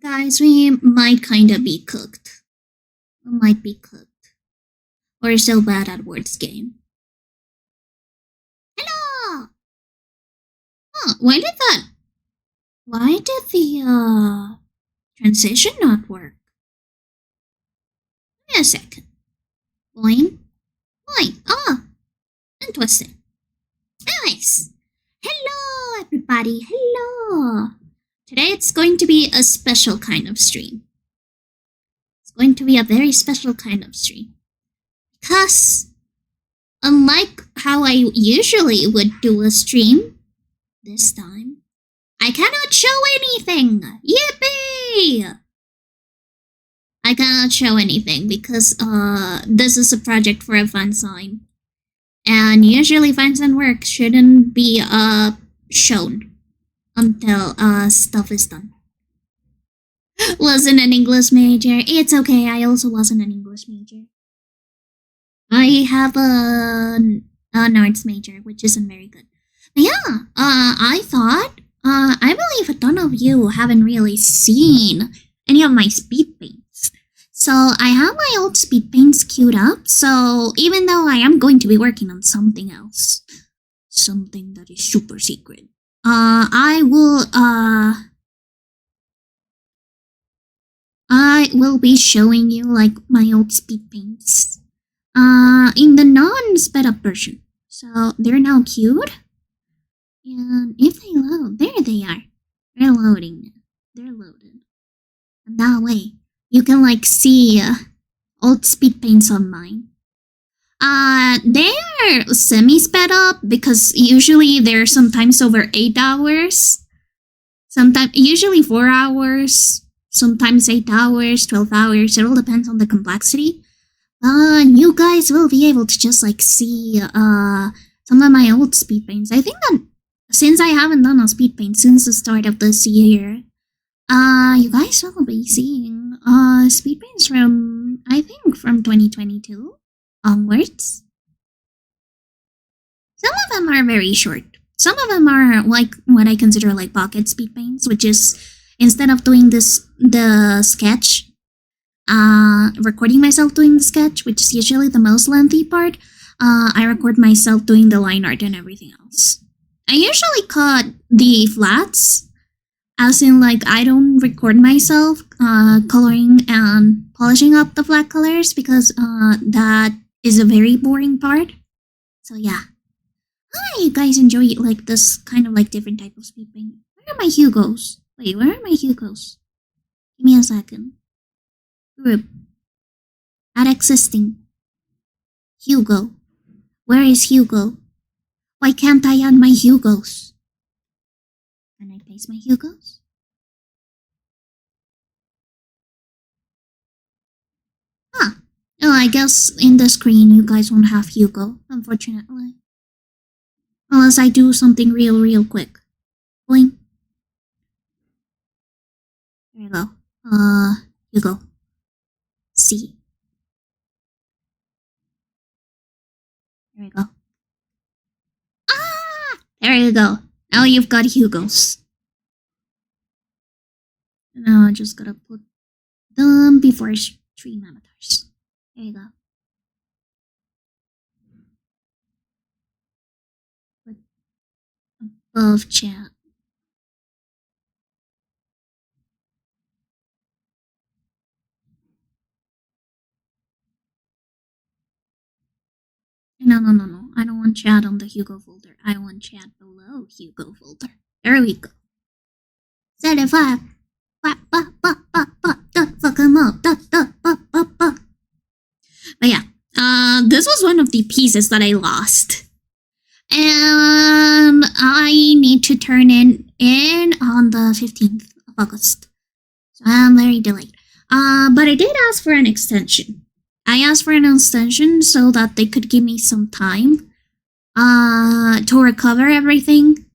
Guys, we might kinda be cooked. We might be cooked. We're so bad at words game. Hello! Huh, why did the transition not work? Give me a second. Boing. Boing. Ah! Interesting. Nice! Hello, everybody. Hello! Today it's going to be a special kind of stream. It's going to be a very special kind of stream. Because, unlike how I usually would do a stream, this time, I cannot show anything! Yippee! I cannot show anything because this is a project for a fansign. And usually fansign work shouldn't be shown until stuff is done. Wasn't an English major. It's okay, I also wasn't an English major. I have an arts major, which isn't very good. But yeah, I thought, I believe a ton of you haven't really seen any of my speed paints. So I have my old speed paints queued up, so even though I am going to be working on something else, something that is super secret, I will be showing you like my old speed paints in the non-sped up version. So they're now queued. And if they load, there they are. They're loading now. They're loaded. And that way, you can like see old speed paints on mine. They're semi-sped up because usually they're sometimes over 8 hours. Usually 4 hours, sometimes 8 hours, 12 hours. It all depends on the complexity. You guys will be able to just like see some of my old speed paints. I think that since I haven't done a speed paint since the start of this year, you guys will be seeing speed paints from, I think, from 2022 onwards. Some of them are very short. Some of them are like what I consider like pocket speed paints, which is instead of doing the sketch, recording myself doing the sketch, which is usually the most lengthy part, I record myself doing the line art and everything else. I usually cut the flats, as in like I don't record myself coloring and polishing up the flat colors because that is a very boring part. So yeah. How do you guys enjoy like this kind of like different type of speed paint? Where are my Hugos? Wait, where are my Hugos? Give me a second. Group. Add existing. Hugo. Where is Hugo? Why can't I add my Hugos? Can I paste my Hugos? Ah. Oh, I guess in the screen you guys won't have Hugo, unfortunately. Unless I do something real quick. Boing. There you go. Hugo. C. There we go. Ah! There you go. Now you've got Hugos. Now I just gotta put them before stream avatars. There you go. Put above chat. No. I don't want chat on the Hugo folder. I want chat below Hugo folder. There we go. 75. Fuck him up. But yeah, this was one of the pieces that I lost. And I need to turn in on the 15th of August. So I'm very delayed. But I did ask for an extension. I asked for an extension so that they could give me some time to recover everything.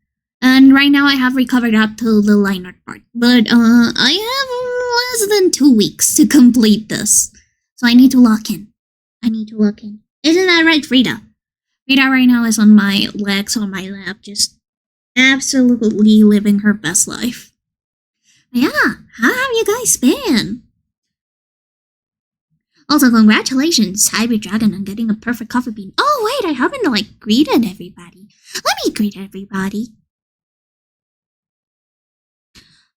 And right now I have recovered up to the line art part. But I have less than 2 weeks to complete this. So I need to lock in. Isn't that right, Frida? Frida right now is on my legs on my lap, just absolutely living her best life. Yeah, how have you guys been? Also, congratulations, Hybrid Dragon, on getting a perfect coffee bean. Oh, wait, I haven't, greeted everybody. Let me greet everybody.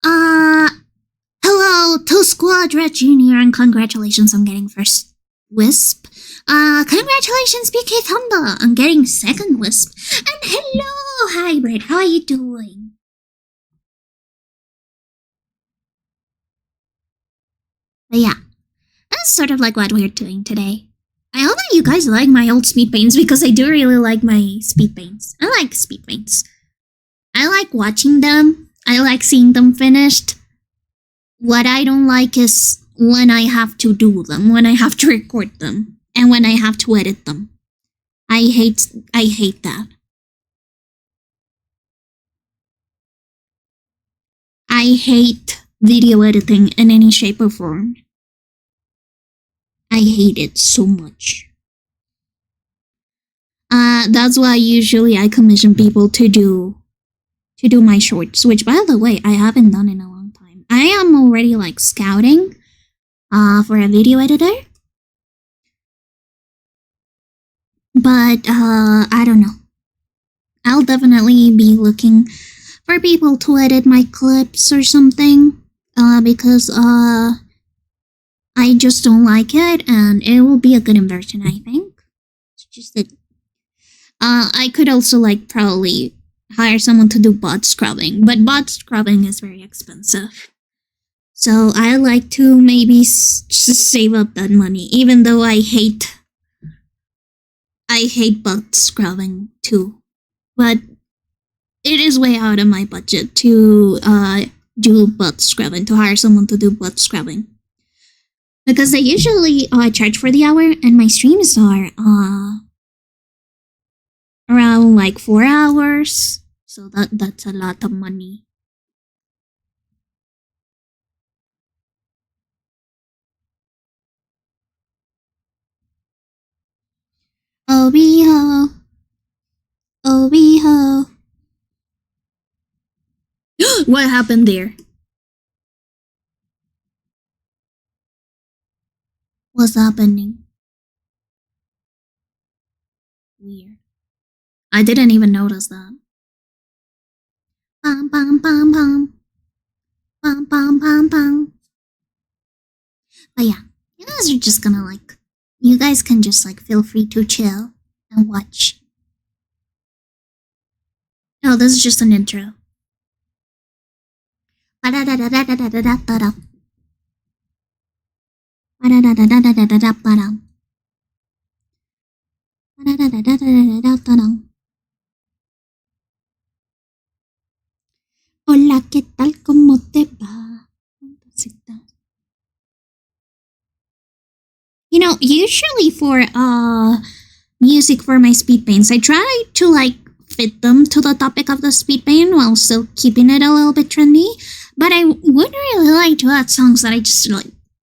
Hello to Squadra Junior, and congratulations on getting first Wisp. Congratulations, BK Thunder, on getting second Wisp. And hello, Hybrid, how are you doing? But yeah, that's sort of like what we're doing today. I hope that you guys like my old speed paints, because I do really like my speed paints. I like speed paints. I like watching them. I like seeing them finished. What I don't like is when I have to do them, when I have to record them, and when I have to edit them. I hate that. I hate video editing in any shape or form. I hate it so much. That's why usually I commission people to do my shorts, which, by the way, I haven't done in a long time. I am already scouting for a video editor, but I don't know. I'll definitely be looking for people to edit my clips or something, because I just don't like it, and it will be a good inversion, I think. It's just that I could also probably hire someone to do bot scrubbing, but bot scrubbing is very expensive. So I like to maybe save up that money, even though I hate bot scrubbing too. But it is way out of my budget to do bot scrubbing, to hire someone to do bot scrubbing. Because they usually charge for the hour, and my streams are around 4 hours. So that's a lot of money. Oh-wee-ho. Oh-wee-ho. What happened there? What's happening? Weird. I didn't even notice that. Bum bum bum bum. Bum bum bum bum. But yeah, you guys are just gonna you guys can just feel free to chill and watch. No, this is just an intro. Hola, ¿qué tal? ¿Cómo te va? You know, usually for music for my speed paints, I try to fit them to the topic of the speed paint while still keeping it a little bit trendy. But I would really like to add songs that I just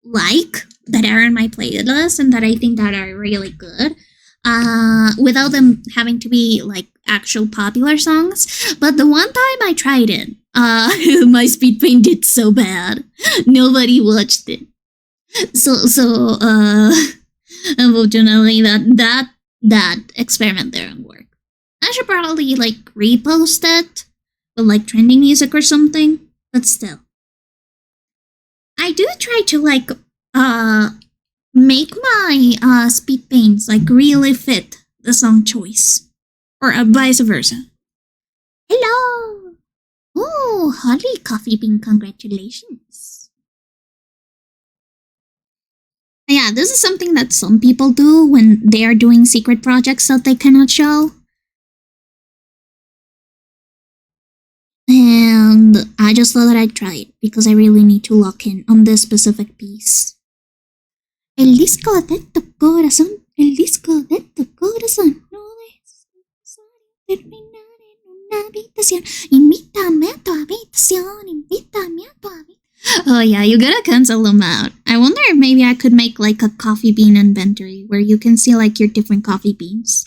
like that are on my playlist and that I think that are really good, without them having to be actual popular songs. But the one time I tried it, my speed paint did so bad, nobody watched it. So unfortunately, that experiment didn't work. I should probably repost it with trending music or something. But still, I do try to make my speed paints really fit the song choice, or vice versa. Hello! Oh, Holly Coffee Bean, congratulations! Yeah, this is something that some people do when they are doing secret projects that they cannot show. And I just thought that I'd try it because I really need to lock in on this specific piece. El disco de tu corazón, el disco de tu corazón. No es necesario terminar en una habitación. Invítame a tu habitación, invítame a tu habitación. Oh yeah, you gotta cancel them out. I wonder if maybe I could make a coffee bean inventory where you can see your different coffee beans.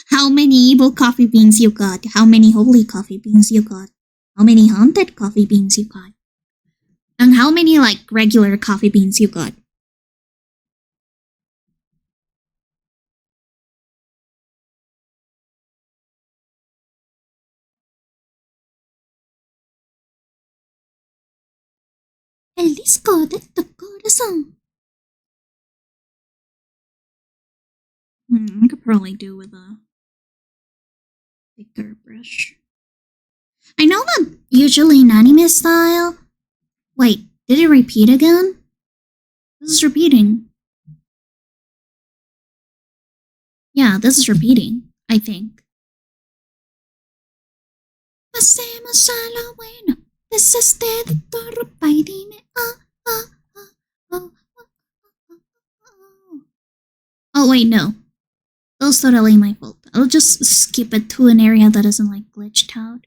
How many evil coffee beans you got? How many holy coffee beans you got? How many haunted coffee beans you got? And how many like regular coffee beans you got? El disco de tu corazón. I could probably do with a thicker brush. I know that usually in anime style. Wait, did it repeat again? This is repeating. Yeah, this is repeating, I think. Pasemos a lo bueno. Deshazte de tu ropa y dime oh wait, no. That was totally my fault. I'll just skip it to an area that isn't like glitched out.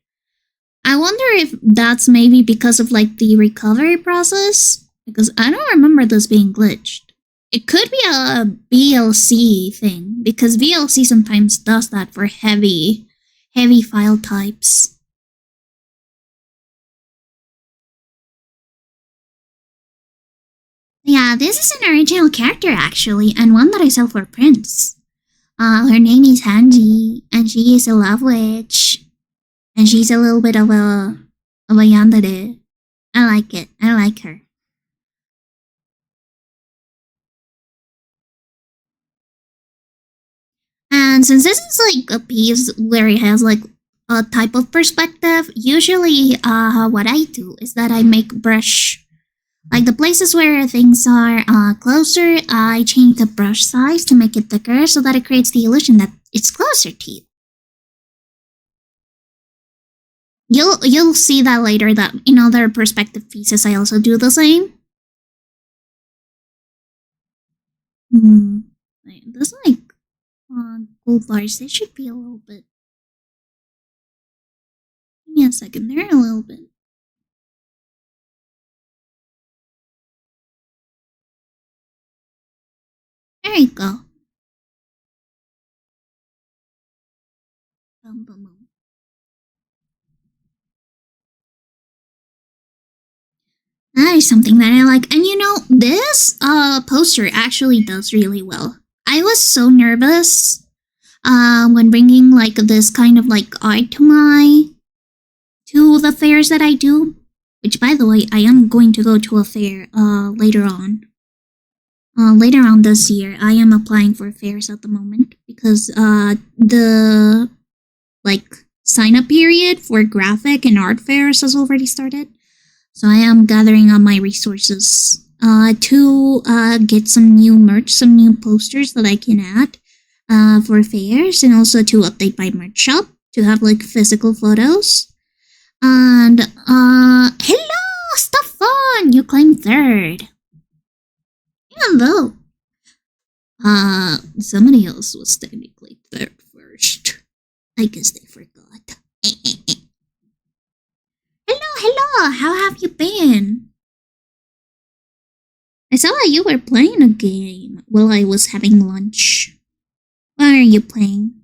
I wonder if that's maybe because of like the recovery process, because I don't remember this being glitched. It could be a VLC thing, because VLC sometimes does that for heavy file types. Yeah, this is an original character actually, and one that I sell for prints. Her name is Hanji, and she is a love witch. And she's a little bit of a yandere. I like it. I like her. And since this is like a piece where it has like a type of perspective, usually what I do is that I make brush, like the places where things are closer, I change the brush size to make it thicker so that it creates the illusion that it's closer to you. You'll see that later that in other perspective pieces I also do the same. There's like gold bars. They should be a little bit. Give me a second. They're a little bit. There you go. Boom, boom, boom. That is something that I like. And you know, this poster actually does really well. I was so nervous when bringing like this kind of like art to the fairs that I do. Which, by the way, I am going to go to a fair later on. Later on this year, I am applying for fairs at the moment because the like sign up period for graphic and art fairs has already started. So I am gathering up my resources to get some new merch, some new posters that I can add for fairs, and also to update my merch shop to have like physical photos. And hello, Stefan! You claimed third. Even though somebody else was technically third first. I guess they forgot. Hello, how have you been? I saw that you were playing a game while I was having lunch. What are you playing?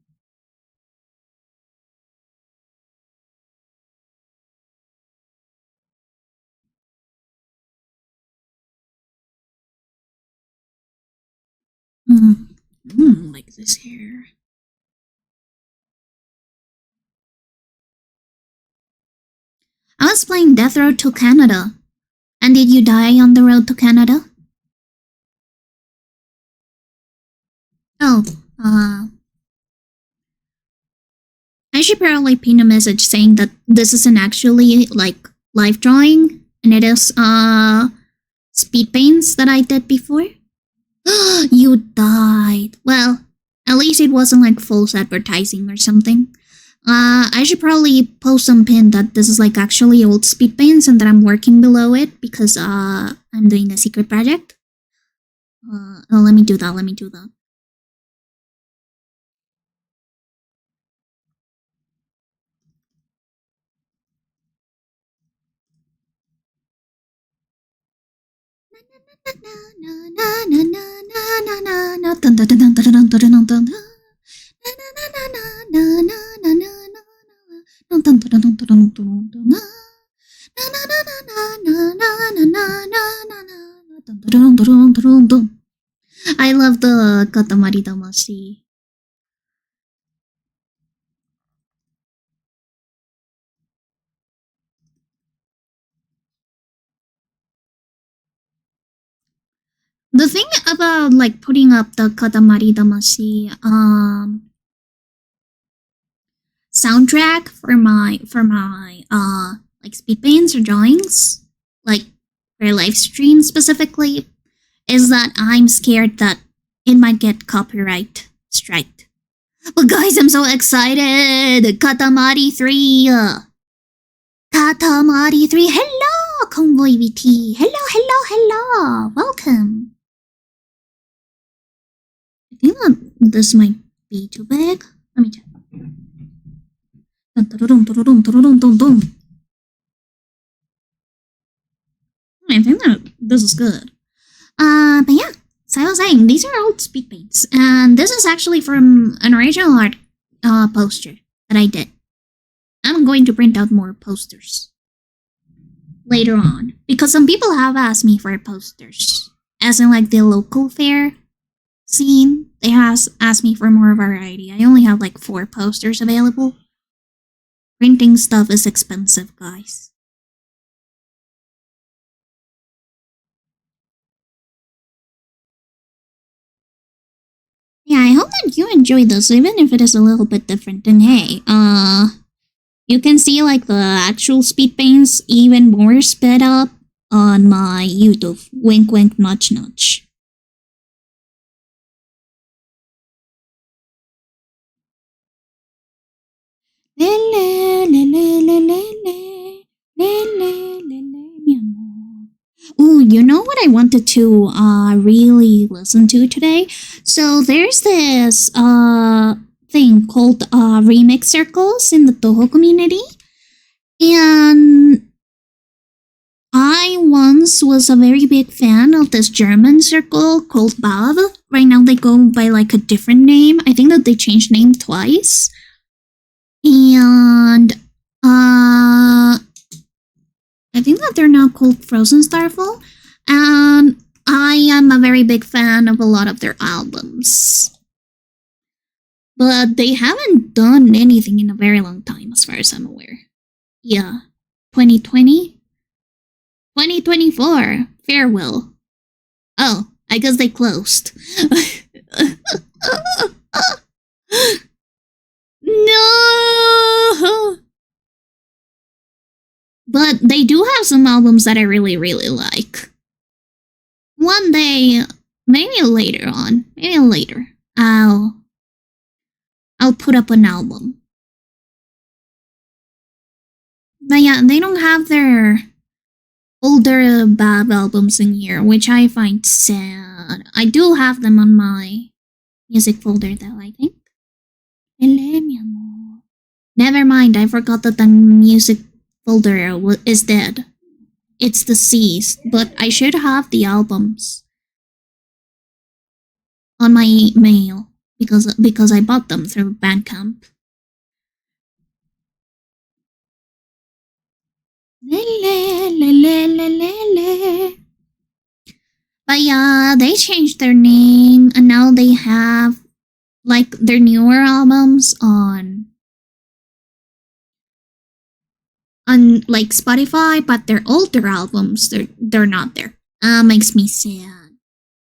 Like this hair. I was playing Death Road to Canada. And did you die on the road to Canada? Oh, I should probably pin a message saying that this isn't actually like live drawing, and it is speed paints that I did before. You died. Well, at least it wasn't like false advertising or something. I should probably post some pin that this is like actually old speed paints and that I'm working below it because I'm doing a secret project. Let me do that. I love the Katamari Damacy. The thing about like putting up the Katamari Damacy soundtrack for my like speed paints or drawings, like for live stream specifically, is that I'm scared that it might get copyright striked. But guys, I'm so excited! Katamari 3! Katamari 3! Hello, Convoy VT! Hello! Welcome! I think that this might be too big. Let me check. I think that this is good. But yeah, so I was saying, these are old speed paints, and this is actually from an original art poster that I did. I'm going to print out more posters later on, because some people have asked me for posters, as in like the local fair scene. They have asked me for more variety. I only have like 4 posters available. Printing stuff is expensive, guys. Yeah, I hope that you enjoy this, even if it is a little bit different. And hey, you can see like the actual speed paints even more sped up on my YouTube. Wink, wink, nudge, nudge. Ooh, you know what I wanted to really listen to today? So there's this thing called remix circles in the Toho community. And I once was a very big fan of this German circle called Bav. Right now they go by like a different name. I think that they changed name twice. And I think that they're now called Frozen Starfall. And I am a very big fan of a lot of their albums. But they haven't done anything in a very long time, as far as I'm aware. Yeah. 2020? 2024. Farewell. Oh, I guess they closed. No! But they do have some albums that I really, really like. One day, maybe later on, I'll put up an album. But yeah, they don't have their older Bab albums in here, which I find sad. I do have them on my music folder though, I think. Never mind, I forgot that the music folder is dead. It's deceased, but I should have the albums on my email because I bought them through Bandcamp. But yeah, they changed their name and now they have like their newer albums on like Spotify, but their older albums they're not there. Makes me sad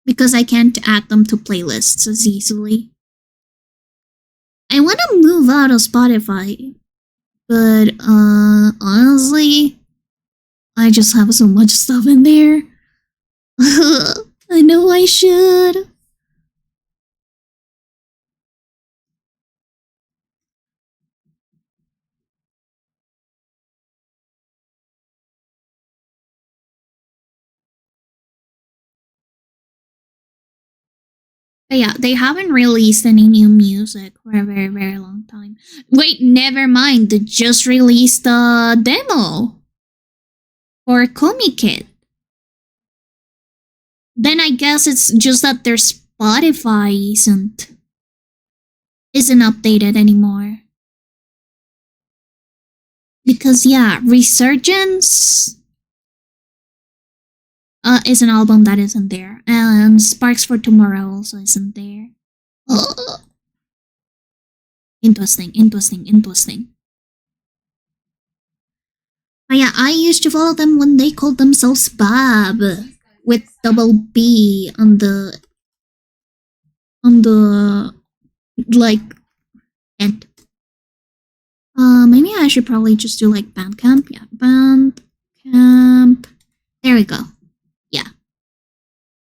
because I can't add them to playlists as easily. I want to move out of Spotify, but honestly, I just have so much stuff in there. I know I should. But yeah, they haven't released any new music for a very, very long time. Wait, never mind. They just released a demo for Komi Kid. Then I guess it's just that their Spotify isn't updated anymore. Because yeah, Resurgence is an album that isn't there, and Sparks for Tomorrow also isn't there. Interesting, interesting, interesting. But yeah, I used to follow them when they called themselves Bob with double B on the like end. Maybe I should probably just do like Bandcamp. Yeah, Bandcamp. There we go. Yeah.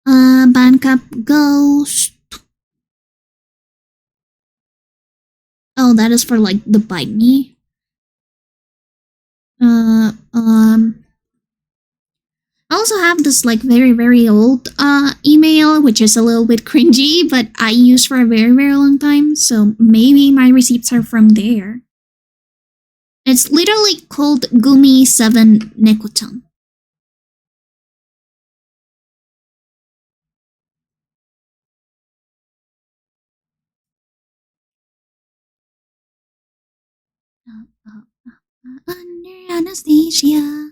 Bandcamp Ghost. Oh, that is for like the Bite Me. I also have this like very old email, which is a little bit cringy, but I used for a very long time. So maybe my receipts are from there. It's literally called Gumi7 Nekotan. Under anesthesia.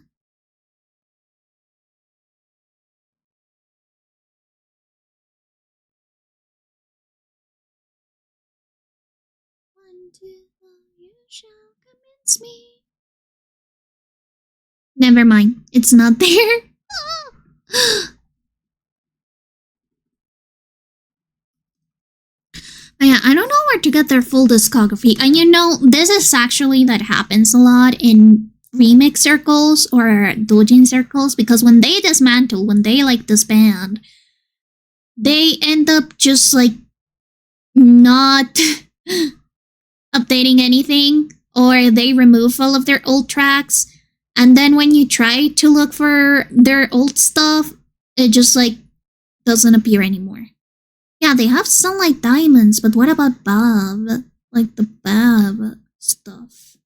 You shall convince me. Never mind, it's not there. Yeah, I don't know where to get their full discography. And you know, this is actually that happens a lot in remix circles or doujin circles, because when they dismantle, when they like disband, they end up just like not updating anything, or they remove all of their old tracks, and then when you try to look for their old stuff, it just like doesn't appear anymore. Yeah, they have Sunlight Diamonds, but what about Bob? Like the Bob stuff.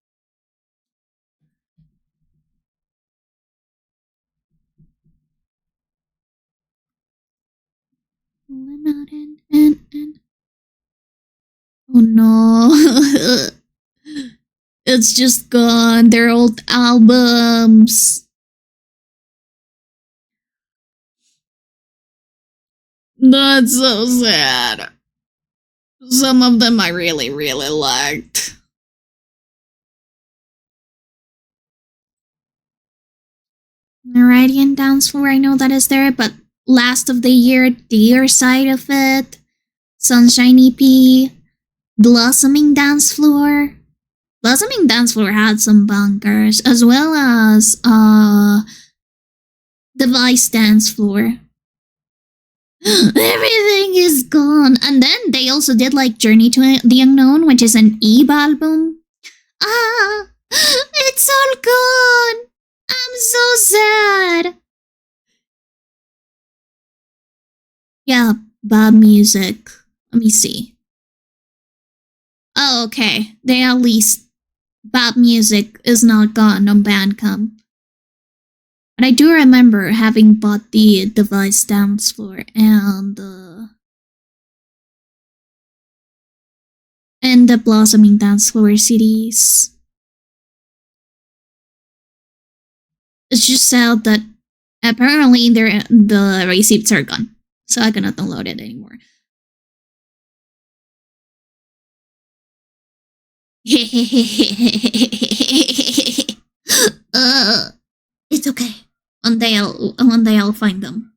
Oh no. It's just gone. Their old albums. That's so sad. Some of them I really liked. Meridian Dance Floor, I know that is there, but Last of the Year, Dear Side of It, Sunshine EP, Blossoming Dance Floor. Blossoming Dance Floor had some bunkers, as well as Device Dance Floor. Everything is gone. And then they also did like Journey to the Unknown, which is an Eve album. Ah, it's all gone. I'm so sad. Yeah, bad music. Let me see. Oh, okay. They at least bad music is not gone on Bandcamp. And I do remember having bought the Device Dance Floor and the Blossoming Dance Floor CDs. It's just sad that apparently the receipts are gone, so I cannot download it anymore. It's okay. One day I'll find them.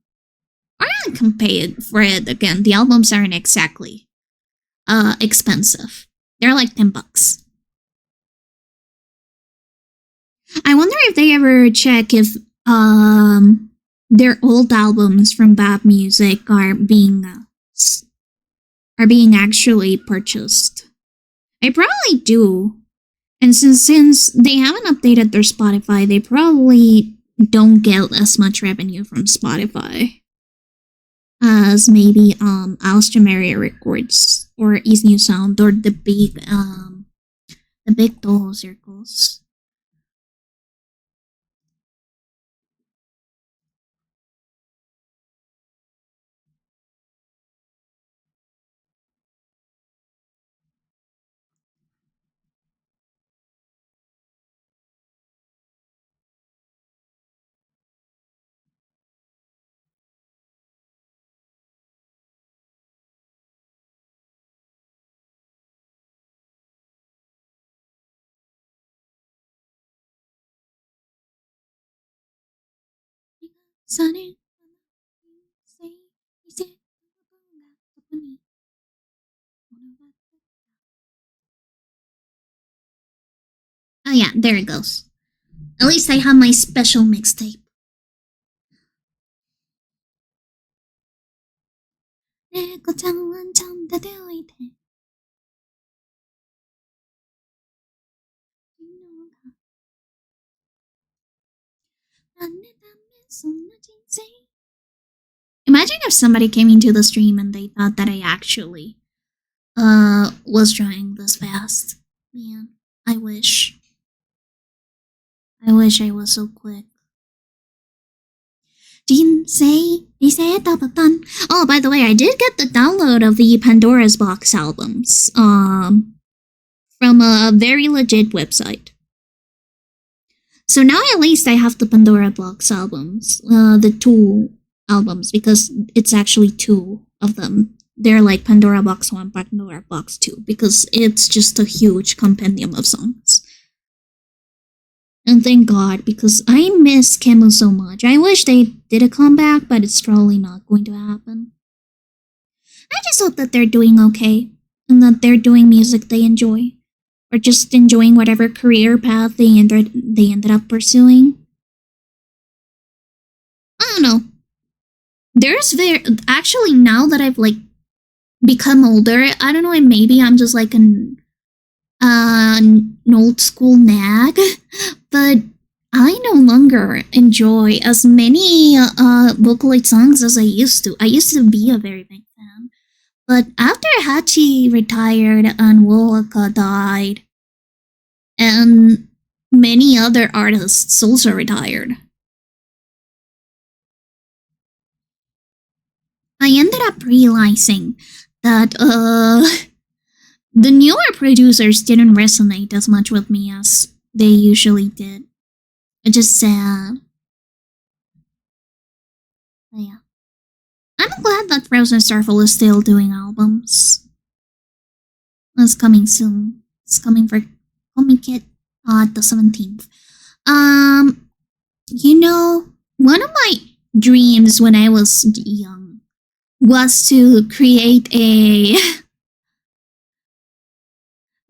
Or I can pay it for it again. The albums aren't exactly expensive. They're like $10. I wonder if they ever check if their old albums from Bad Music are being actually purchased. I probably do. And since they haven't updated their Spotify, they probably don't get as much revenue from Spotify as maybe Alstramaria Records or East New Sound or the big Toho circles. Oh yeah, there it goes. At least I have my special mixtape. Imagine if somebody came into the stream and they thought that I actually was drawing this fast. Man, I wish. I wish I was so quick. Oh, by the way, I did get the download of the Pandora's Box albums from a very legit website. So now at least I have the Pandora Box albums, the 2 albums, because it's actually 2 of them. They're like Pandora Box 1, Pandora Box 2, because it's just a huge compendium of songs. And thank God, because I miss Kemu so much. I wish they did a comeback, but it's probably not going to happen. I just hope that they're doing okay, and that they're doing music they enjoy, or just enjoying whatever career path they ended up pursuing. I don't know. Actually, now that I've like become older, I don't know, maybe I'm just like an old school nag, but I no longer enjoy as many Vocaloid songs as I used to. I used to be a very big fan, but after Hachi retired and Wolaka died, and many other artists also retired, I ended up realizing that the newer producers didn't resonate as much with me as they usually did. It's just sad. But yeah. I'm glad that Frozen Starfall is still doing albums. It's coming soon. It's coming for Comic Kit the 17th. You know, one of my dreams when I was young was to create a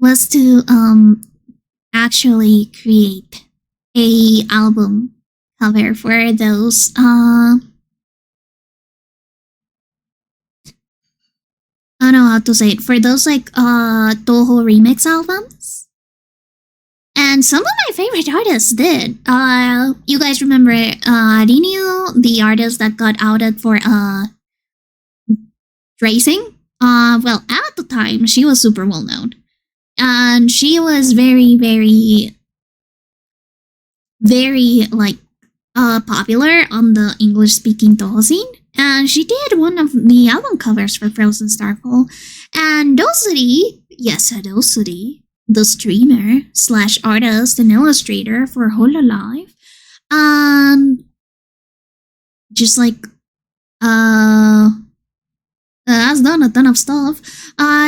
was to actually create a album cover for those I don't know how to say it, for those like Toho remix albums. And some of my favorite artists did. You guys remember Rinyu, the artist that got outed for racing? Well, at the time she was super well known. And she was very, very, very like popular on the English-speaking Toho scene. And she did one of the album covers for Frozen Starfall. And Dosuri, yes, Dosuri, the streamer / artist and illustrator for Hololive, just like has done a ton of stuff.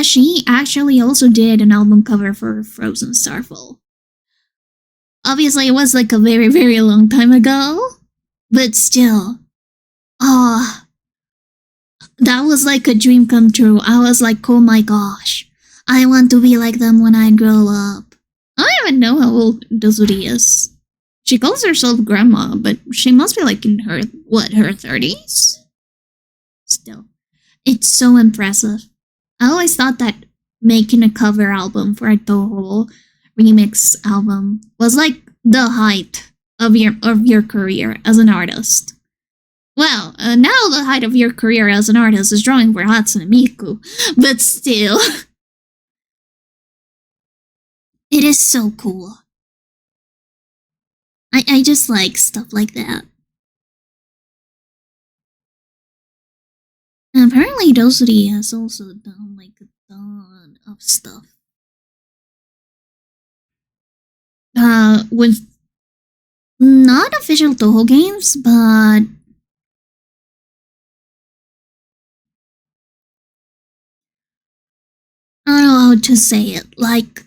She actually also did an album cover for Frozen Starfall. Obviously, it was like a very, very long time ago, but still, that was like a dream come true. I was like, oh my gosh, I want to be like them when I grow up. I don't even know how old Dozuri is. She calls herself grandma, but she must be like in her 30s? Still, it's so impressive. I always thought that making a cover album for a Toho remix album was like the height of your career as an artist. Well, now the height of your career as an artist is drawing for Hatsune Miku, but still, it is so cool. I just like stuff like that. And apparently Dosuri has also done like a ton of stuff. With not official Toho games, but I don't know how to say it. Like,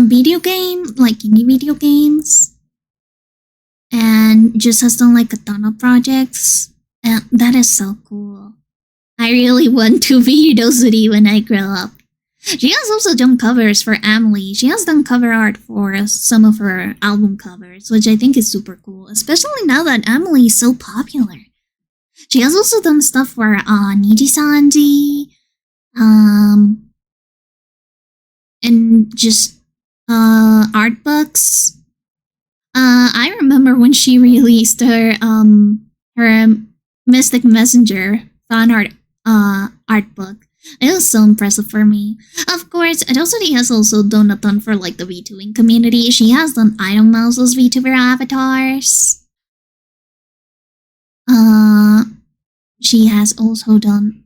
video game, like indie video games, and just has done like a ton of projects. And that is so cool. I really want to be Dosuri when I grow up. She has also done covers for Emily. She has done cover art for some of her album covers, which I think is super cool, especially now that Emily is so popular. She has also done stuff for Niji Sanji, and just art books. I remember when she released her Mystic Messenger fan art book. It was so impressive for me. Of course, Adosity has also done a ton for like the VTubing community. She has done Idol Mouse's VTuber avatars. She has also done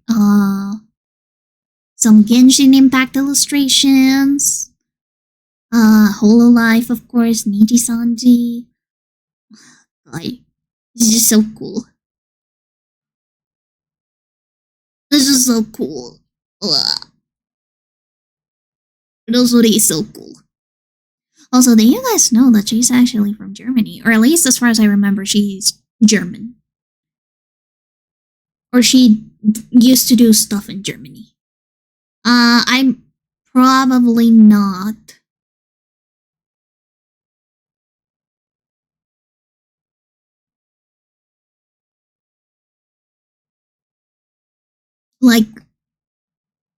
some Genshin Impact illustrations. Hololive, of course, Niji Sanji. Like, this is so cool. This is so cool. Rosori is so cool. Also, did you guys know that she's actually from Germany? Or at least as far as I remember, she's German. Or she used to do stuff in Germany. I'm probably not. Like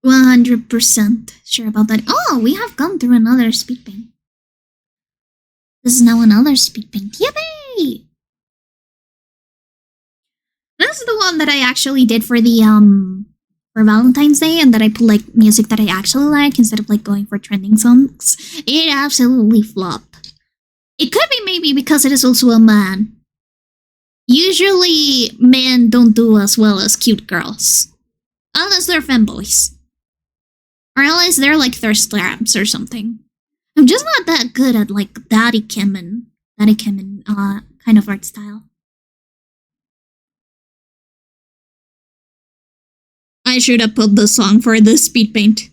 100% sure about that. Oh, we have gone through another speed paint. This is now another speed paint. Yippee! This is the one that I actually did for the for Valentine's Day, and that I put like music that I actually like instead of like going for trending songs. It absolutely flopped. It could be maybe because it is also a man. Usually men don't do as well as cute girls. Unless they're femboys. Or unless they're like thirst traps or something. I'm just not that good at like daddy Kim and kind of art style. I should have put the song for the speed paint.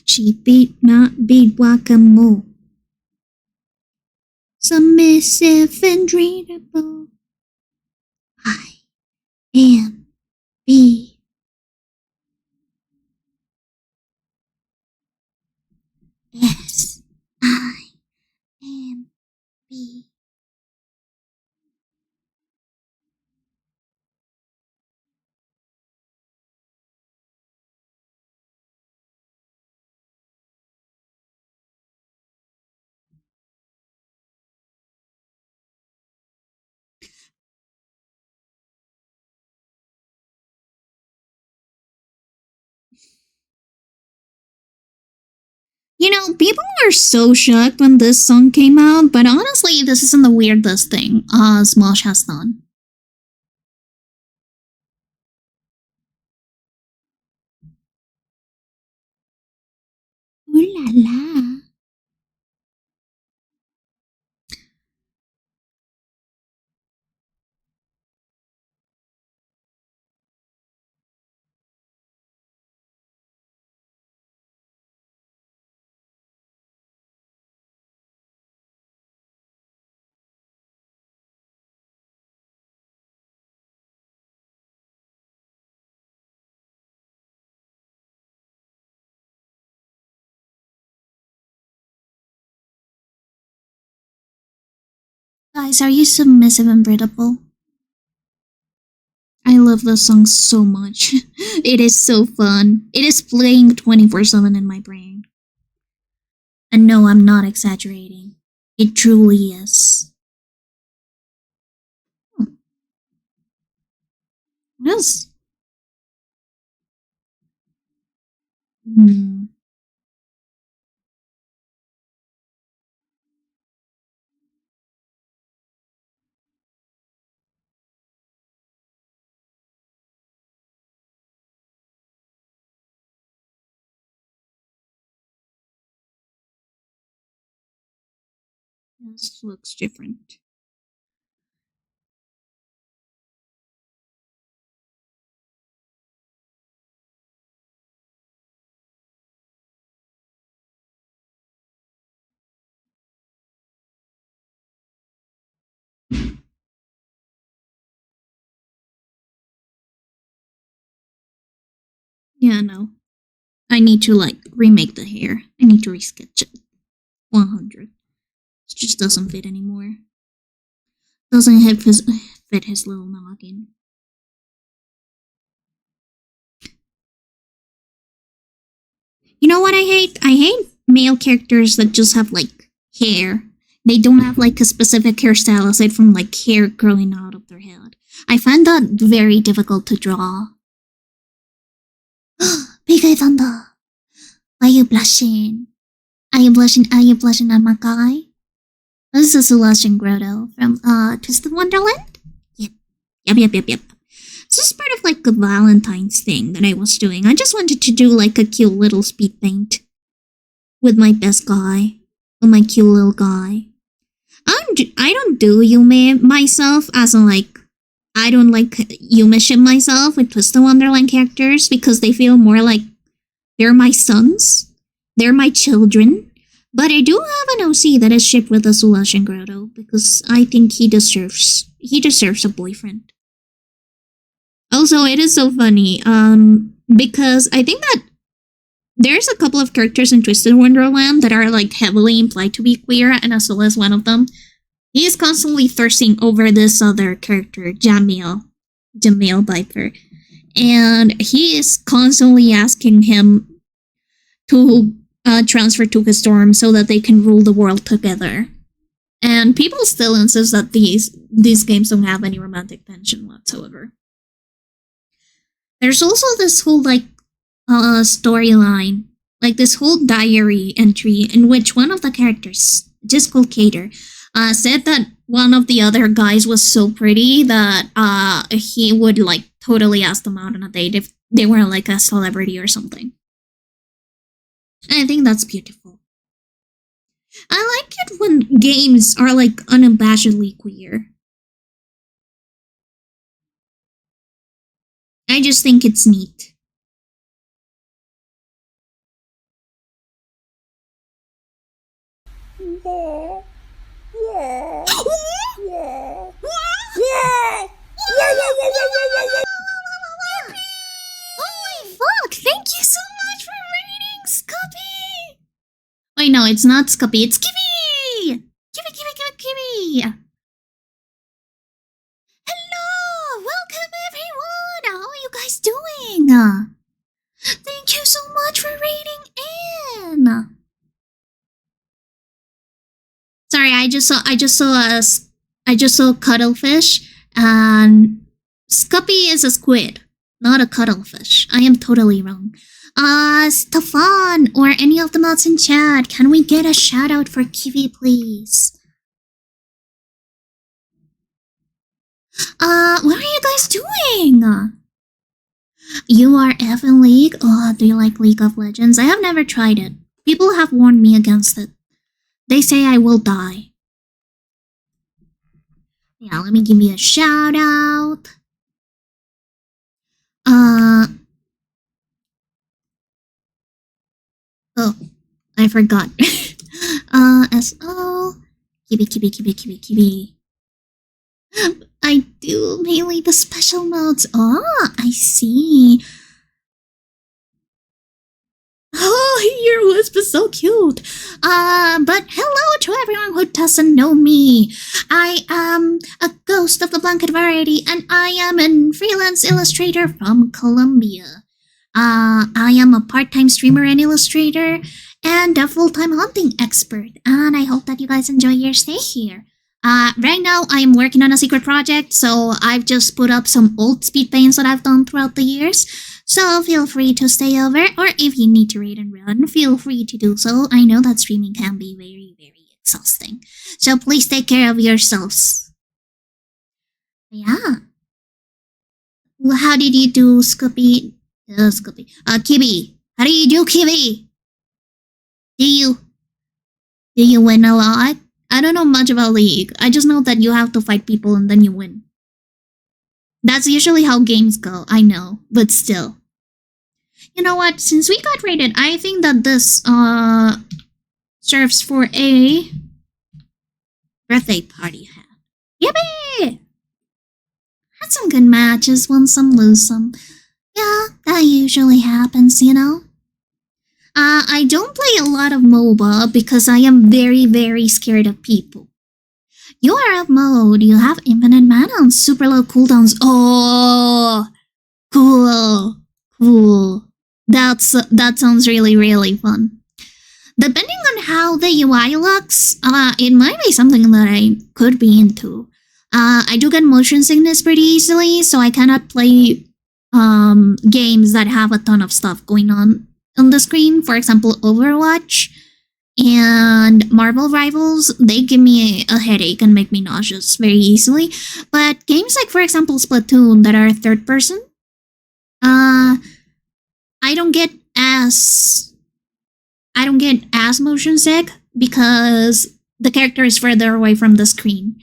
She beat not beat guacamole. Submissive and readable. I am B. S. I am B. You know, people were so shocked when this song came out, but honestly, this isn't the weirdest thing Smosh has done. Ooh la la. Guys, are you submissive and breathable? I love this song so much. It is so fun. It is playing 24/7 in my brain. And no, I'm not exaggerating. It truly is. Yes. Hmm. This looks different. Yeah, no. I need to, like, remake the hair. I need to resketch it. 100. It just doesn't fit anymore. Doesn't fit his little noggin. You know what I hate? I hate male characters that just have, like, hair. They don't have, like, a specific hairstyle aside from, like, hair growing out of their head. I find that very difficult to draw. Big Thunder! Why are you blushing? Are you blushing at my guy? This is Celestian Grotto from, Twisted Wonderland? Yep. This is part of, like, a Valentine's thing that I was doing. I just wanted to do, like, a cute little speed paint with my best guy. With my cute little guy. I don't do Yume myself, as in, like, I don't, like, Yume ship myself with Twisted Wonderland characters because they feel more like they're my sons. They're my children. But I do have an OC that is shipped with Azulash and Grotto because I think he deserves a boyfriend. Also, it is so funny, because I think that there's a couple of characters in Twisted Wonderland that are, like, heavily implied to be queer, and Azula is one of them. He is constantly thirsting over this other character, Jamil Viper. And he is constantly asking him to transfer to his dorm so that they can rule the world together. And people still insist that these games don't have any romantic tension whatsoever. There's also this whole, like, storyline, like this whole diary entry in which one of the characters, just called Cater, said that one of the other guys was so pretty that he would, like, totally ask them out on a date if they were, like, a celebrity or something. And I think that's beautiful. I like it when games are, like, unabashedly queer. I just think it's neat. Holy fuck! Thank you so much for reading, Scuppy! Wait, no, it's not Scuppy, it's Kibby! Kibby! Hello! Welcome, everyone! How are you guys doing? Thank you so much for reading in! Sorry, I just saw cuttlefish, and Scuppy is a squid, not a cuttlefish. I am totally wrong. Stefan, or any of the mods in chat, can we get a shout out for Kiwi, please? What are you guys doing? You are F in League? Oh, do you like League of Legends? I have never tried it. People have warned me against it. They say I will die. Yeah, let me give me a shout out. Oh, I forgot. SO. Kibi. I do mainly the special modes. Oh, I see. Oh, your wisp is so cute. But hello to everyone who doesn't know me. I am a ghost of the blanket variety, and I am a freelance illustrator from Colombia. I am a part-time streamer and illustrator, and a full-time hunting expert, and I hope that you guys enjoy your stay here. Right now, I am working on a secret project, so I've just put up some old speed paints that I've done throughout the years. So feel free to stay over, or if you need to read and run, feel free to do so. I know that streaming can be very, very exhausting. So please take care of yourselves. Yeah. Well, how did you do, Scoopy? Kibby. How do you do, Kibby? Do you win a lot? I don't know much about League. I just know that you have to fight people and then you win. That's usually how games go, I know, but still. You know what, since we got rated, I think that this, serves for a birthday party hat. Yippee! Had some good matches, won some, lose some. Yeah, that usually happens, you know? I don't play a lot of MOBA because I am very, very scared of people. You are up mode, you have infinite mana and super low cooldowns. Oh, cool, cool. That sounds really, really fun. Depending on how the UI looks, it might be something that I could be into. I do get motion sickness pretty easily, so I cannot play games that have a ton of stuff going on the screen. For example, Overwatch and Marvel Rivals, they give me a headache and make me nauseous very easily. But games like, for example, Splatoon that are third person, I don't get as motion sick because the character is further away from the screen.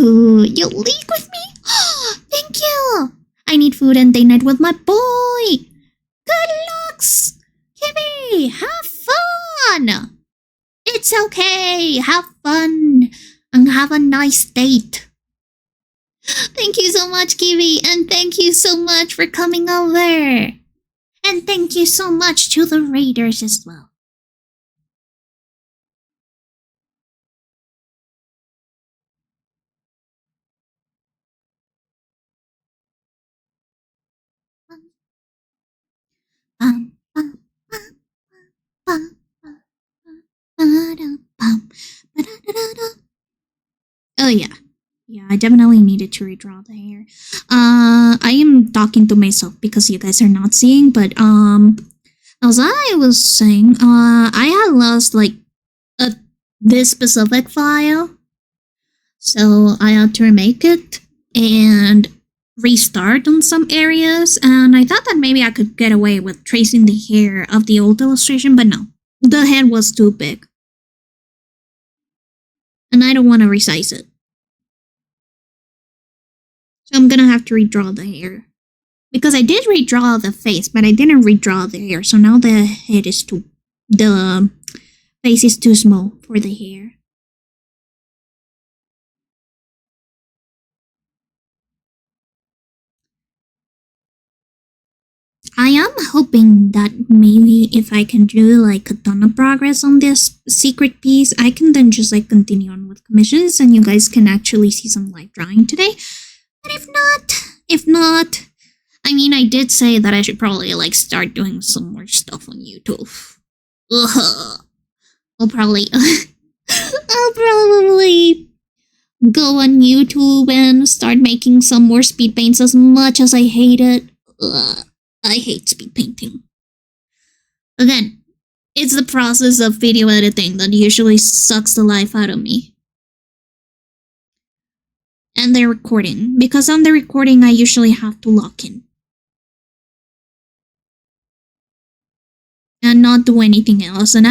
Ooh, you league with me? Thank you! I need food and date night with my boy! Good looks! Kimmy, have fun! It's okay, have fun! And have a nice date. Thank you so much, Kiwi, and thank you so much for coming over! And thank you so much to the raiders as well. Oh yeah. Yeah, I definitely needed to redraw the hair. I am talking to myself because you guys are not seeing, but as I was saying, I had lost like this specific file, so I had to remake it and restart on some areas, and I thought that maybe I could get away with tracing the hair of the old illustration, but no, the head was too big. And I don't want to resize it. So I'm gonna have to redraw the hair. Because I did redraw the face, but I didn't redraw the hair, so now the head is the face is too small for the hair. I am hoping that maybe if I can do like a ton of progress on this secret piece, I can then just like continue on with commissions and you guys can actually see some live drawing today. But if not, I mean, I did say that I should probably like start doing some more stuff on YouTube. Ugh. I'll probably go on YouTube and start making some more speed paints as much as I hate it. Ugh. I hate speed painting. Again, it's the process of video editing that usually sucks the life out of me. And the recording, because on the recording I usually have to lock in. And not do anything else. And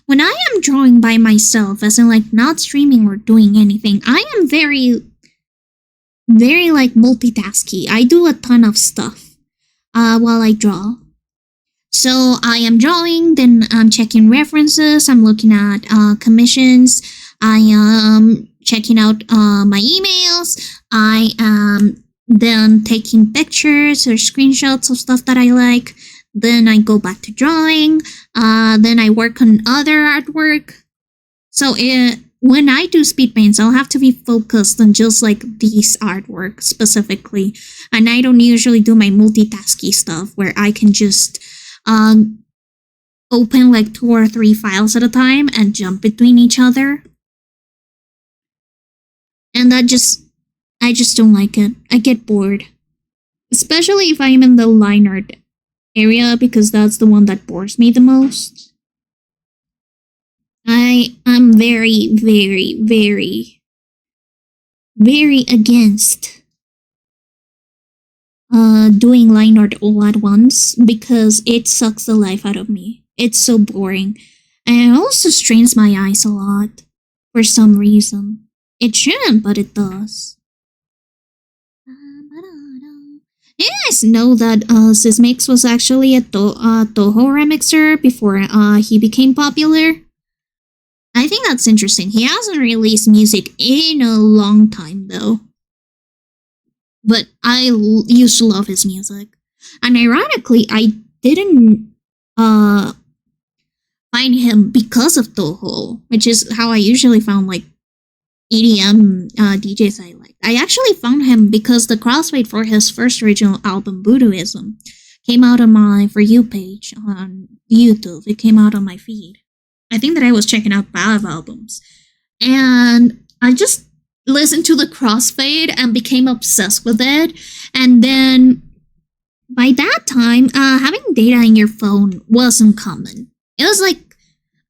when I am drawing by myself, as in like not streaming or doing anything, I am very, very like multitasky. I do a ton of stuff while I draw. So I am drawing, then I'm checking references, I'm looking at commissions, I am checking out my emails, I am then taking pictures or screenshots of stuff that I like, then I go back to drawing, then I work on other artwork. So when I do speed paints, I'll have to be focused on just like these artwork specifically. And I don't usually do my multitasky stuff where I can just open like 2 or 3 files at a time and jump between each other. And I just don't like it. I get bored. Especially if I'm in the line art area because that's the one that bores me the most. I am very, very, very, very against doing line art all at once because it sucks the life out of me. It's so boring. And it also strains my eyes a lot for some reason. It shouldn't, but it does. You guys know that Sysmix was actually a Toho remixer before he became popular? I think that's interesting. He hasn't released music in a long time, though. but used to love his music. And ironically, I didn't find him because of Toho, which is how I usually found like EDM DJs I like. I actually found him because the crossfade for his first original album, Voodooism, came out on my For You page on YouTube. It came out on my feed. I think that I was checking out Bav albums. And I just listened to the crossfade and became obsessed with it. And then by that time, having data in your phone wasn't common. It was like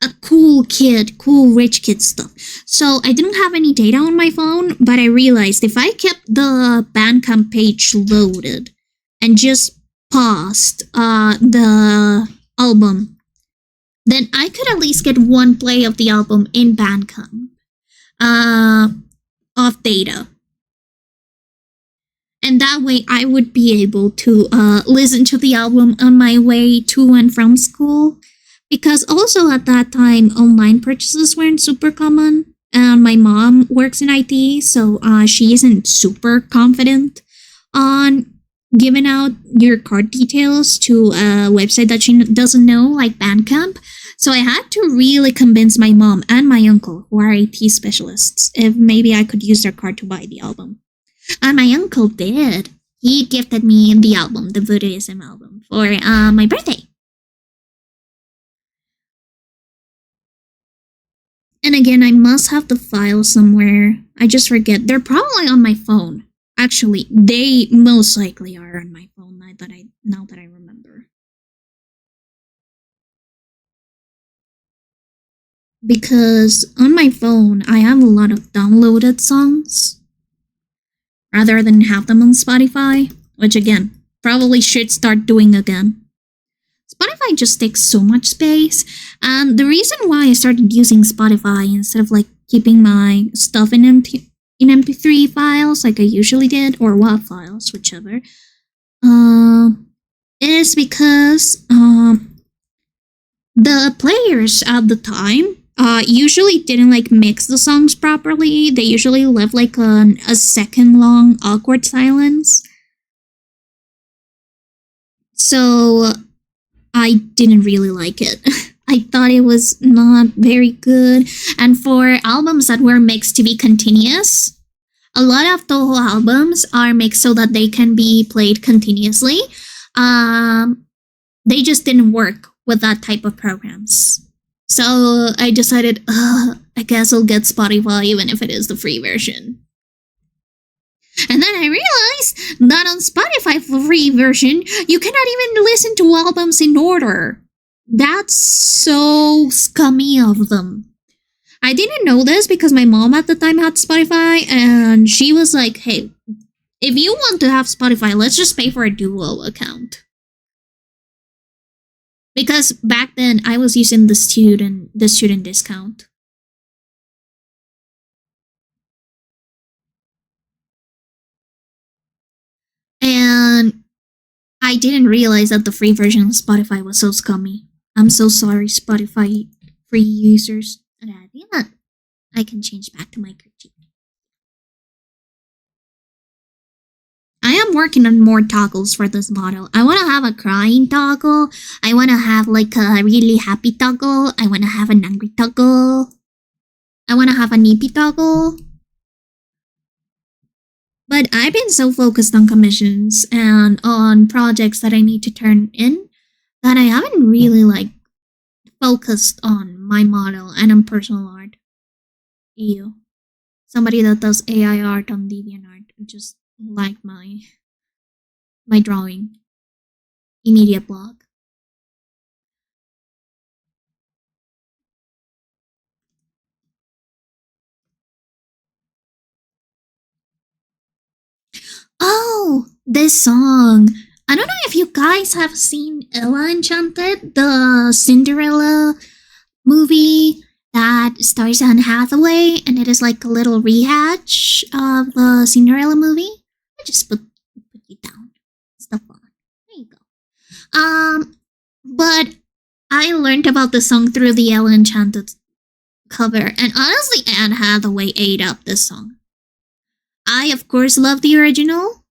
a cool rich kid stuff. So I didn't have any data on my phone, but I realized if I kept the Bandcamp page loaded and just paused the album, then I could at least get one play of the album in Bandcamp of data. And that way I would be able to listen to the album on my way to and from school. Because also at that time, online purchases weren't super common. And my mom works in IT, so she isn't super confident on giving out your card details to a website that she doesn't know, like Bandcamp. So I had to really convince my mom and my uncle, who are IT specialists, if maybe I could use their card to buy the album. And my uncle did. He gifted me the album, the Voodooism album, for my birthday. And again, I must have the file somewhere. I just forget. They're probably on my phone. Actually, they most likely are on my phone now that I remember. Because on my phone, I have a lot of downloaded songs rather than have them on Spotify, which again, probably should start doing again. Spotify just takes so much space. And the reason why I started using Spotify instead of like keeping my stuff in MP3 files like I usually did, or WAV files, whichever, is because the players at the time usually didn't like mix the songs properly. They usually left like a second long awkward silence. So I didn't really like it. I thought it was not very good. And for albums that were mixed to be continuous, a lot of Toho albums are mixed so that they can be played continuously. They just didn't work with that type of programs. So I decided, I guess I'll get Spotify even if it is the free version. And then I realized that on Spotify free version, you cannot even listen to albums in order. That's so scummy of them. I didn't know this because my mom at the time had Spotify, and she was like, hey, if you want to have Spotify, let's just pay for a duo account. Because back then, I was using the student discount. And I didn't realize that the free version of Spotify was so scummy. I'm so sorry, Spotify free users. And I think that I can change back to my critique. I am working on more toggles for this model. I want to have a crying toggle. I want to have like a really happy toggle. I want to have an angry toggle. I want to have a nippy toggle. But I've been so focused on commissions and on projects that I need to turn in that I haven't really like focused on my model and on personal art. Ew. Somebody that does AI art on DeviantArt just like my drawing. Immediate block. Oh, this song. I don't know if you guys have seen Ella Enchanted, the Cinderella movie that stars Anne Hathaway, and it is like a little rehash of the Cinderella movie. I just put you down. Stuff on. There you go. But I learned about the song through the Ella Enchanted cover, and honestly, Anne Hathaway ate up this song. I, of course, love the original,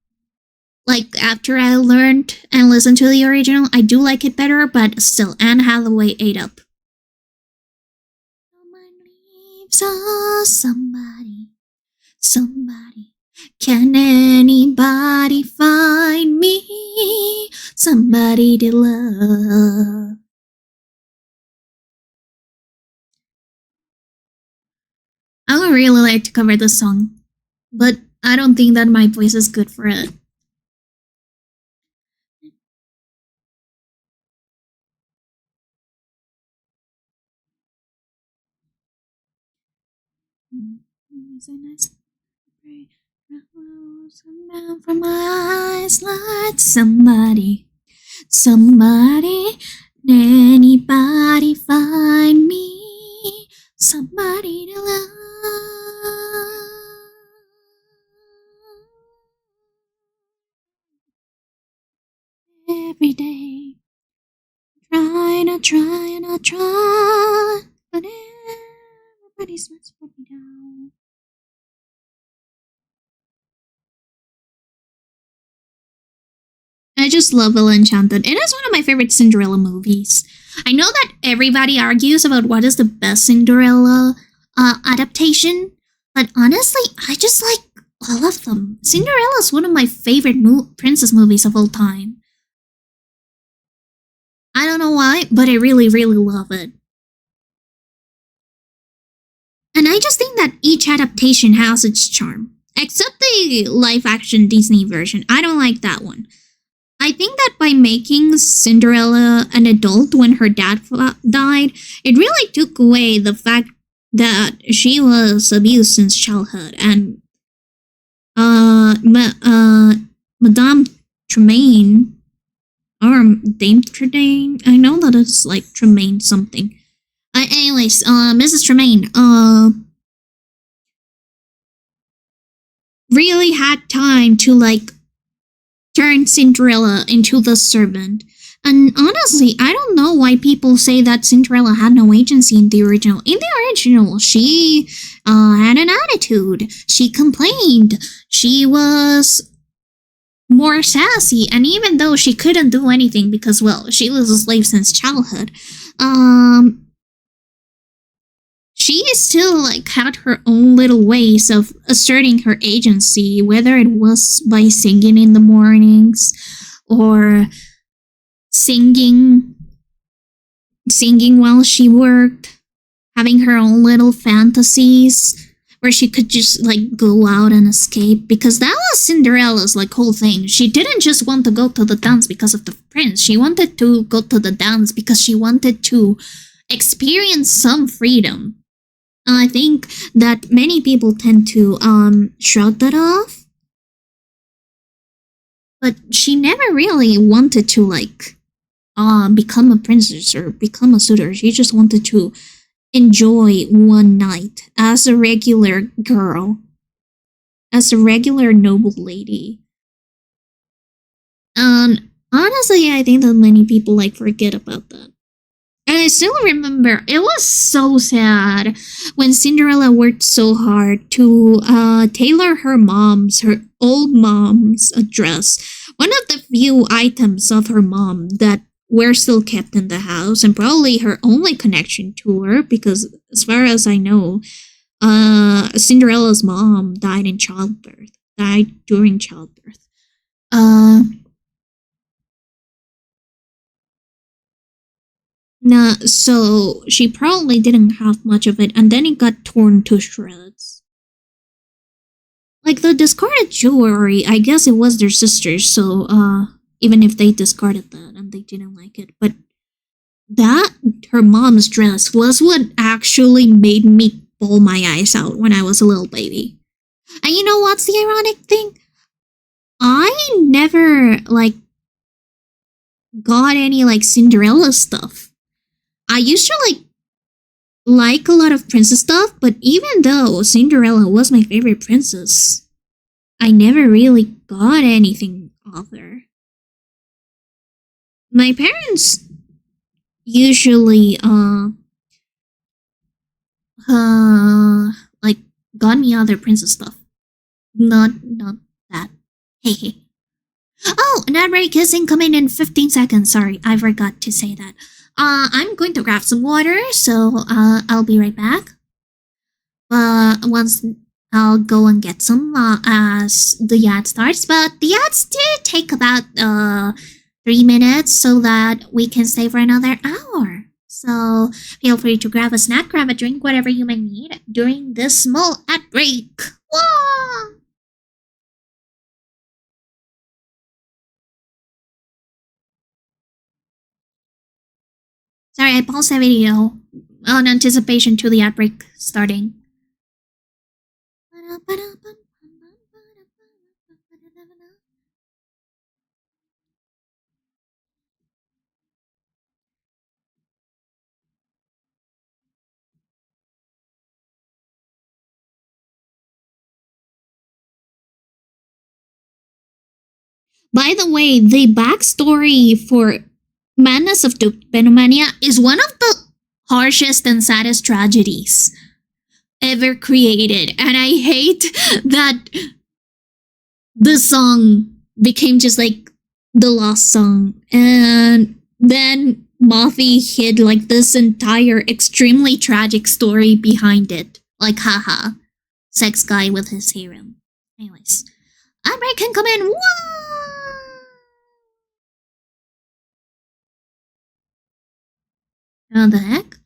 Like, after I learned and listened to the original, I do like it better, but still, Anne Hathaway ate up. Somebody. Can anybody find me somebody to love? I would really like to cover this song, but I don't think that my voice is good for it. Down from my eyes, like somebody, anybody find me somebody to love. Every day, trying, but everybody's must put me down. I just love Ella Enchanted. It is one of my favorite Cinderella movies. I know that everybody argues about what is the best Cinderella adaptation, but honestly, I just like all of them. Cinderella is one of my favorite princess movies of all time. I don't know why, but I really, really love it. And I just think that each adaptation has its charm. Except the live-action Disney version. I don't like that one. I think that by making Cinderella an adult when her dad died, it really took away the fact that she was abused since childhood. And Madame Tremaine, or Dame Tremaine, I know that it's like Tremaine something. Anyways, Mrs. Tremaine, really had time to like turn Cinderella into the servant. And honestly, I don't know why people say that Cinderella had no agency in the original. In the original, she had an attitude. She complained. She was more sassy. And even though she couldn't do anything because, well, she was a slave since childhood, she still like had her own little ways of asserting her agency, whether it was by singing in the mornings or singing while she worked, having her own little fantasies where she could just like go out and escape, because that was Cinderella's like whole thing. She didn't just want to go to the dance because of the prince. She wanted to go to the dance because she wanted to experience some freedom. I think that many people tend to shrug that off, but she never really wanted to like become a princess or become a suitor. She just wanted to enjoy one night as a regular girl, as a regular noble lady. And honestly, I think that many people like forget about that. And I still remember, it was so sad when Cinderella worked so hard to tailor her old mom's dress. One of the few items of her mom that were still kept in the house, and probably her only connection to her, because as far as I know, Cinderella's mom died during childbirth. So she probably didn't have much of it, and then it got torn to shreds. Like the discarded jewelry, I guess it was their sister's, so even if they discarded that and they didn't like it, but that, her mom's dress, was what actually made me bawl my eyes out when I was a little baby. And you know what's the ironic thing? I never like got any like Cinderella stuff. I used to like a lot of princess stuff, but even though Cinderella was my favorite princess, I never really got anything of her. My parents usually like got me other princess stuff. Not that. Hey. Oh, an ad break is incoming in 15 seconds. Sorry, I forgot to say that. I'm going to grab some water, so I'll be right back. Once I'll go and get some as the ad starts. But the ads do take about 3 minutes so that we can stay for another hour. So feel free to grab a snack, grab a drink, whatever you may need during this small ad break. Whoa! Sorry, I paused the video on anticipation to the ad break starting. By the way, the backstory for Madness of Tuppenomania is one of the harshest and saddest tragedies ever created. And I hate that the song became just like the last song. And then Moffy hid like this entire extremely tragic story behind it. Like, haha, sex guy with his harem. Anyways, Adbreak can come in. What the heck?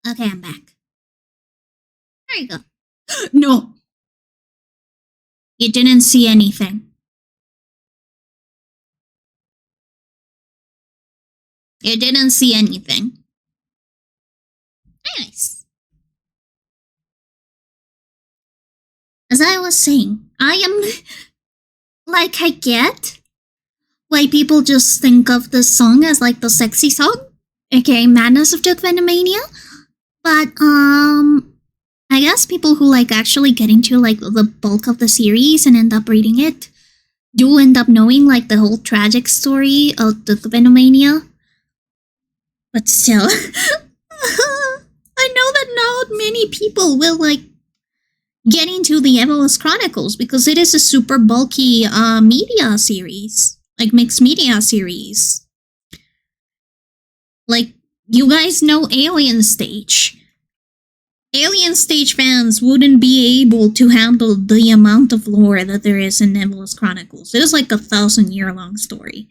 Okay, I'm back. There you go. No! You didn't see anything. You didn't see anything. Anyways. As I was saying, I am... Like, I get why people just think of this song as like the sexy song, aka Madness of Tuppenomania. But I guess people who like actually get into like the bulk of the series and end up reading it do end up knowing like the whole tragic story of the Venomania. But still, I know that not many people will like get into the Evil's Chronicles because it is a super bulky media series, like mixed media series. Like, you guys know Alien Stage. Alien Stage fans wouldn't be able to handle the amount of lore that there is in Evil's Chronicles. It is like a 1,000-year-long story.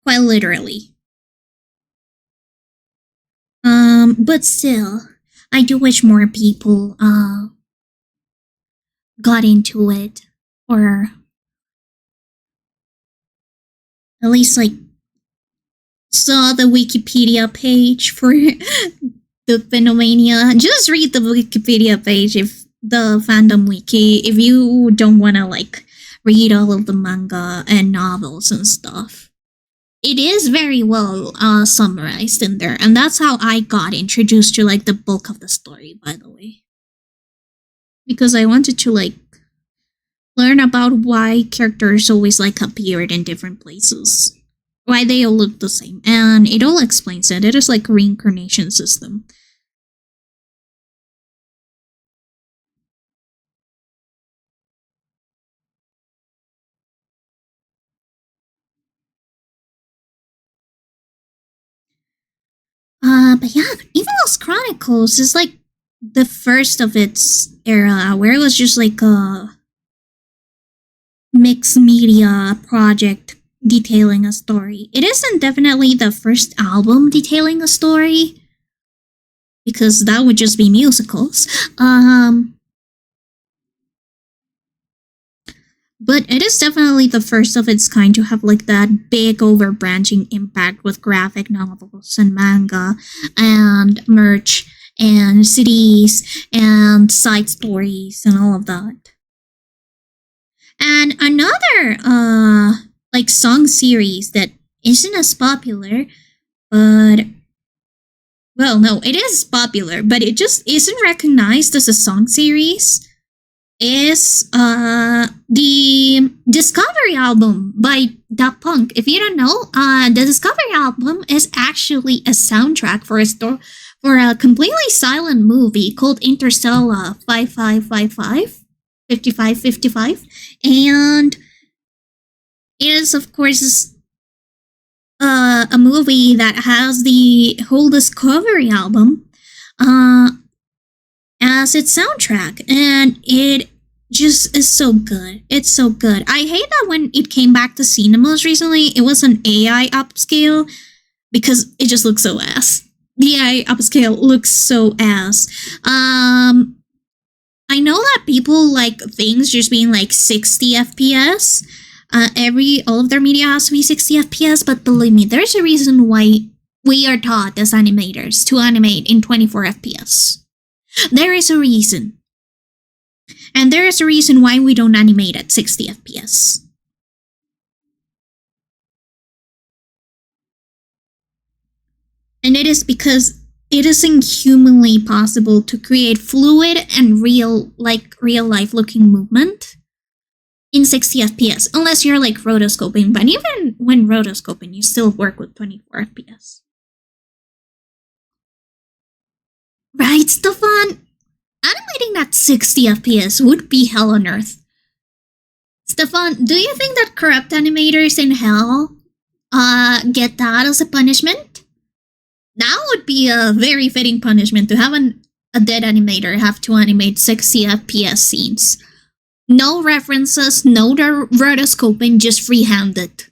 Quite literally. But still, I do wish more people got into it, or at least like saw the Wikipedia page for the Phenomania. Just read the Wikipedia page if the fandom wiki, if you don't want to like read all of the manga and novels and stuff. It is very well summarized in there, and that's how I got introduced to like the bulk of the story, by the way. Because I wanted to like learn about why characters always like appeared in different places. Why they all look the same. And it all explains it. It is like a reincarnation system. But yeah, Evil's Chronicles is like the first of its era where it was just like a mixed media project detailing a story. It isn't definitely the first album detailing a story, because that would just be musicals. But it is definitely the first of its kind to have like that big overbranching impact with graphic novels and manga and merch and CDs and side stories and all of that. And another like song series that isn't as popular, but well, no, it is popular, but it just isn't recognized as a song series, is the Discovery album by Daft Punk. If you don't know, the Discovery album is actually a soundtrack for a completely silent movie called Interstellar 5555, 5555, and it is of course a movie that has the whole Discovery album as its soundtrack, and it just is so good. It's so good. I hate that when it came back to cinemas recently, it was an AI upscale because it just looks so ass. The AI upscale looks so ass. I know that people like things just being like 60 FPS. All of their media has to be 60 FPS, but believe me, there's a reason why we are taught as animators to animate in 24 FPS. There is a reason. And there is a reason why we don't animate at 60 FPS. And it is because it isn't humanly possible to create fluid and real life looking movement in 60 FPS, unless you're like rotoscoping. But even when rotoscoping, you still work with 24 FPS. Right, Stefan? Animating at 60 FPS would be hell on earth. Stefan, do you think that corrupt animators in hell get that as a punishment? That would be a very fitting punishment, to have a dead animator have to animate 60 FPS scenes. No references, no rotoscoping, just freehanded.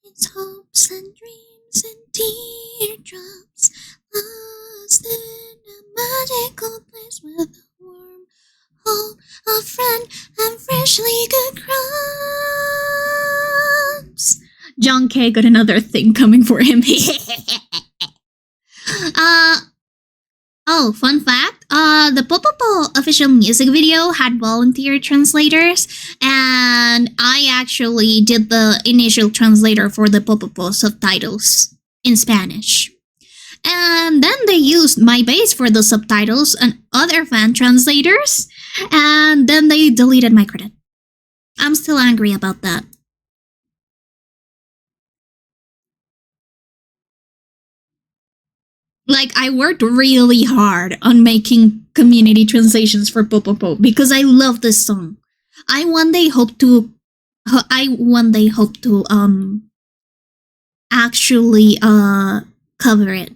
It's hopes and dreams and teardrops lost in a magical place with a warm hole, a friend, and freshly good crumbs. John K got another thing coming for him. Oh, fun fact. the Popopo official music video had volunteer translators, and I actually did the initial translator for the Popopo subtitles in Spanish. And then they used my base for the subtitles and other fan translators, and then they deleted my credit. I'm still angry about that. Like, I worked really hard on making community translations for Popopo because I love this song. I one day hope to actually cover it.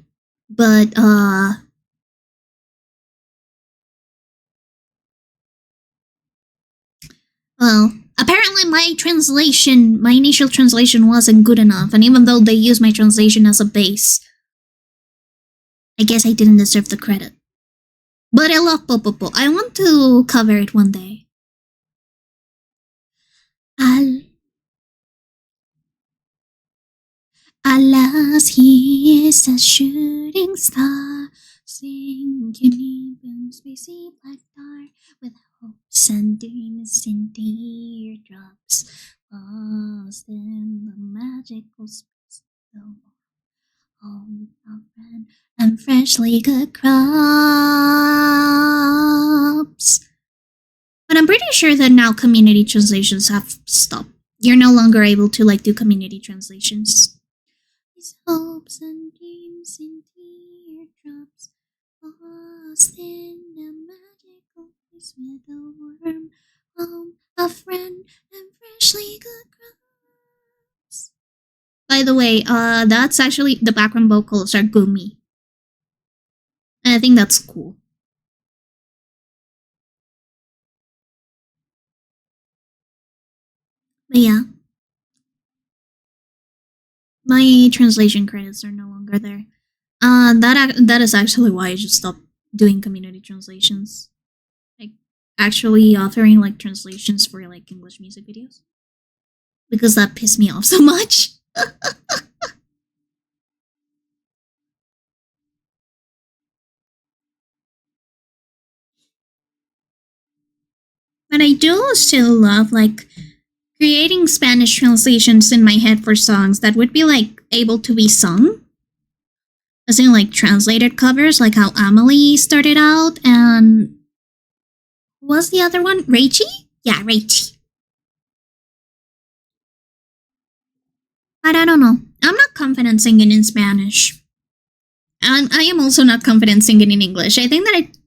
But well, apparently my initial translation wasn't good enough, and even though they used my translation as a base, I guess I didn't deserve the credit. But I love Popopo. I want to cover it one day. Alas, he is a shooting star, sinking in spacey black dark, with hopes and dreams in teardrops, lost in the magical space of home of friend and freshly good crops. But I'm pretty sure that now community translations have stopped. You're no longer able to do community translations. His hopes and dreams in teardrops, lost in the magical place with a worm, home, a friend, and freshly good crops. By the way, that's actually the background vocals are Gumi. And I think that's cool. But yeah. My translation credits are no longer there. That is actually why I just stopped doing community translations. Like actually authoring translations for English music videos. Because that pissed me off so much. But I do still love creating Spanish translations in my head for songs that would be able to be sung. As in translated covers, like how Amelie started out, and who was the other one? Reichi? Yeah, Reichi. But I don't know. I'm not confident singing in Spanish. And I am also not confident singing in English. I think that it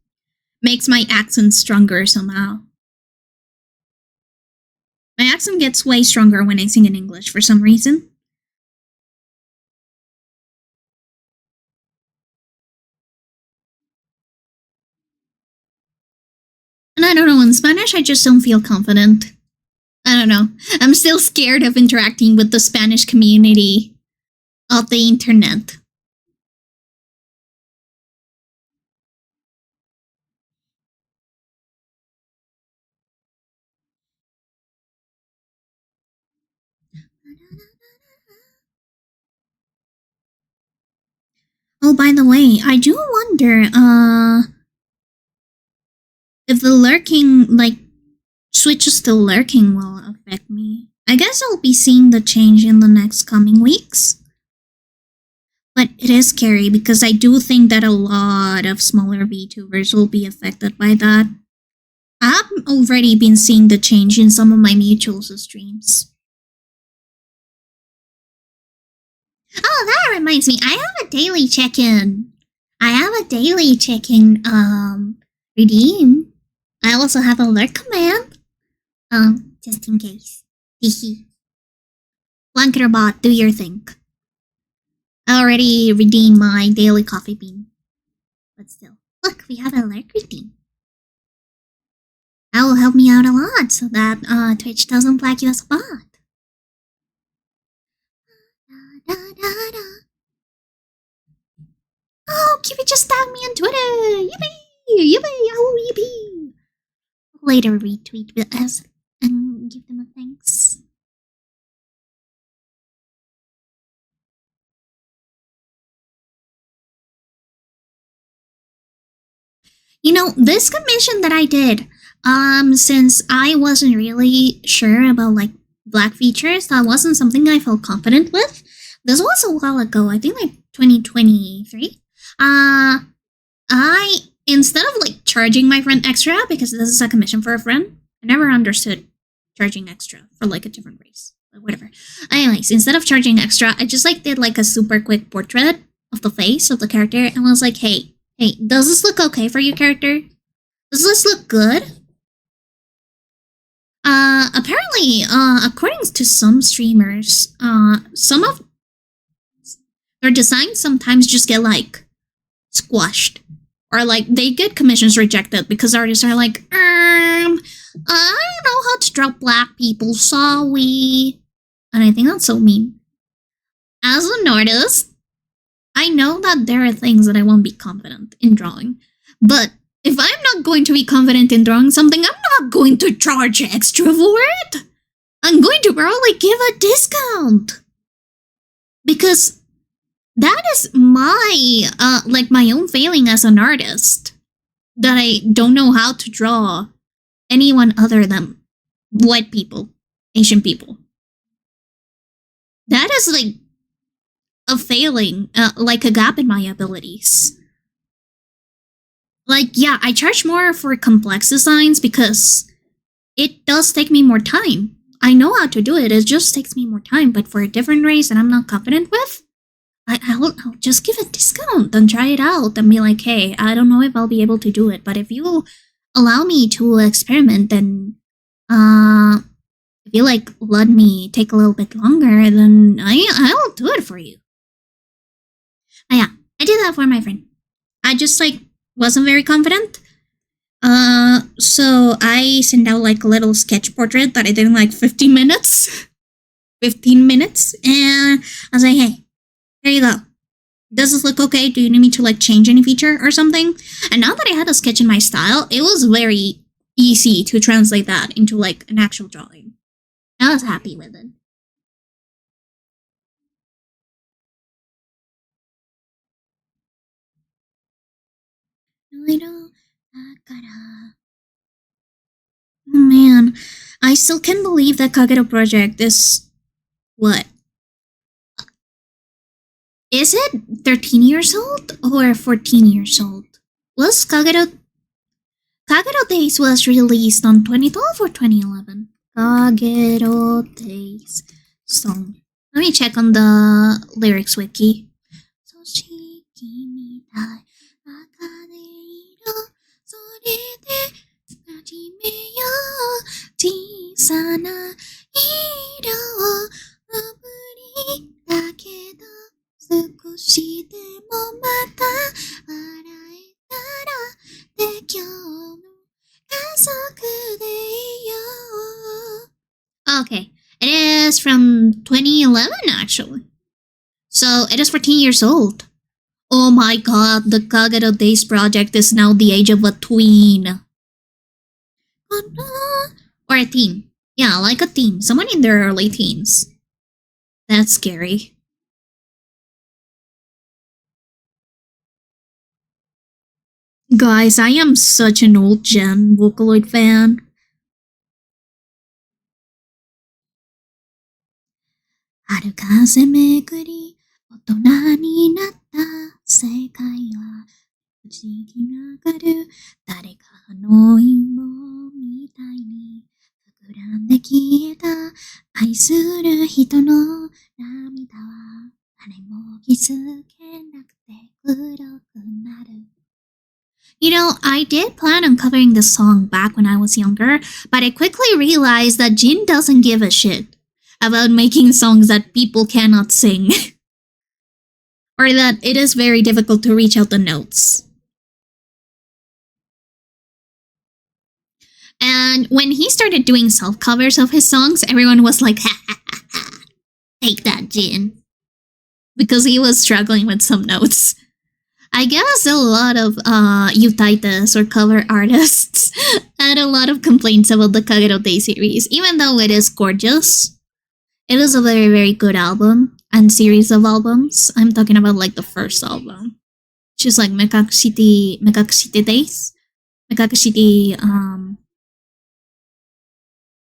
makes my accent stronger somehow. My accent gets way stronger when I sing in English for some reason. And I don't know, in Spanish I just don't feel confident. I don't know. I'm still scared of interacting with the Spanish community of the internet. Oh, by the way, I do wonder, if the lurking, switches to lurking will affect me. I guess I'll be seeing the change in the next coming weeks. But it is scary because I do think that a lot of smaller VTubers will be affected by that. I've already been seeing the change in some of my mutuals' streams. Oh, that reminds me, I have a daily check-in. Redeem. I also have a lurk command. Just in case. Hehe. Blankerbot, do your thing. I already redeemed my daily coffee bean. But still. Look, we have a lurk redeem. That will help me out a lot so that Twitch doesn't flag you as a bot. Oh, Cupid just tagged me on Twitter! Yippee! Yippee! Oh, yippee! Later retweet with us and give them a thanks. You know, this commission that I did, since I wasn't really sure about like black features, that wasn't something I felt confident with. This was a while ago, I think like 2023. I, instead of like charging my friend extra because this is a commission for a friend, I never understood charging extra for like a different race. But whatever. Anyways, instead of charging extra, I just like did like a super quick portrait of the face of the character and was like, hey, does this look okay for you, character? Does this look good? Apparently, according to some streamers, some of their designs sometimes just get like squashed. Or like they get commissions rejected because artists are like, I don't know how to draw black people, sorry. And I think that's so mean. As an artist, I know that there are things that I won't be confident in drawing. But if I'm not going to be confident in drawing something, I'm not going to charge extra for it. I'm going to probably give a discount. Because that is my, like my own failing as an artist. That I don't know how to draw anyone other than white people, Asian people. That is like a failing, like a gap in my abilities. Like, yeah, I charge more for complex designs because it does take me more time. I know how to do it, it just takes me more time, but for a different race that I'm not confident with, I'll just give a discount and try it out and be like, hey, I don't know if I'll be able to do it, but if you allow me to experiment, then if you like let me take a little bit longer, then I'll do it for you. But yeah, I did that for my friend. I just like wasn't very confident. So I sent out like a little sketch portrait that I did in like 15 minutes. 15 minutes. And I was like, hey, there you go. Does this look okay? Do you need me to like change any feature or something? And now that I had a sketch in my style, it was very easy to translate that into like an actual drawing. I was happy with it. Oh man, I still can't believe that Kagero project is what? Is it 13 years old or 14 years old? Was Kagero Days was released on 2012 or 2011? Kagero Days song. Let me check on the lyrics wiki. Okay, it is from 2011 actually. So it is 14 years old. Oh my god, the Kagero Days project is now the age of a tween. Or a teen. Yeah, like a teen. Someone in their early teens. That's scary. Guys, I am such an old gen Vocaloid fan. 春風めくり大人になった世界は不思議ながる誰かの芋みたいに膨らんで消えた愛する人の涙は誰も気づけなくて黒くなる You know, I did plan on covering this song back when I was younger, but I quickly realized that Jin doesn't give a shit about making songs that people cannot sing. Or that it is very difficult to reach out the notes. And when he started doing self-covers of his songs, everyone was like, ha ha ha ha, take that, Jin. Because he was struggling with some notes. I guess a lot of Utaitas or cover artists had a lot of complaints about the Kagero Day series, even though it is gorgeous. It is a very, very good album and series of albums. I'm talking about like the first album, which is like Mekakushite Days. Mekaka City,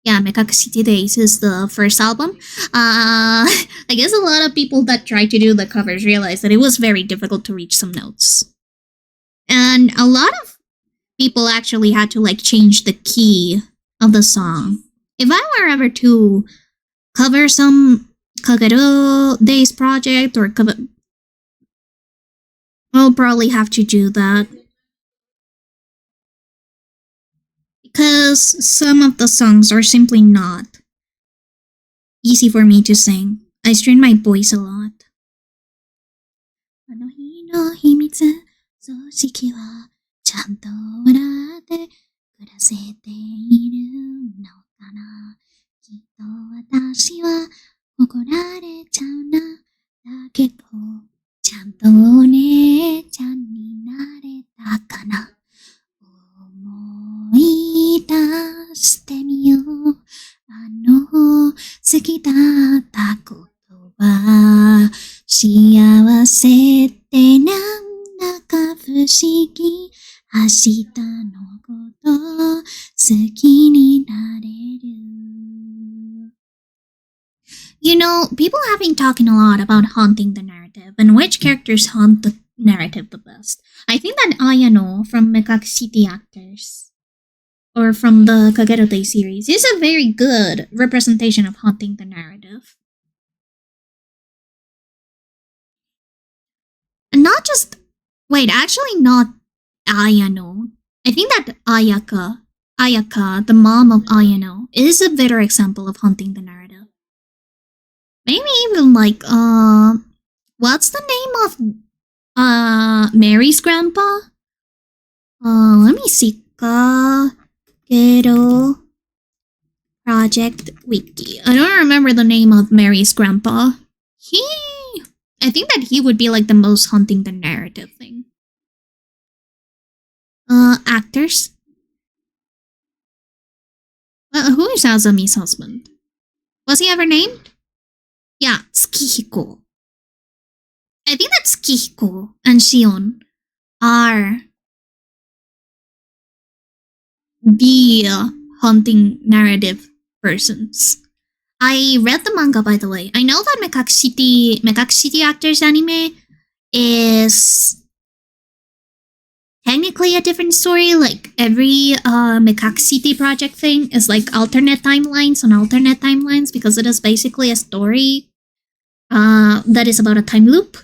Mekaka City Days is the first album. I guess a lot of people that tried to do the covers realized that it was very difficult to reach some notes. And a lot of people actually had to like change the key of the song. If I were ever to cover some Kagero Days project or cover, I'll probably have to do that. Because some of the songs are simply not easy for me to sing. I strain my voice a lot. あの日の秘密、葬式はちゃんと笑って暮らせているのかな。きっと私は怒られちゃうな。だけど、ちゃんとお姉ちゃんになれたかな。思い出してみよう。あの好きだったことは幸せってなんだか不思議。明日のこと好きになれる。You know, people have been talking a lot about haunting the narrative and which characters haunt the narrative the best. I think that Ayano from Mekaka City Actors or from the Kagero Day series is a very good representation of haunting the narrative. And not just actually not Ayano. I think that Ayaka, the mom of Ayano, is a better example of haunting the narrative. Maybe even like what's the name of Mary's grandpa? Let me see. Kagero Project Wiki. I don't remember the name of Mary's grandpa. I think that he would be like the most haunting the narrative thing. Actors. Who is Azami's husband? Was he ever named? Yeah, Tsukihiko. I think that Tsukihiko and Shion are the haunting narrative persons. I read the manga, by the way. I know that Mekaka City Actors anime is technically a different story. Like every Mekaka City project thing is like alternate timelines on alternate timelines because it is basically a story that is about a time loop.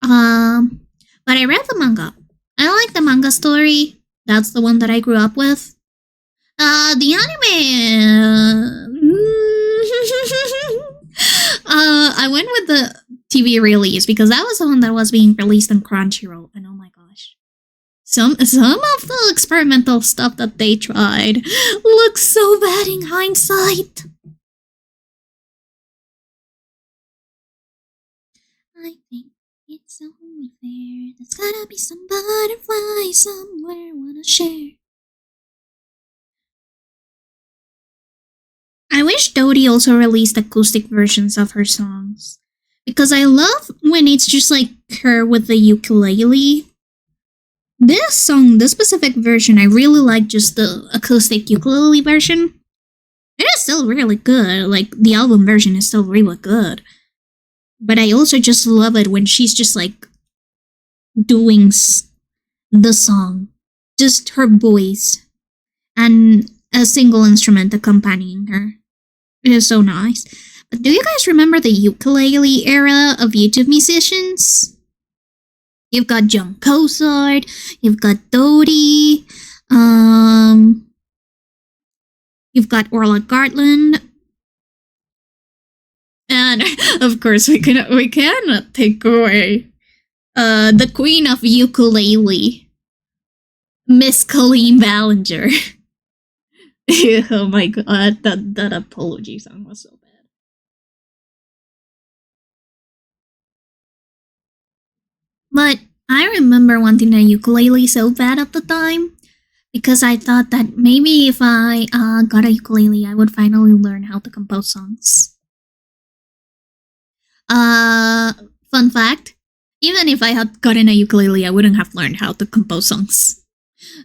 But I read the manga. I like the manga story. That's the one that I grew up with. The anime. I went with the TV release because that was the one that was being released on Crunchyroll, and oh my gosh, some of the experimental stuff that they tried looks so bad in hindsight. I think it's only fair. There's gotta be some butterfly somewhere wanna share. I wish Dodie also released acoustic versions of her songs. Because I love when it's just like her with the ukulele. This song, this specific version, I really like just the acoustic ukulele version. It is still really good. Like, the album version is still really good. But I also just love it when she's just like doing the song. Just her voice. And a single instrument accompanying her. It is so nice. But do you guys remember the ukulele era of YouTube musicians? You've got John Cosard, you've got Dodie, you've got Orla Gartland, and of course we cannot take away the queen of ukulele, Miss Colleen Ballinger. Oh my god, that apology song was so bad. But I remember wanting a ukulele so bad at the time because I thought that maybe if I got a ukulele, I would finally learn how to compose songs. Fun fact, even if I had gotten a ukulele, I wouldn't have learned how to compose songs.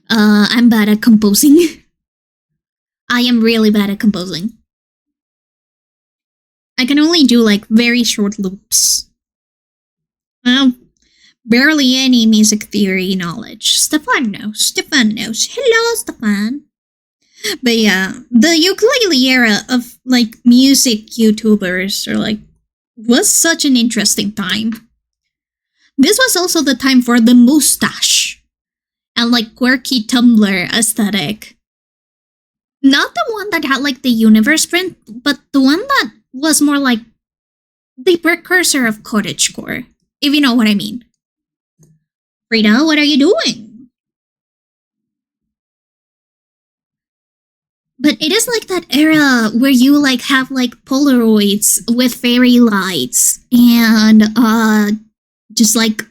I'm bad at composing. I am really bad at composing. I can only do like very short loops. Well, barely any music theory knowledge. Stefan knows. Hello, Stefan. But yeah, the ukulele era of like music YouTubers are like was such an interesting time. This was also the time for the mustache and like quirky Tumblr aesthetic. Not the one that had like the universe print, but the one that was more like the precursor of cottagecore, if you know what I mean. Frida, what are you doing? But it is like that era where you like have like Polaroids with fairy lights and just like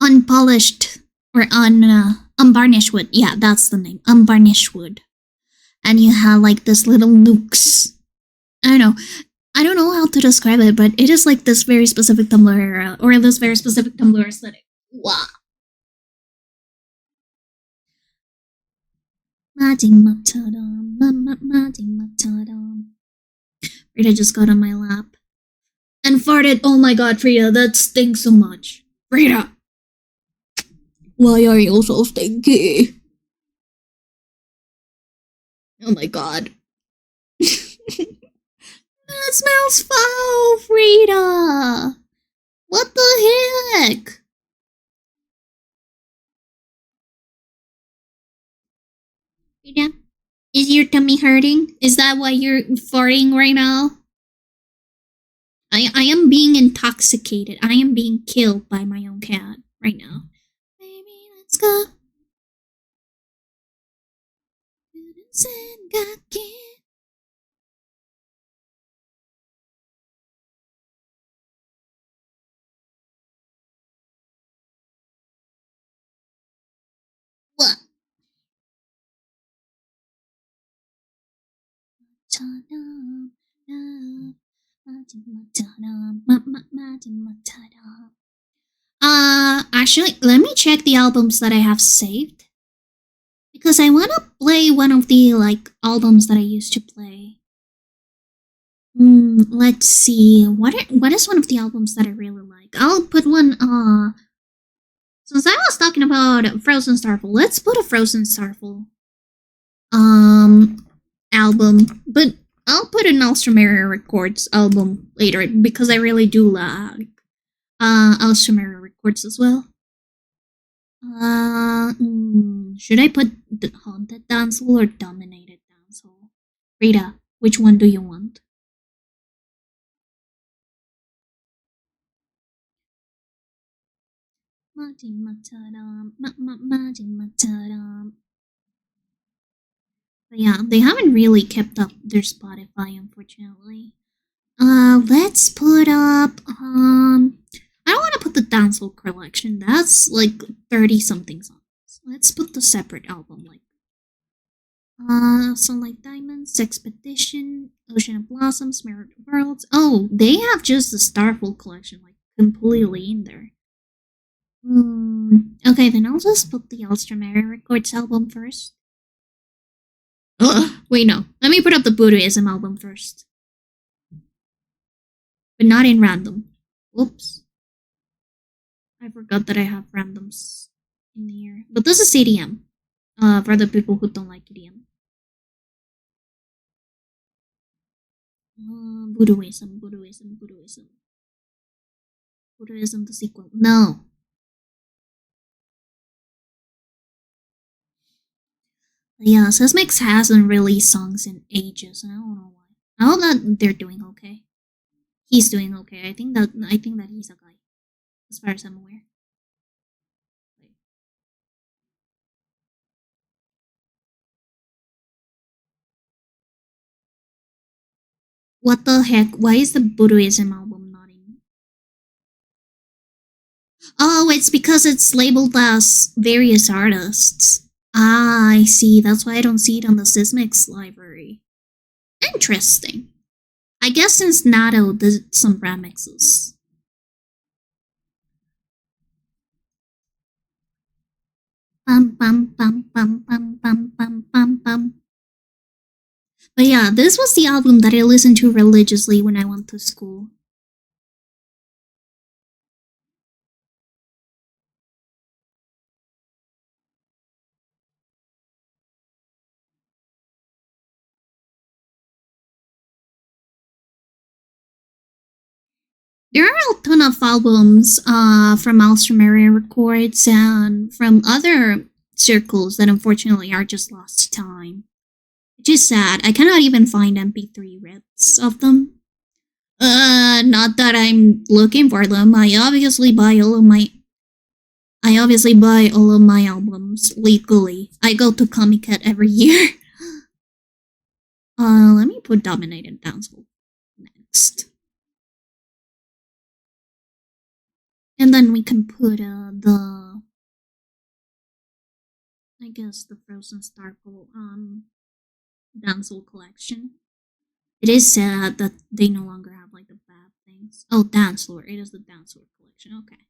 unpolished or unvarnished wood. Yeah, that's the name. Unvarnished wood. And you have like this little nooks. I don't know how to describe it, but it is like this very specific Tumblr era or this very specific Tumblr aesthetic. Wow. Frida just got on my lap and farted. Oh my god, Frida, that stinks so much. Frida! Why are you so stinky? Oh my god. That smells foul, Frida! What the heck? Frida, is your tummy hurting? Is that why you're farting right now? I am being intoxicated. I am being killed by my own cat right now. Baby, let's go. What? Actually, let me check the albums that I have saved. Because I want to play one of the, like, albums that I used to play. Let's see. What is one of the albums that I really like? I'll put one, since I was talking about Frozen Starfall, let's put a Frozen Starfall, album. But I'll put an Alstromera Records album later because I really do like, Alstromera Records as well. Should I put the Haunted Dancehall or Dominated Dancehall? Rita, which one do you want? Yeah, they haven't really kept up their Spotify, unfortunately. Let's put up, I don't want to put the dancehall collection. That's like 30 something songs. Let's put the separate album, like, Sunlight Diamonds, Expedition, Ocean of Blossoms, Mirrored Worlds. Oh, they have just the Starfall collection, like, completely in there. Okay, then I'll just put the Alstromera Records album first. Wait, no. Let me put up the Buddhism album first. But not in random. Whoops. I forgot that I have randoms in here. But this is EDM. For the people who don't like EDM. Buddhism, the sequel. No. Yeah, Sesmix hasn't released songs in ages, and I don't know why. I hope that they're doing okay. He's doing okay. I think that he's a guy, as far as I'm aware. What the heck? Why is the Buddhism album not in? Oh, it's because it's labeled as various artists. Ah, I see. That's why I don't see it on the Sysmix library. Interesting. I guess since Nato did some remixes. bum bum bum bum bum bum bum bum. But yeah, this was the album that I listened to religiously when I went to school. There are a ton of albums from Area Records and from other circles that unfortunately are just lost to time. Which is sad. I cannot even find MP3 rips of them. Not that I'm looking for them. I obviously buy all of my albums legally. I go to Comic Con every year. Let me put Dominated Downspool next. And then we can put I guess the Frozen Starfall Dancehall collection. It is sad that they no longer have like the bad things. Oh, Dance Floor. It is the Dance Floor collection. Okay.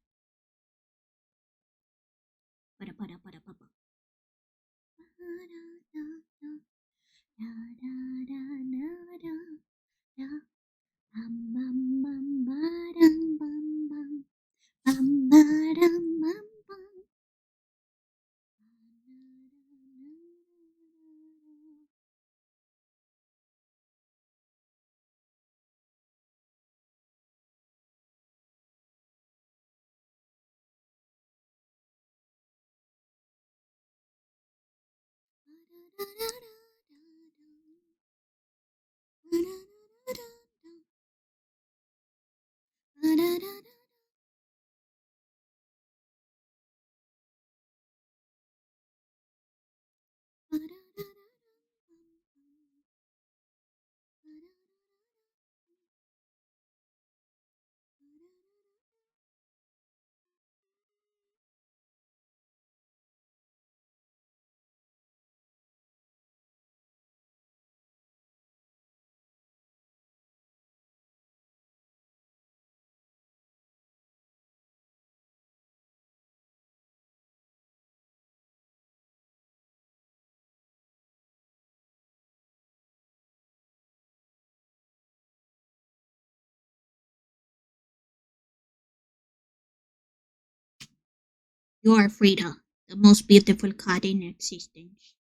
You are Frida, the most beautiful cat in existence.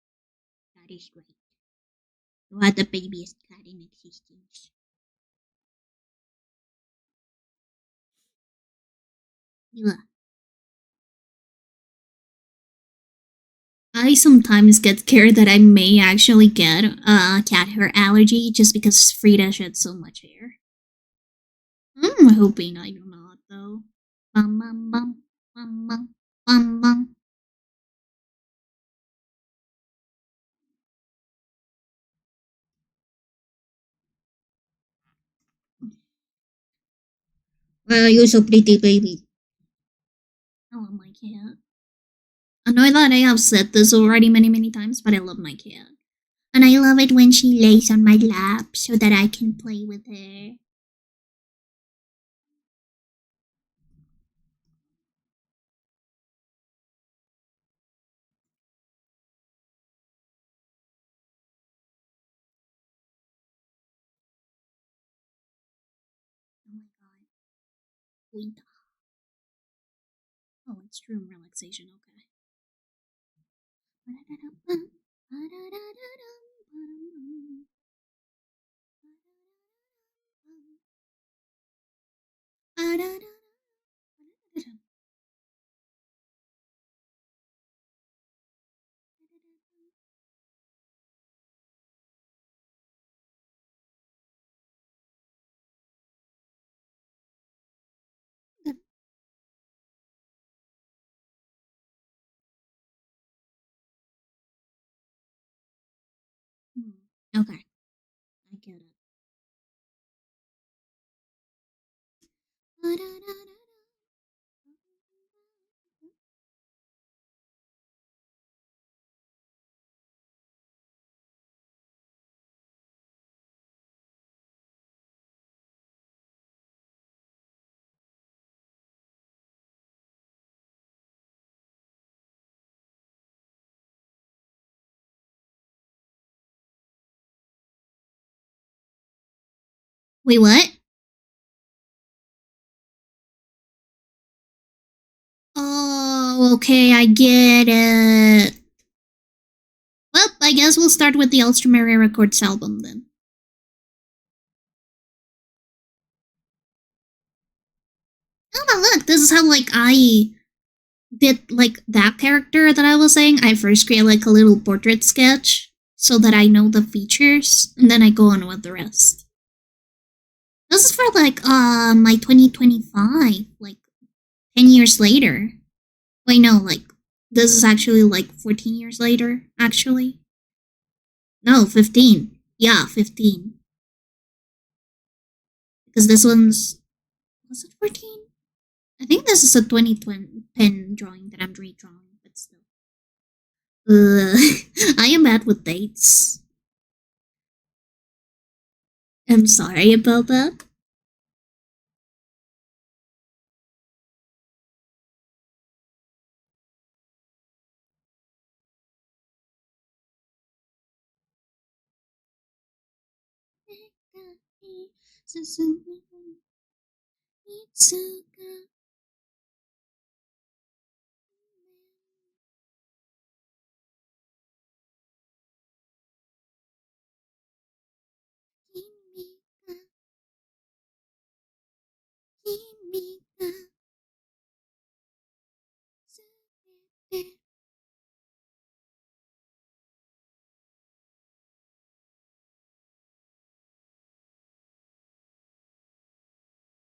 That is great. You are the babiest cat in existence. You are. I sometimes get scared that I may actually get a cat hair allergy just because Frida sheds so much hair. I'm hoping I do not, though. Bum bum bum bum bum bum bum. You're so pretty, baby. I love my cat. I know that I have said this already many, many times, but I love my cat. And I love it when she lays on my lap so that I can play with her. Oh my god. Winter. Oh, it's room relaxation, okay. Okay, I get it. Wait, what? Oh, okay, I get it. Well, I guess we'll start with the Ultramarine Records album then. Oh, but look, this is how, like, I did, like, that character that I was saying. I first create, like, a little portrait sketch so that I know the features, and then I go on with the rest. This is for, like, my 2025, like, 10 years later. Wait, no, like, this is actually, like, 14 years later, actually. No, 15. Yeah, 15. Because this one's... Was it 14? I think this is a 2010 drawing that I'm redrawing, but still. I am bad with dates. I'm sorry about that.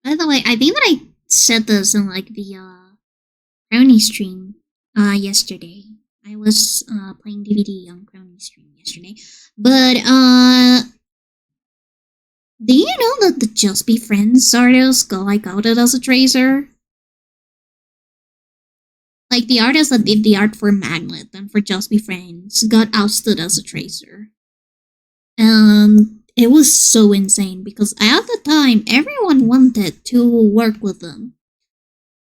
By the way, I think that I said this in like the Crony stream yesterday. I was playing DVD on Crony stream yesterday. But do you know that the Just Be Friends artist got like outed as a tracer? Like the artist that did the art for Magnet and for Just Be Friends got ousted as a tracer. It was so insane because at the time everyone wanted to work with them.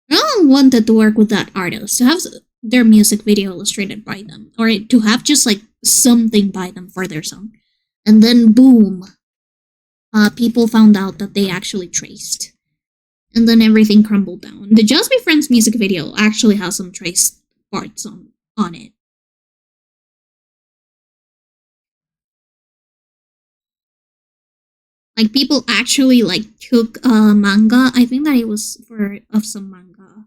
Everyone wanted to work with that artist, to have their music video illustrated by them, or to have just like something by them for their song. And then boom, people found out that they actually traced. And then everything crumbled down. The Just Be Friends music video actually has some traced parts on it. Like people actually like took manga. I think that it was for of some manga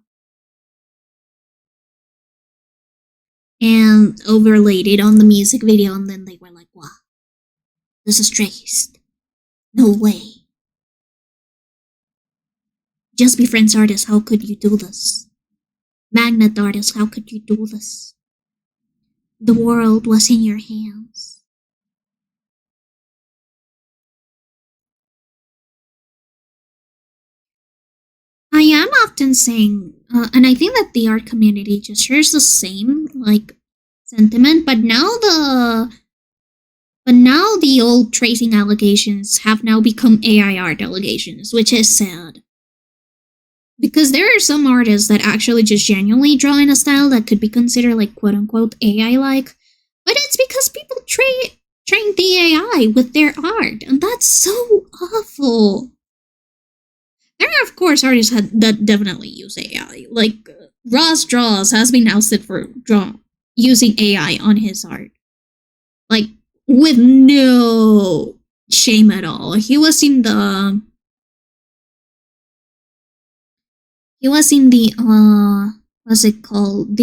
and overlaid it on the music video, and then they were like, "Wow, this is traced. No way. Just Be Friends artist, how could you do this? Magnet artist, how could you do this? The world was in your hands." I am often saying, and I think that the art community just shares the same like sentiment, but now the old tracing allegations have now become AI art allegations, which is sad. Because there are some artists that actually just genuinely draw in a style that could be considered like quote unquote AI like, but it's because people train the AI with their art, and that's so awful. There are, of course, artists that definitely use AI. Like, Ross Draws has been ousted for using AI on his art. Like, with no shame at all. He was in the... what's it called?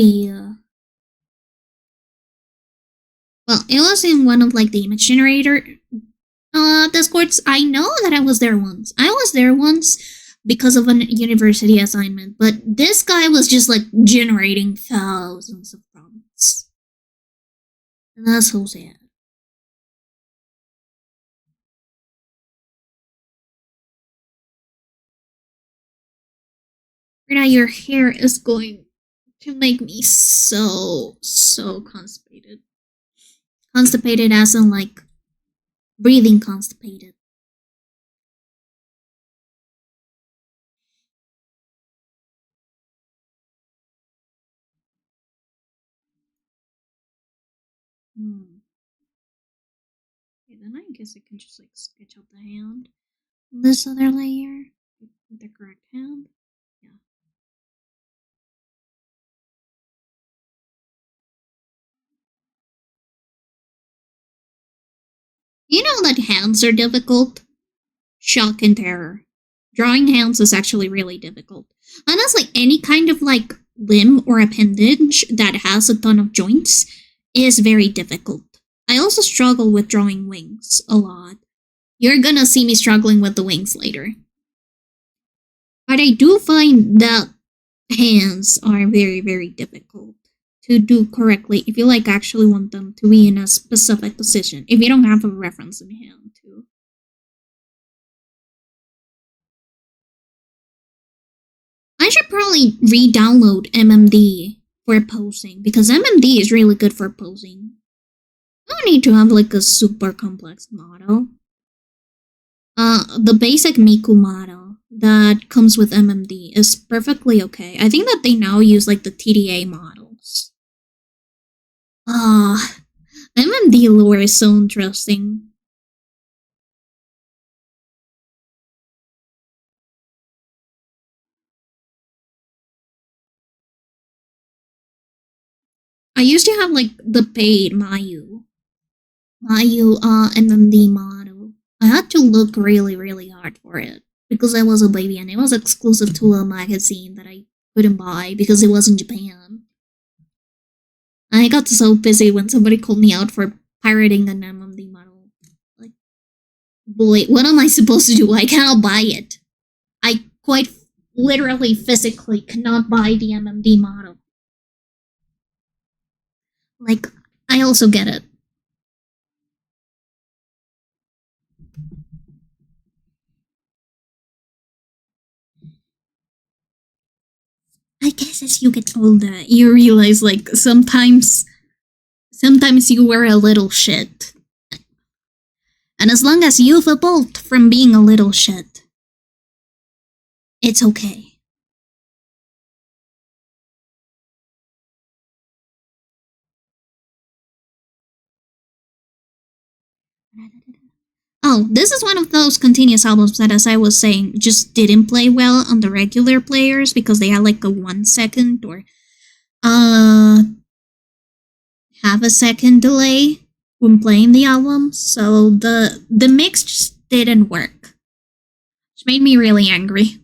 Well, it was in one of, like, the image generator Discords. I know that I was there once. Because of a university assignment, but this guy was just like generating thousands of prompts. And that's so sad. Right now, your hair is going to make me so constipated. Constipated as in like breathing constipated. Okay, then I guess I can just like sketch out the hand. this other layer. The correct hand. Yeah. You know that hands are difficult? Shock and terror. Drawing hands is actually really difficult. Honestly, any kind of like limb or appendage that has a ton of joints is very difficult. I also struggle with drawing wings a lot. You're gonna see me struggling with the wings later. But I do find that hands are very, very difficult to do correctly if you like actually want them to be in a specific position. If you don't have a reference in hand too. I should probably re-download MMD for posing because MMD is really good for posing. I don't need to have like a super complex model. The basic Miku model that comes with MMD is perfectly okay. I think that they now use like the TDA models. MMD lore is so interesting. I used to have like the paid Mayu MMD model. I had to look really, really hard for it because I was a baby and it was exclusive to a magazine that I couldn't buy because it was in Japan. I got so busy when somebody called me out for pirating an MMD model. Like, boy, what am I supposed to do? I cannot buy it. I quite literally, physically cannot buy the MMD model. Like, I also get it. I guess as you get older, you realize like sometimes you were a little shit. And as long as you've evolved from being a little shit, it's okay. Oh, this is one of those continuous albums that, as I was saying, just didn't play well on the regular players because they had like a 1 second or uh half a second delay when playing the album. So the mix just didn't work, which made me really angry.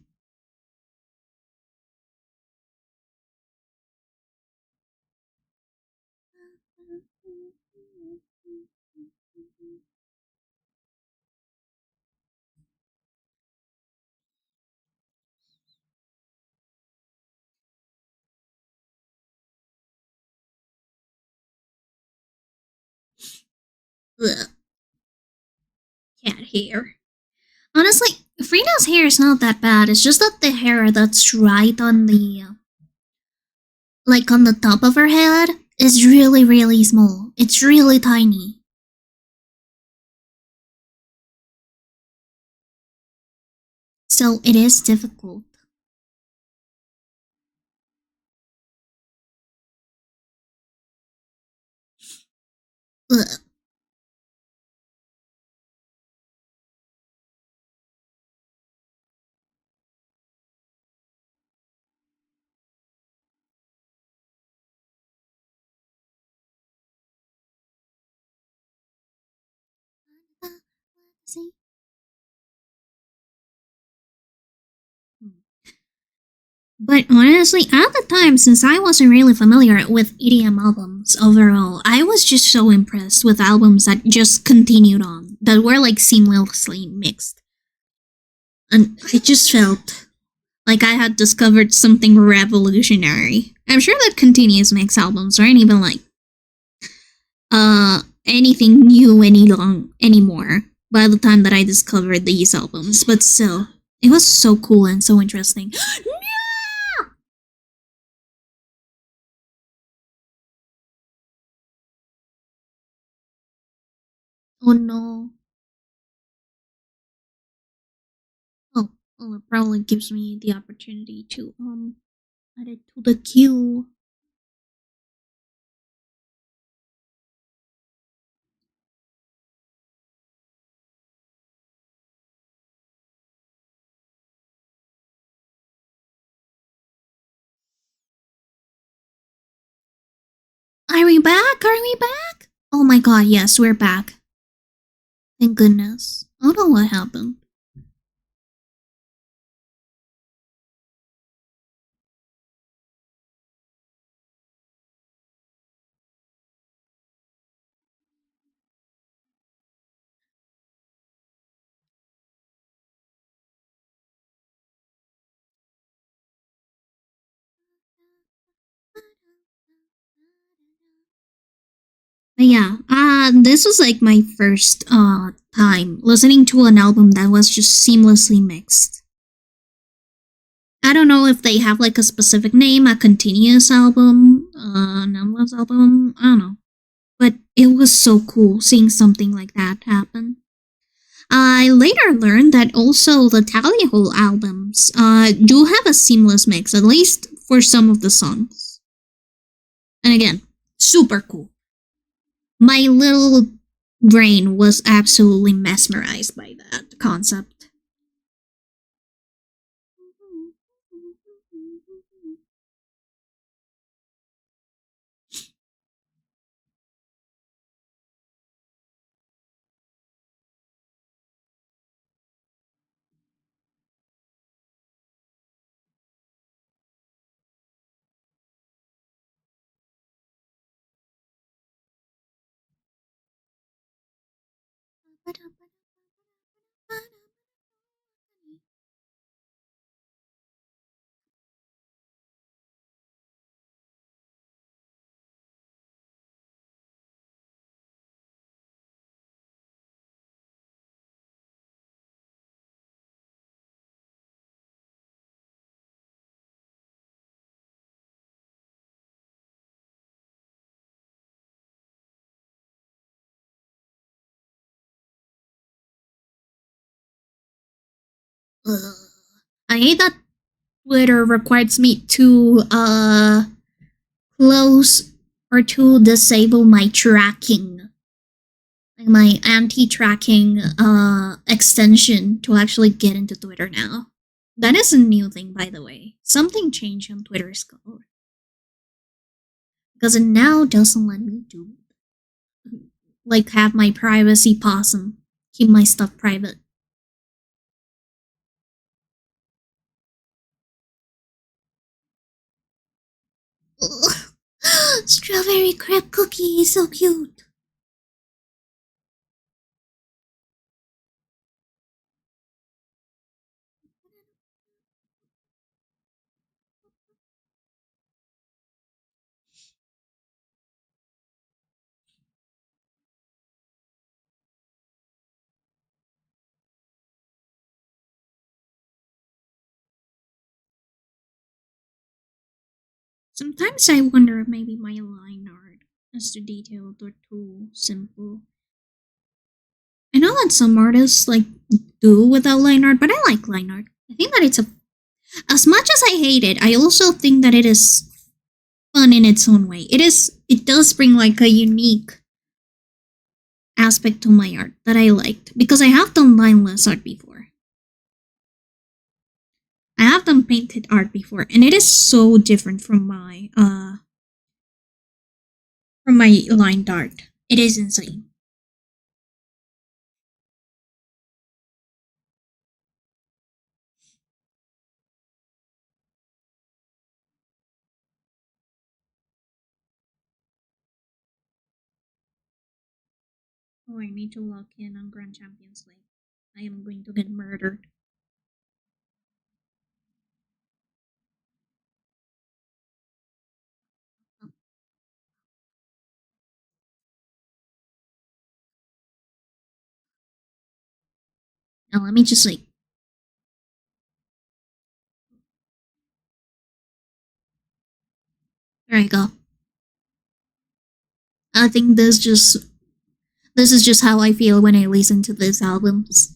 Ugh. Cat hair. Honestly, Frina's hair is not that bad. It's just that the hair that's right on the like on the top of her head is really, really small. It's really tiny. So it is difficult. Ugh. See? But honestly, at the time, since I wasn't really familiar with EDM albums overall, I was just so impressed with albums that just continued on, that were like seamlessly mixed. And I just felt like I had discovered something revolutionary. I'm sure that continuous mix albums aren't even like anything new anymore by the time that I discovered these albums, but still, it was so cool and so interesting. Oh no. Oh, well, it probably gives me the opportunity to add it to the queue. Are we back? Are we back? Oh my god, yes, we're back. Thank goodness. I don't know what happened. But yeah, this was like my first time listening to an album that was just seamlessly mixed. I don't know if they have like a specific name, a continuous album, an endless album, I don't know. But it was so cool seeing something like that happen. I later learned that also the Tally Hole albums do have a seamless mix, at least for some of the songs. And again, super cool. My little brain was absolutely mesmerized by that concept. Ugh. I hate that Twitter requires me to close or to disable my tracking, like my anti-tracking extension to actually get into Twitter now. That is a new thing, by the way. Something changed on Twitter's code because it now doesn't let me do like have my privacy possum, keep my stuff private. Ugh. Strawberry crab cookie is so cute. Sometimes I wonder if maybe my line art is too detailed or too simple. I know that some artists like do without line art, but I like line art. I think that it's a as much as I hate it, I also think that it is fun in its own way. It does bring like a unique aspect to my art that I liked because I have done lineless art before. I have done painted art before, and it is so different from my lined art. It is insane. Oh, I need to log in on Grand Champions League. I am going to get murdered. Now let me just like there I go. I think this is just how I feel when I listen to these albums.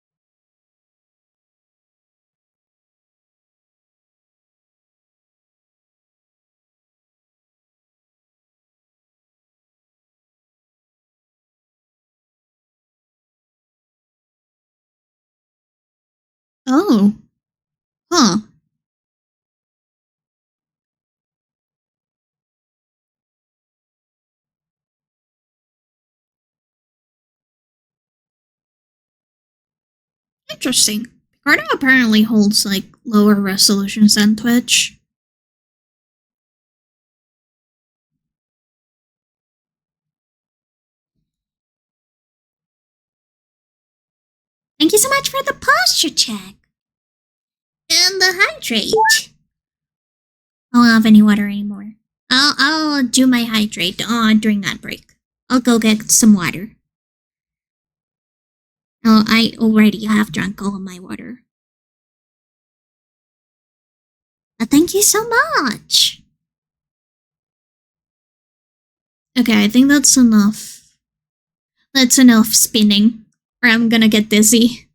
Oh. Huh. Interesting. Picardo apparently holds like lower resolutions than Twitch. Thank you so much for the posture check. And the hydrate. I don't have any water anymore. I'll do my hydrate during that break. I'll go get some water. Oh, I already have drunk all of my water. Thank you so much. Okay, I think that's enough. That's enough spinning, or I'm gonna get dizzy.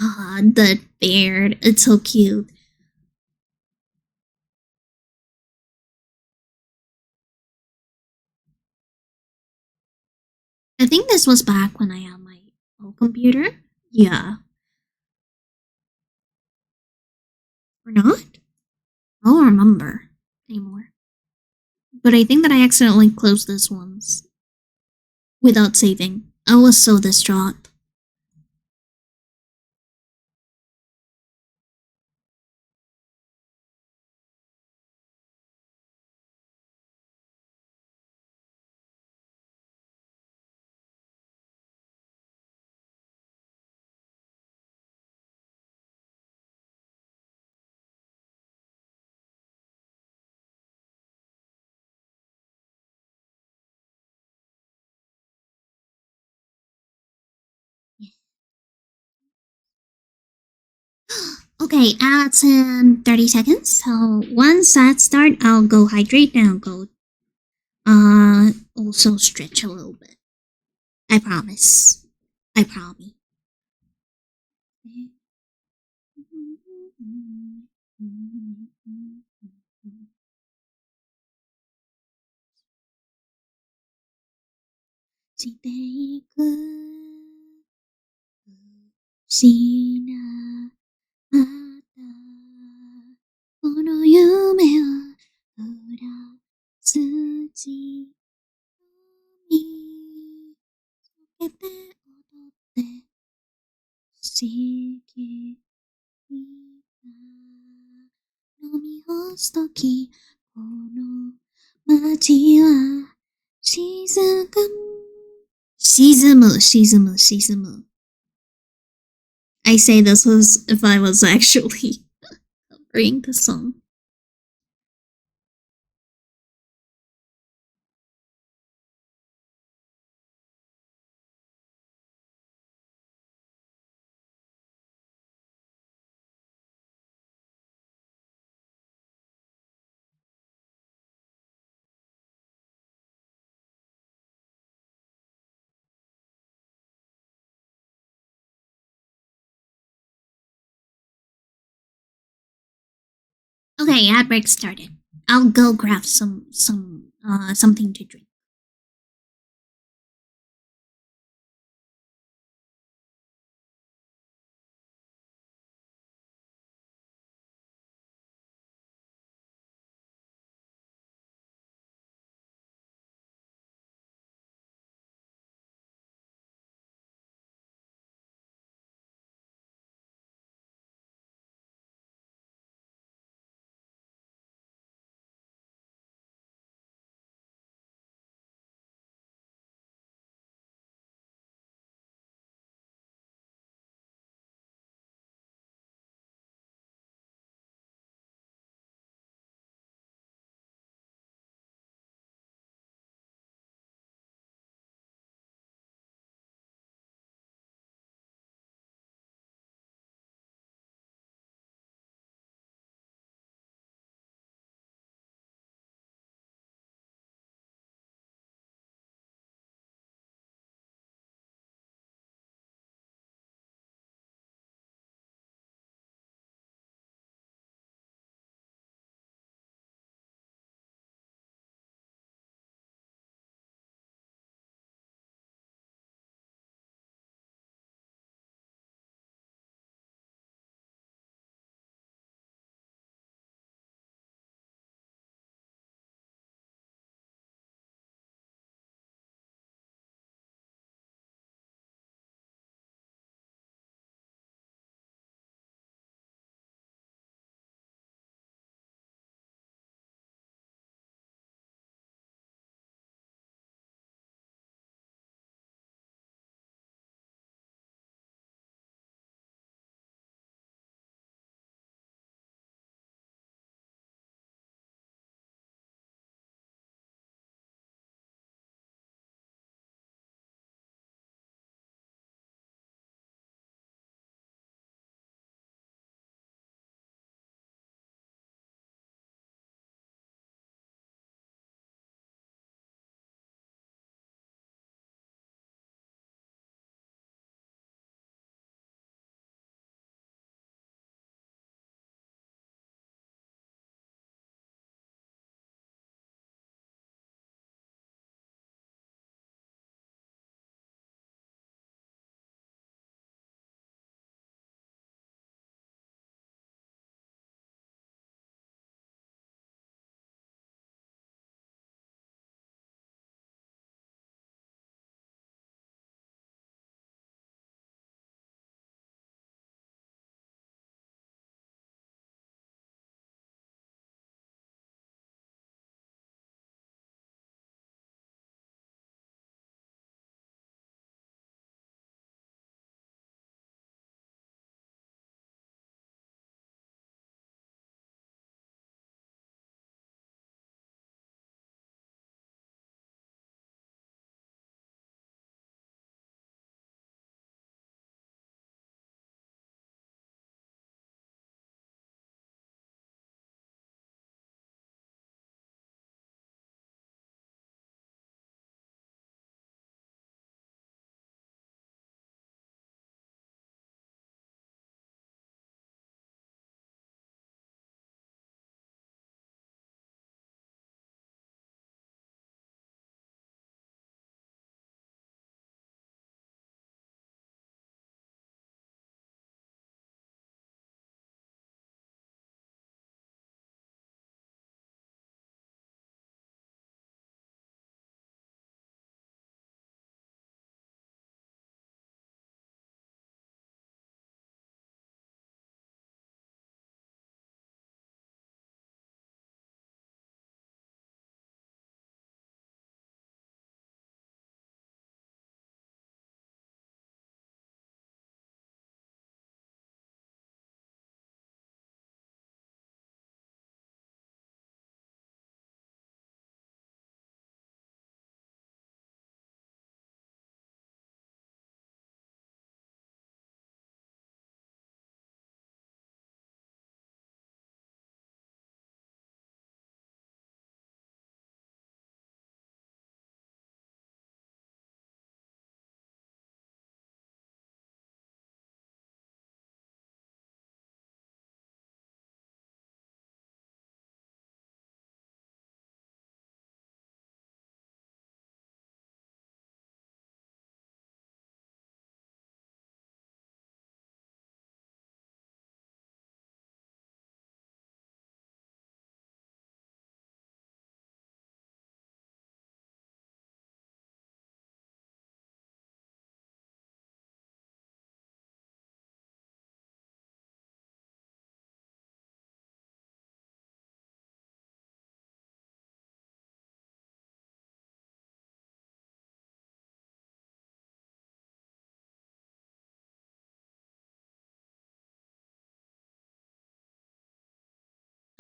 Ah, the beard. It's so cute. I think this was back when I had my old computer. Yeah. Or not? I don't remember anymore. But I think that I accidentally closed this once. Without saving. I was so distraught. Okay, it's in 30 seconds. So once that start, I'll go hydrate and I'll go also stretch a little bit. I promise. I promise. Shizumu. I say this was if I was actually covering the song. Okay, ad break started. I'll go grab something to drink.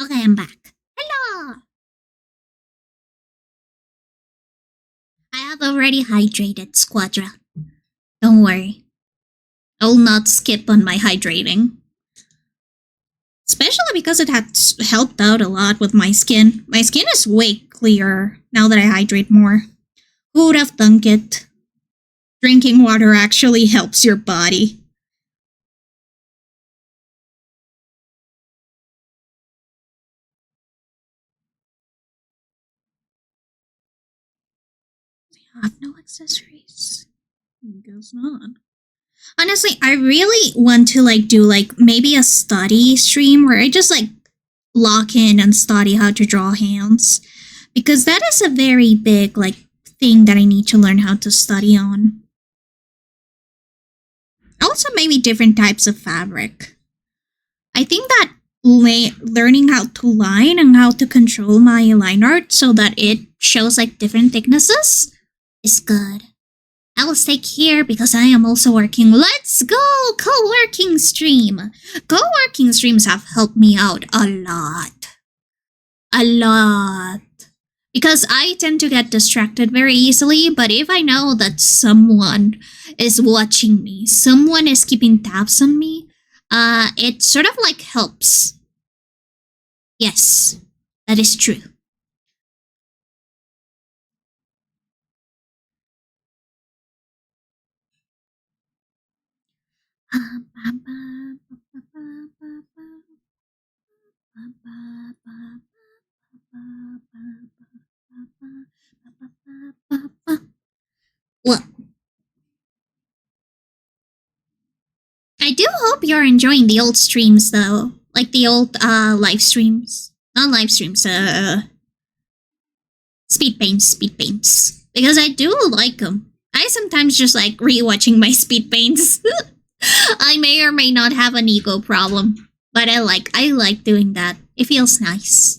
Okay, I'm back. Hello! I have already hydrated, Squadra. Don't worry. I'll not skip on my hydrating. Especially because it has helped out a lot with my skin. My skin is way clearer now that I hydrate more. Who would have thunk it? Drinking water actually helps your body. I have no accessories. Guess not. Honestly, I really want to do maybe a study stream where I just lock in and study how to draw hands, because that is a very big thing that I need to learn how to study on. Also, maybe different types of fabric. I think that learning how to line and how to control my line art so that it shows different thicknesses is good. I will stay here because I am also working. Let's go! Co-working stream! Co-working streams have helped me out a lot. A lot. Because I tend to get distracted very easily, but if I know that someone is watching me, someone is keeping tabs on me, it sort of helps. Yes, that is true. Well, I do hope you're enjoying the old streams though. Like the old live streams. Not live streams, speed paints. Because I do like them. I sometimes just like rewatching my speed paints. I may or may not have an ego problem, but I like doing that. It feels nice.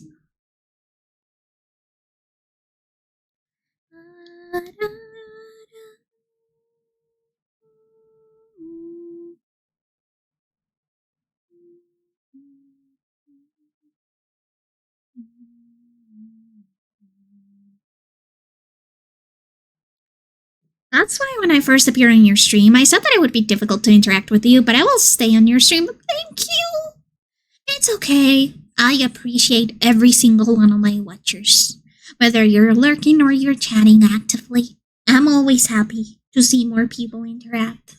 That's why when I first appeared on your stream, I said that it would be difficult to interact with you, but I will stay on your stream. Thank you! It's okay. I appreciate every single one of my watchers. Whether you're lurking or you're chatting actively, I'm always happy to see more people interact.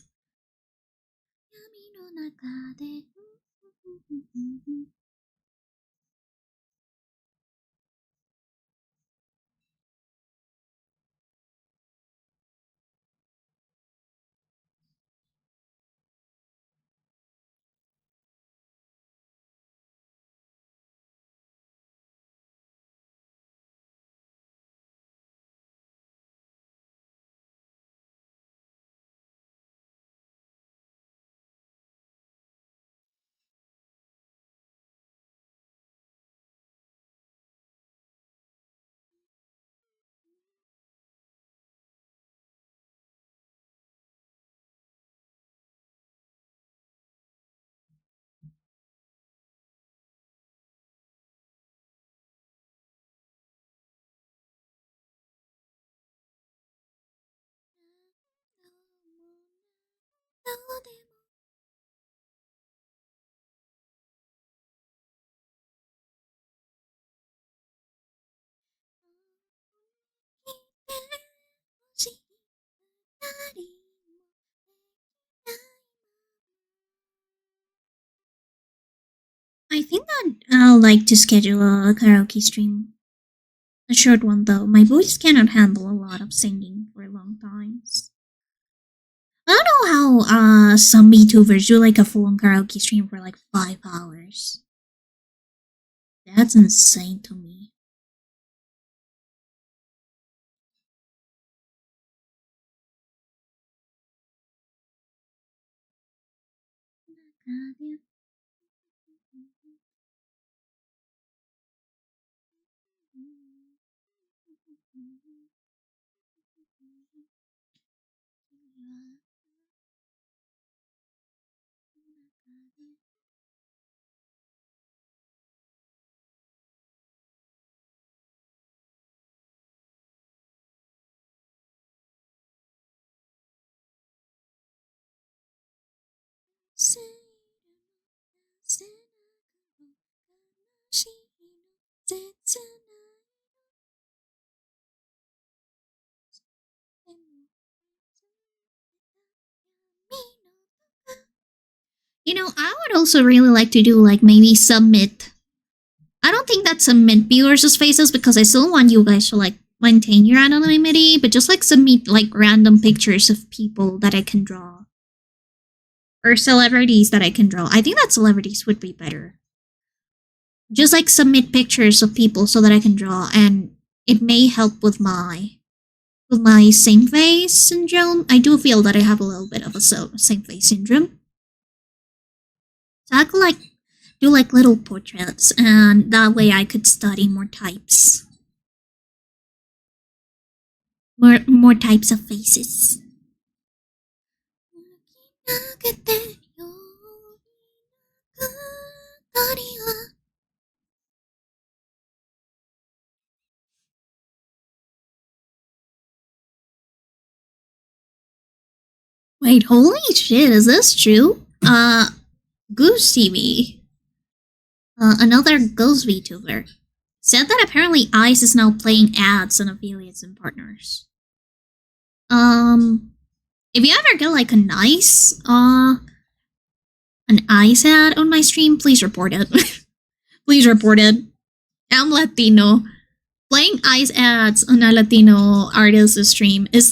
I think that I'll like to schedule a karaoke stream. A short one though. My voice cannot handle a lot of singing for long times. I don't know how some VTubers do a full-on karaoke stream for 5 hours. That's insane to me. You know, I would also really like to do like maybe submit. I don't think that's submit viewers' faces because I still want you guys to like maintain your anonymity, but just like submit like random pictures of people that I can draw. Or celebrities that I can draw. I think that celebrities would be better. Just like submit pictures of people so that I can draw, and it may help with my same face syndrome. I do feel that I have a little bit of a same face syndrome. So I could like do like little portraits, and that way I could study more types. More types of faces. Wait, holy shit, is this true? Goose TV, another Ghost VTuber, said that apparently ICE is now playing ads on affiliates and partners. If you ever get like an ICE ad on my stream, please report it. Please report it. I'm Latino. Playing ICE ads on a Latino artist's stream is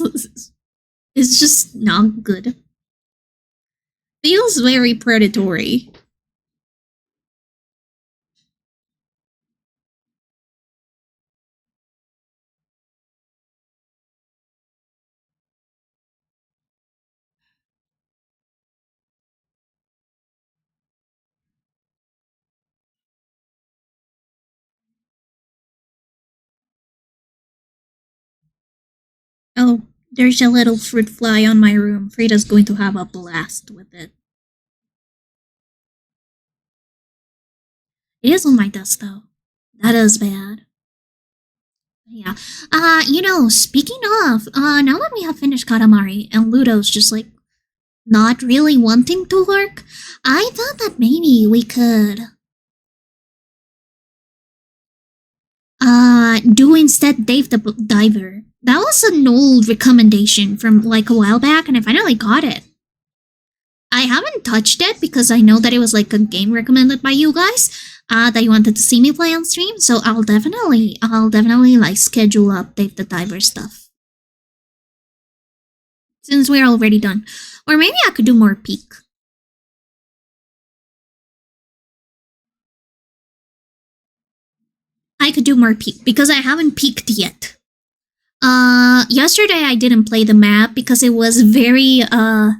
just not good. Feels very predatory. Oh, there's a little fruit fly on my room. Frida's going to have a blast with it. It is on my desk though. That is bad. Yeah. You know, speaking of, now that we have finished Katamari and Ludo's just like not really wanting to work, I thought that maybe we could do instead Dave the Diver. That was an old recommendation from like a while back, and I finally got it. I haven't touched it because I know that it was like a game recommended by you guys that you wanted to see me play on stream, so I'll definitely like schedule up Dave the Diver stuff. Since we're already done. Or maybe I could do more peak. I could do more peak because I haven't peaked yet. Yesterday I didn't play the map because it was very how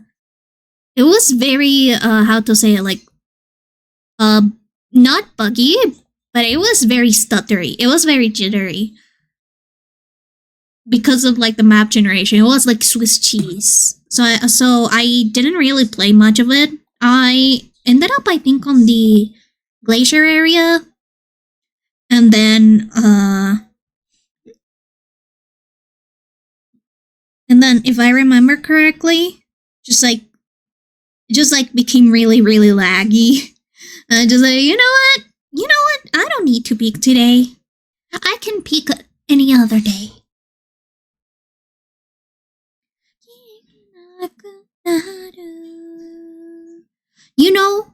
to say it, like not buggy, but it was very stuttery. It was very jittery. Because of like the map generation. It was like Swiss cheese. So I didn't really play much of it. I ended up I think on the glacier area. And then if I remember correctly, just like became really, really laggy. Just like, you know what? I don't need to peak today. I can peak any other day. You know,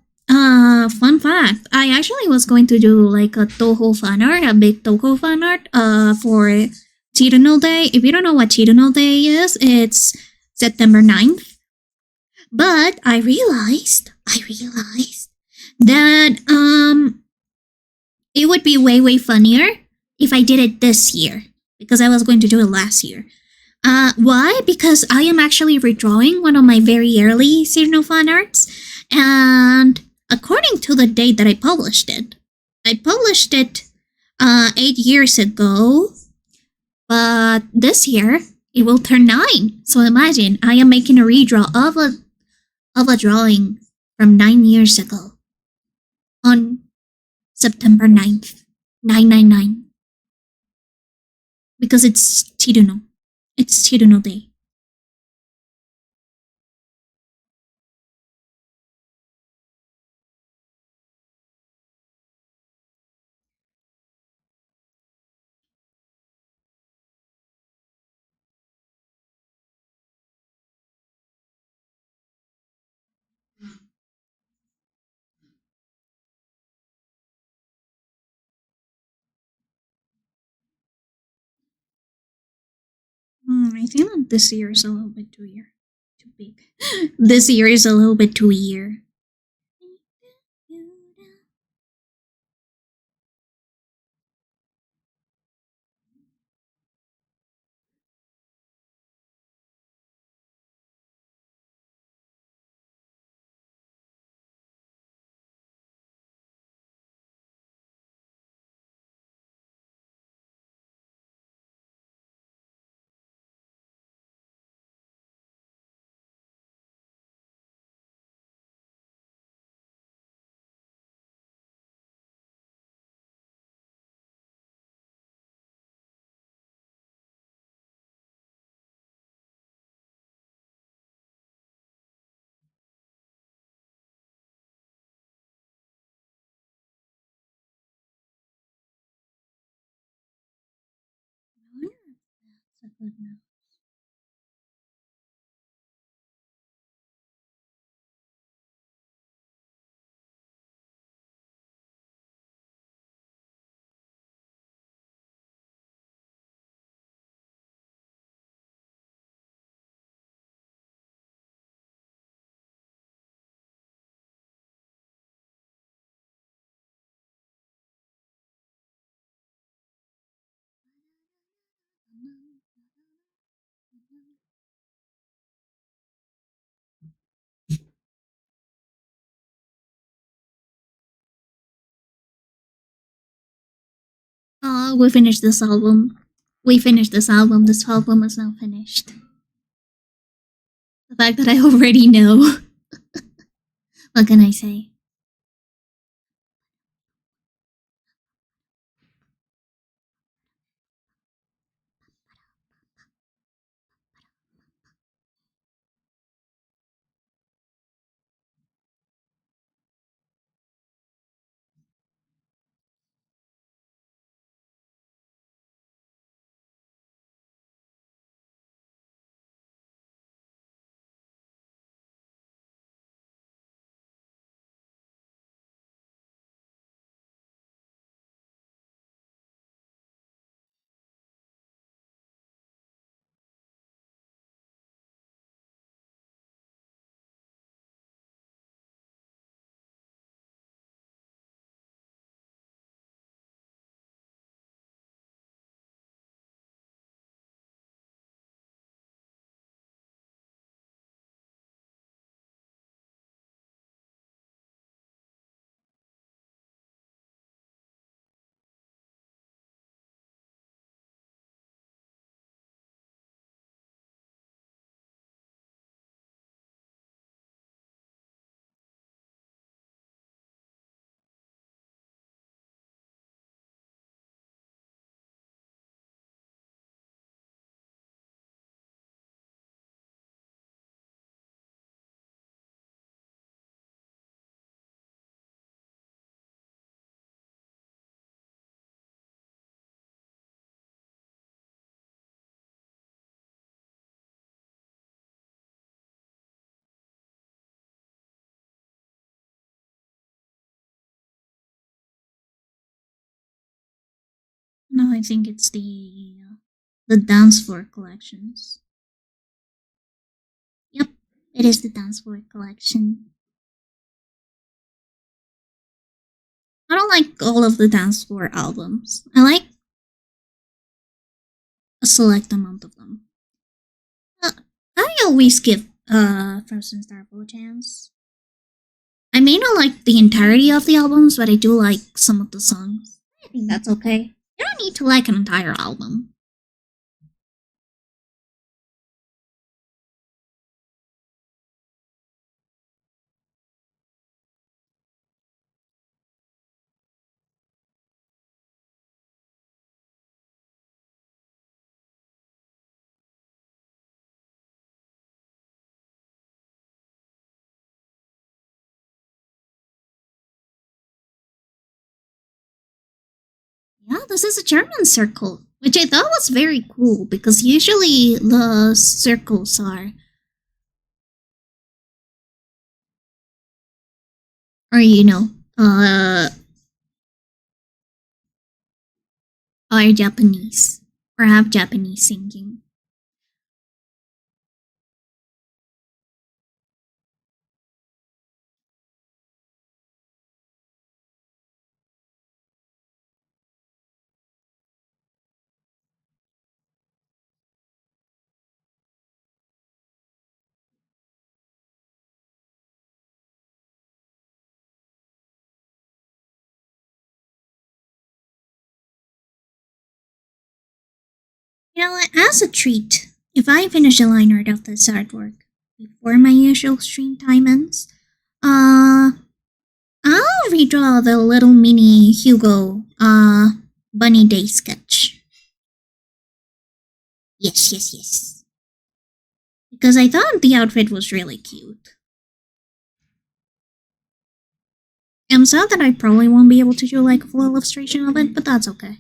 fun fact, I actually was going to do like a Toho fan art, a big Toho fan art, for Chirano Day. If you don't know what Chirano Day is, it's September 9th. But I realized that, it would be way, way funnier if I did it this year, because I was going to do it last year. Why? Because I am actually redrawing one of my very early Cyrano fan arts, and according to the date that I published it 8 years ago, but this year it will turn 9. So imagine I am making a redraw of a drawing from 9 years ago on September 9th, 999, because it's Chiruno. It's Chiruno Day. I think that this year is a little bit too big. This year is a little bit too year. That's a good note. We finished this album. We finished this album. This album is now finished. The fact that I already know. What can I say? No, I think it's the dance floor collections. Yep, it is the dance floor collection. I don't like all of the dance floor albums. I like a select amount of them. Uh, I always give Frozen Starfall a chance. I may not like the entirety of the albums, but I do like some of the songs. I think that's okay. You don't need to like an entire album. Yeah, this is a German circle, which I thought was very cool because usually the circles are are Japanese or have Japanese singing. You know what? As a treat, if I finish the line art of this artwork before my usual stream time ends, I'll redraw the little mini Hugo, bunny day sketch. Yes, yes, yes. Because I thought the outfit was really cute. I'm sad that I probably won't be able to do like a full illustration of it, but that's okay.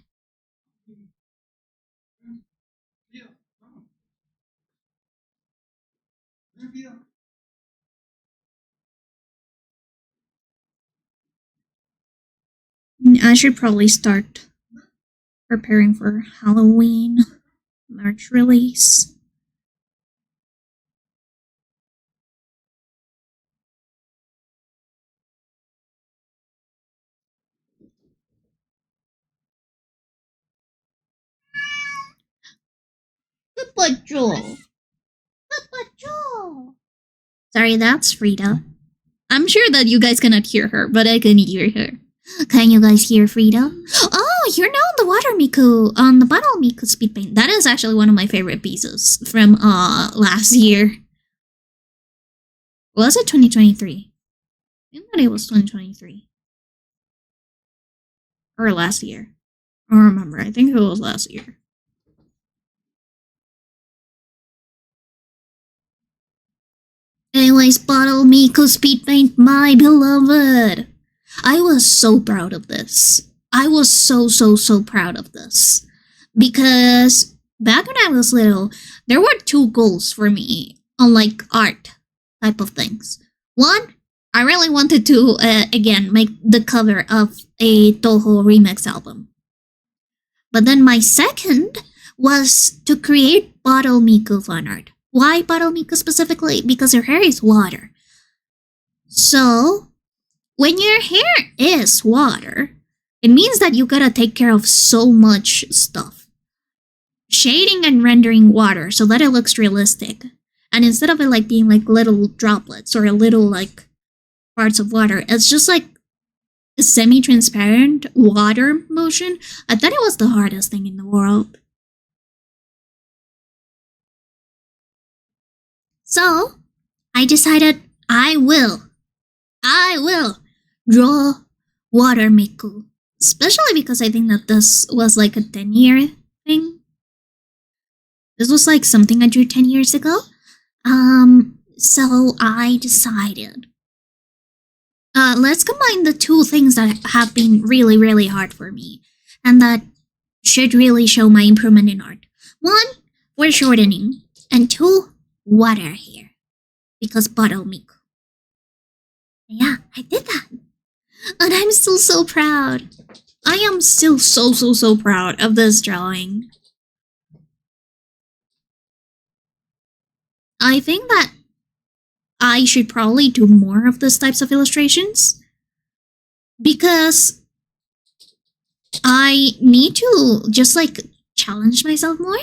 I should probably start preparing for Halloween March release. Papa Joel. Papa Joel. Sorry, that's Frida. I'm sure that you guys cannot hear her, but I can hear her. Can you guys hear Frida? Oh, you're now on the water Miku, on the bottle Miku speed paint. That is actually one of my favorite pieces from last year. Was it 2023? I think that it was 2023. Or last year. I don't remember. I think it was last year. Anyways, bottle Miku speed paint, my beloved. I was so proud of this. I was so proud of this. Because back when I was little, there were two goals for me on like art type of things. One, I really wanted to, again, make the cover of a Toho remix album. But then my second was to create Bottle Miku fan art. Why Bottle Miku specifically? Because her hair is water. So, when your hair is water, it means that you gotta take care of so much stuff. Shading and rendering water so that it looks realistic. And instead of it like being like little droplets or little like parts of water, it's just like a semi-transparent water motion. I thought it was the hardest thing in the world. So, I decided I will draw water Miku. Especially because I think that this was like a 10-year thing. This was like something I drew 10 years ago. So I decided. Let's combine the two things that have been really hard for me. And that should really show my improvement in art. One, foreshortening. And two, water hair. Because bottle Miku. Yeah, I did that. And I'm still so proud. I am still so proud of this drawing. I think that I should probably do more of these types of illustrations. Because I need to just like challenge myself more.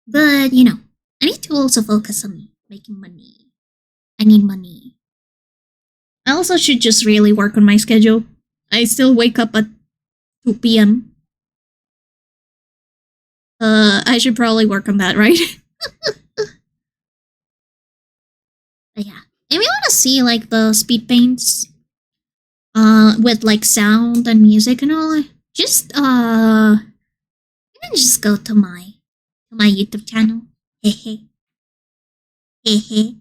But, you know, I need to also focus on making money. I need money. I also should just really work on my schedule. I still wake up at 2 p.m. I should probably work on that, right? But yeah. If you want to see like the speed paints, with like sound and music and all, just you can just go to my YouTube channel. Hehe. Hehe.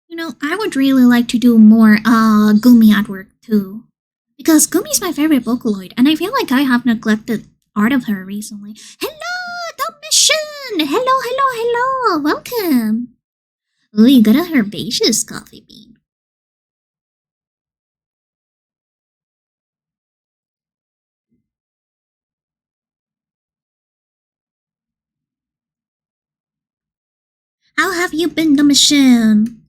You know, I would really like to do more Gumi artwork too. Because Gumi's my favorite Vocaloid, and I feel like I have neglected art of her recently. Hello, the mission! Hello! Welcome! Ooh, you got a herbaceous coffee bean. How have you been, the machine?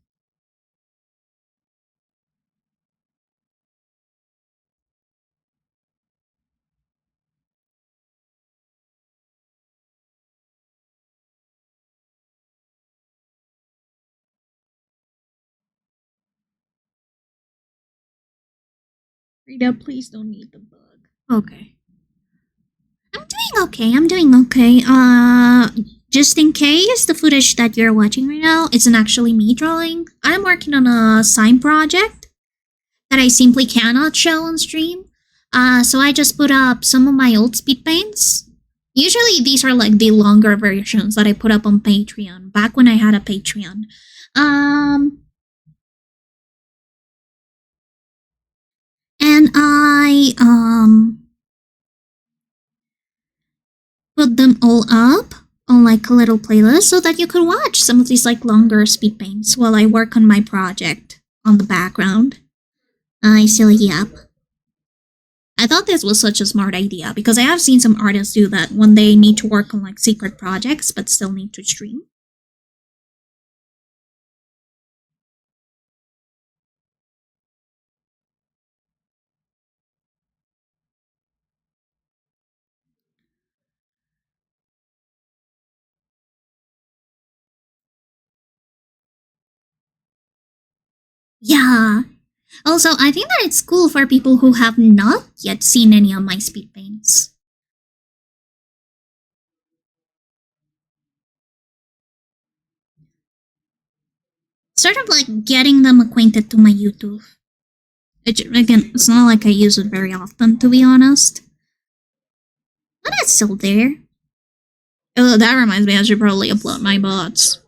Rita, please don't need the bug. Okay. I'm doing okay. Just in case the footage that you're watching right now isn't actually me drawing, I'm working on a sign project that I simply cannot show on stream. So I just put up some of my old speed paints. Usually these are like the longer versions that I put up on Patreon, back when I had a Patreon. And I, put them all up on like a little playlist so that you could watch some of these like longer speed paints while I work on my project on the background. I silly yap. I thought this was such a smart idea because I have seen some artists do that when they need to work on like secret projects but still need to stream. Yeah. Also, I think that it's cool for people who have not yet seen any of my speed paints. Sort of like getting them acquainted to my YouTube. Again, it's not like I use it very often, to be honest. But it's still there. Oh, that reminds me, I should probably upload my bots.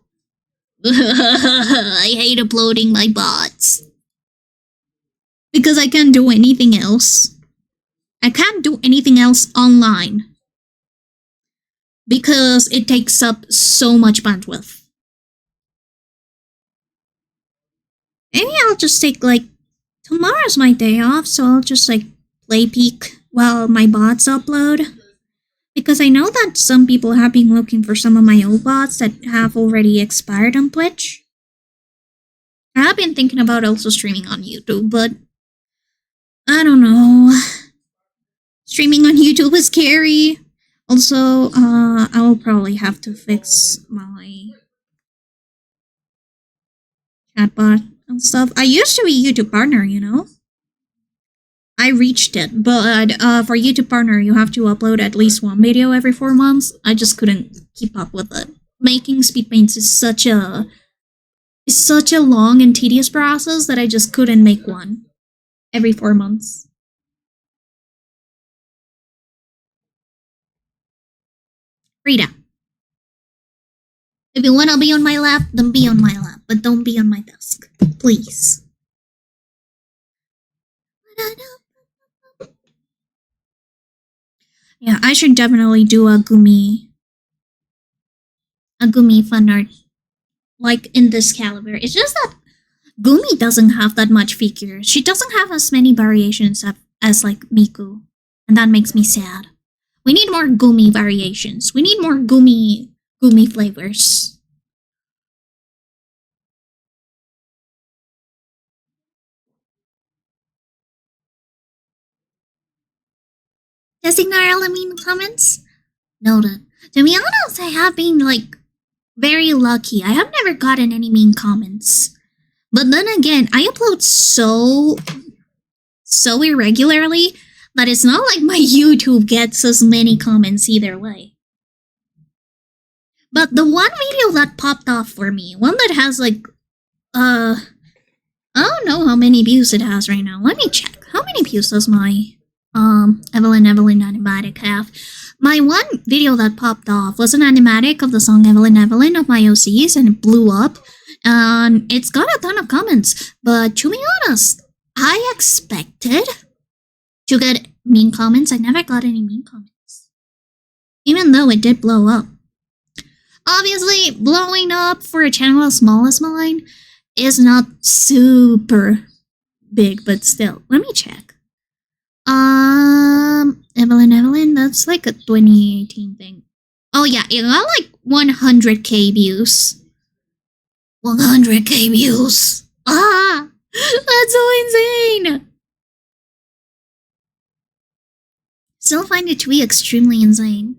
I hate uploading my bots. Because I can't do anything else. I can't do anything else online. Because it takes up so much bandwidth. Maybe I'll just take like... Tomorrow's my day off, so I'll just like play peek while my bots upload. Because I know that some people have been looking for some of my old bots that have already expired on Twitch. I have been thinking about also streaming on YouTube, but I don't know. Streaming on YouTube is scary. Also, I will probably have to fix my chatbot and stuff. I used to be YouTube partner, you know? I reached it, but for YouTube partner, you have to upload at least one video every 4 months. I just couldn't keep up with it. Making speed paints is such a long and tedious process that I just couldn't make one every 4 months. Rita, if you wanna be on my lap, then be on my lap, but don't be on my desk, please. Yeah, I should definitely do a Gumi fan art, like in this caliber. It's just that Gumi doesn't have that much figures. She doesn't have as many variations as like Miku, and that makes me sad. We need more Gumi variations. We need more Gumi flavors. Just ignore all the mean comments? Noted. To be honest, I have been like very lucky. I have never gotten any mean comments. But then again, I upload so irregularly that it's not like my YouTube gets as many comments either way. But the one video that popped off for me, one that has like, I don't know how many views it has right now. Let me check. How many views does my, Evelyn animatic have? My one video that popped off was an animatic of the song Evelyn of my OCs, and it blew up. And it's got a ton of comments. But to be honest, I expected to get mean comments. I never got any mean comments. Even though it did blow up. Obviously, blowing up for a channel as small as mine is not super big, but still. Let me check. Evelyn, that's like a 2018 thing. Oh yeah, it got like 100k views. 100k views. Ah! That's so insane! Still find it to be extremely insane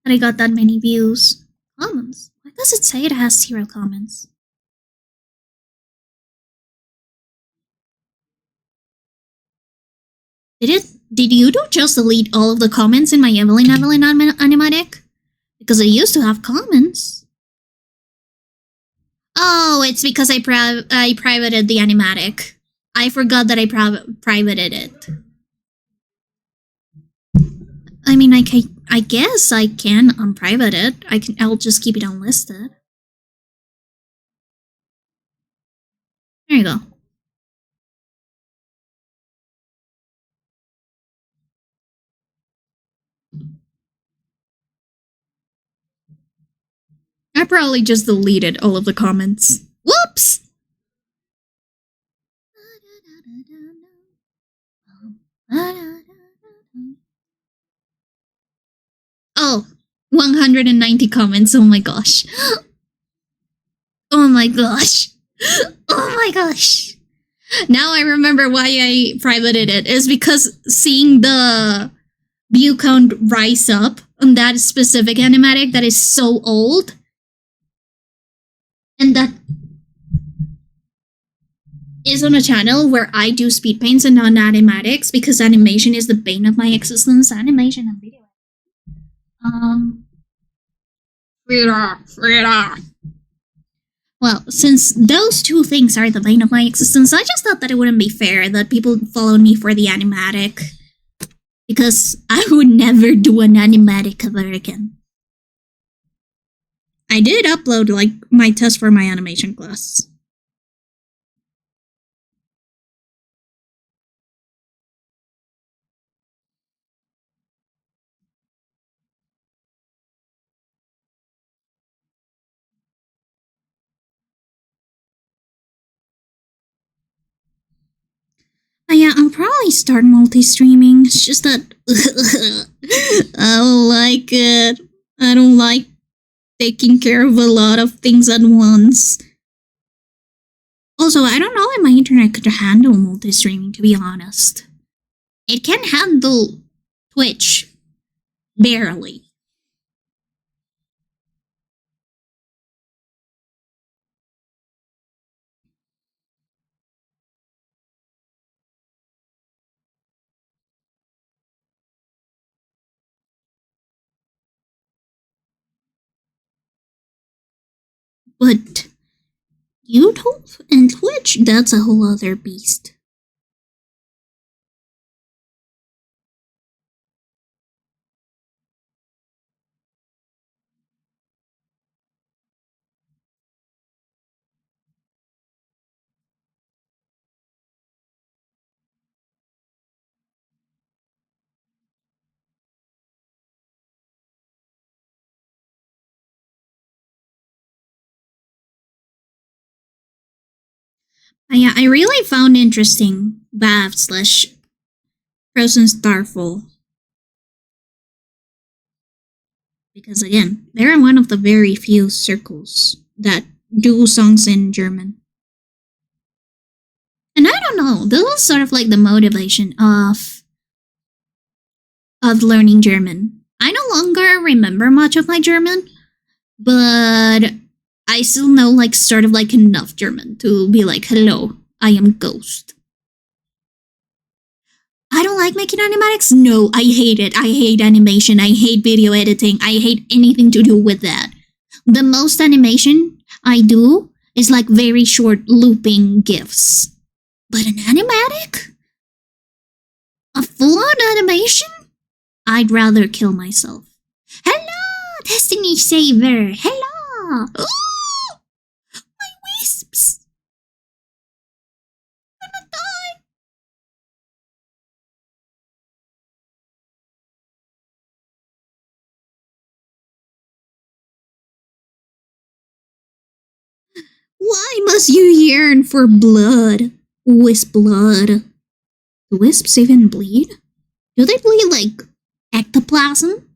that I got that many views. Comments? Why does it say it has 0 comments? Did you just delete all of the comments in my Evelyn animatic? Because I used to have comments. Oh, it's because I privated the animatic. I forgot that I privated it. I mean, I guess I can unprivate it. I'll just keep it unlisted. There you go. I probably just deleted all of the comments. Whoops! Oh, 190 comments. Oh my gosh. Oh my gosh. Oh my gosh. Now I remember why I privated it. It's because seeing the view count rise up on that specific animatic that is so old, and that is on a channel where I do speed paints and non-animatics, because animation is the bane of my existence. Animation and video. Well, since those two things are the bane of my existence, I just thought that it wouldn't be fair that people followed me for the animatic, because I would never do an animatic ever again. I did upload, like, my test for my animation class. Yeah, I'll probably start multi-streaming. It's just that I don't like it. I don't like taking care of a lot of things at once. Also, I don't know if my internet could handle multi-streaming, to be honest. It can handle Twitch. Barely. But YouTube and Twitch, that's a whole other beast. Yeah, I really found interesting Bath / Frozen Starfall. Because again, they're one of the very few circles that do songs in German. And I don't know, this was sort of like the motivation of learning German. I no longer remember much of my German, but I still know, like, sort of like enough German to be like, hello, I am Ghost. I don't like making animatics. No, I hate it. I hate animation. I hate video editing. I hate anything to do with that. The most animation I do is like very short looping GIFs. But an animatic? A full-on animation? I'd rather kill myself. Hello, Destiny Saver. Hello. Oh, my wisps. I'm gonna die. Why must you yearn for blood? Wisp blood. Do wisps even bleed? Do they bleed like ectoplasm?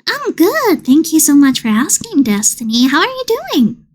I'm good. Thank you so much for asking, Destiny. How are you doing?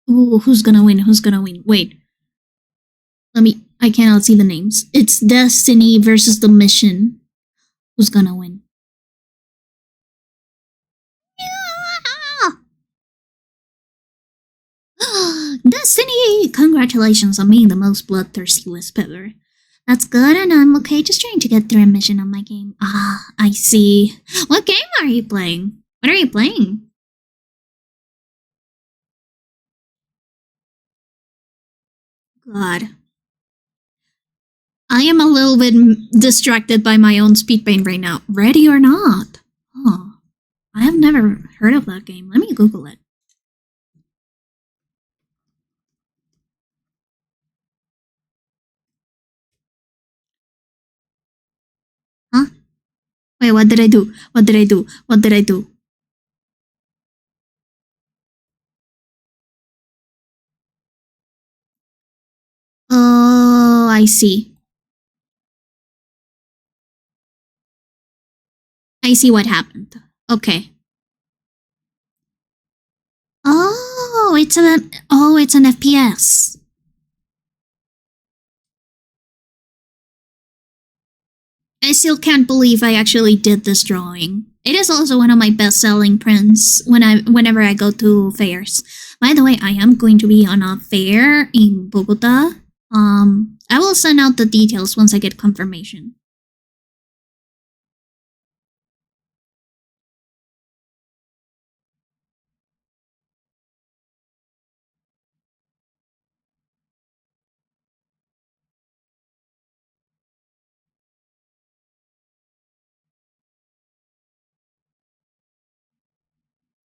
Ooh, who's gonna win? Who's gonna win? Wait. I cannot see the names. It's Destiny versus the Mission. Who's gonna win? Destiny! Congratulations on being the most bloodthirsty wisp ever. That's good, and I'm okay just trying to get through a mission on my game. Ah, I see. What game are you playing? What are you playing? God. I am a little bit distracted by my own speed paint right now. Ready or not? Oh, I have never heard of that game. Let me Google it. Huh? Wait, what did I do? What did I do? What did I do? Oh, I see. I see what happened. Okay. It's an FPS. I still can't believe I actually did this drawing. It is also one of my best-selling prints whenever I go to fairs. By the way, I am going to be on a fair in Bogota. I will send out the details once I get confirmation.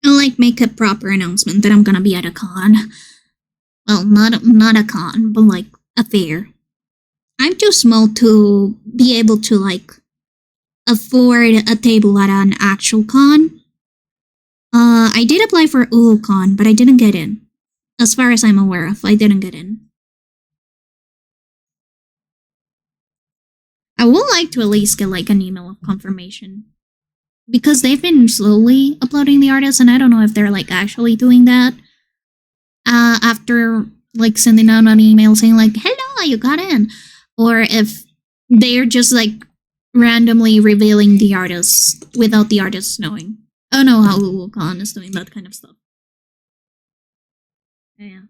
I'll make a proper announcement that I'm gonna be at a con. Well, not a con, but like a fair. I'm too small to be able to afford a table at an actual con. I did apply for ULCon, but I didn't get in. As far as I'm aware of, I didn't get in. I would like to at least get an email of confirmation. Because they've been slowly uploading the artists, and I don't know if they're actually doing that. After sending out an email saying hello, you got in. Or if they're just randomly revealing the artists without the artists knowing. I don't know how ULCon is doing that kind of stuff. Yeah.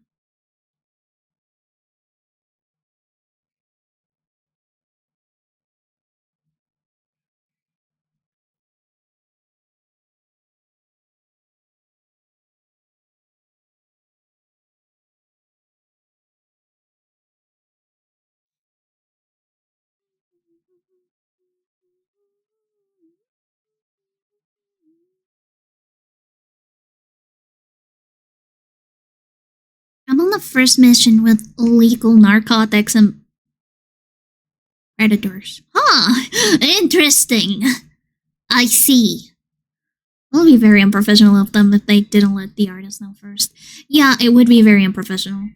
I'm on the first mission with illegal narcotics and predators. Huh, interesting. I see. It would be very unprofessional of them if they didn't let the artist know first. Yeah, it would be very unprofessional.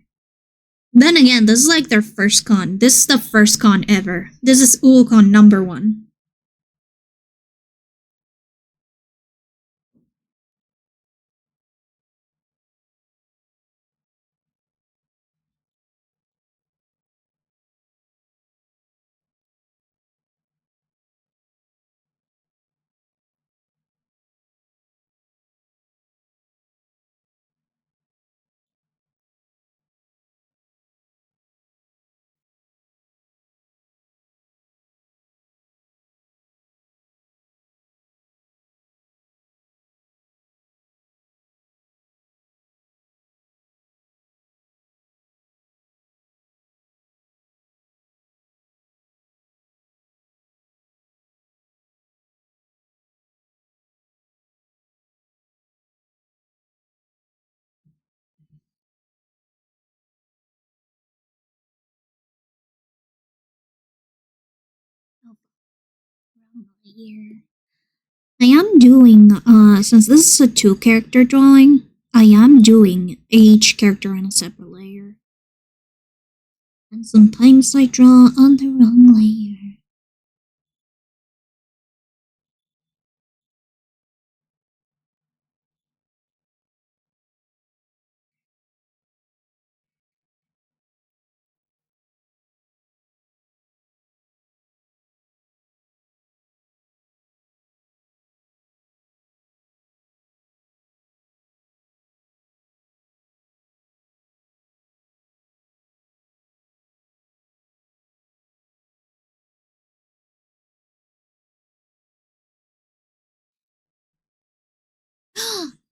Then again, this is their first con. This is the first con ever. This is ULCon #1. Here. I am doing, since this is a two character drawing, I am doing each character on a separate layer. And sometimes I draw on the wrong layer.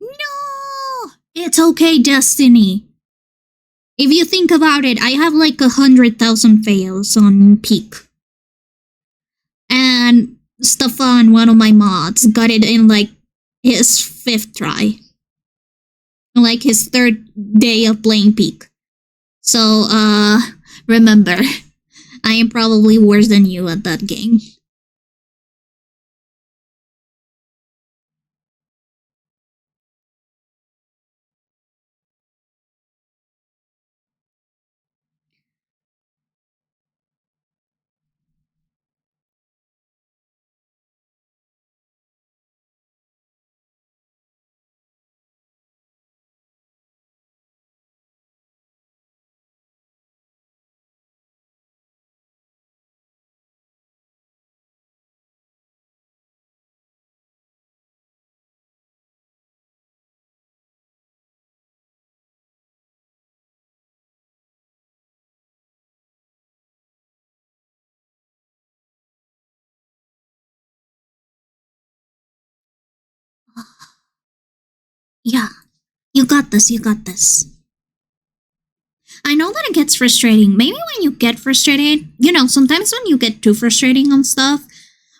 No! It's okay, Destiny. If you think about it, I have like 100,000 fails on peak. And Stefan, one of my mods, got it in like his fifth try. Like his third day of playing peak. So, remember, I am probably worse than you at that game. Yeah, you got this, you got this. I know that it gets frustrating. Maybe when you get frustrated, sometimes when you get too frustrating on stuff,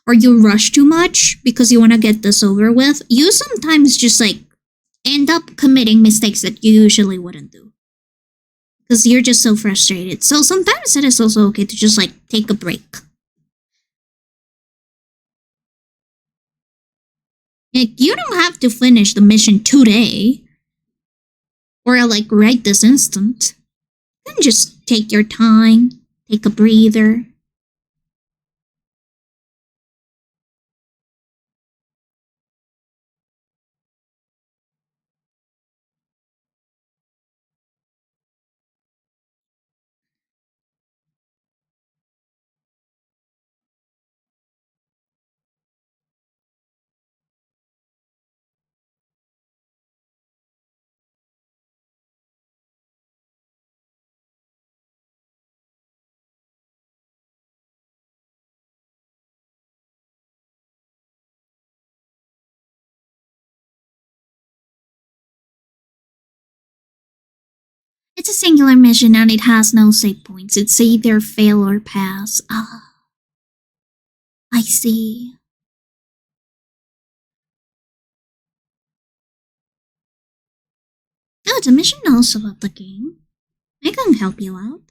or you rush too much because you want to get this over with, you sometimes just like end up committing mistakes that you usually wouldn't do. Because you're just so frustrated. So sometimes it is also okay to just like take a break. Like, you don't have to finish the mission today. Or like right this instant. Then just take your time, take a breather. It's a singular mission and it has no save points. It's either fail or pass. Ah, I see. Oh, the mission knows about the game. I can help you out.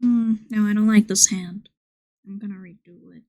No, I don't like this hand. I'm gonna redo it.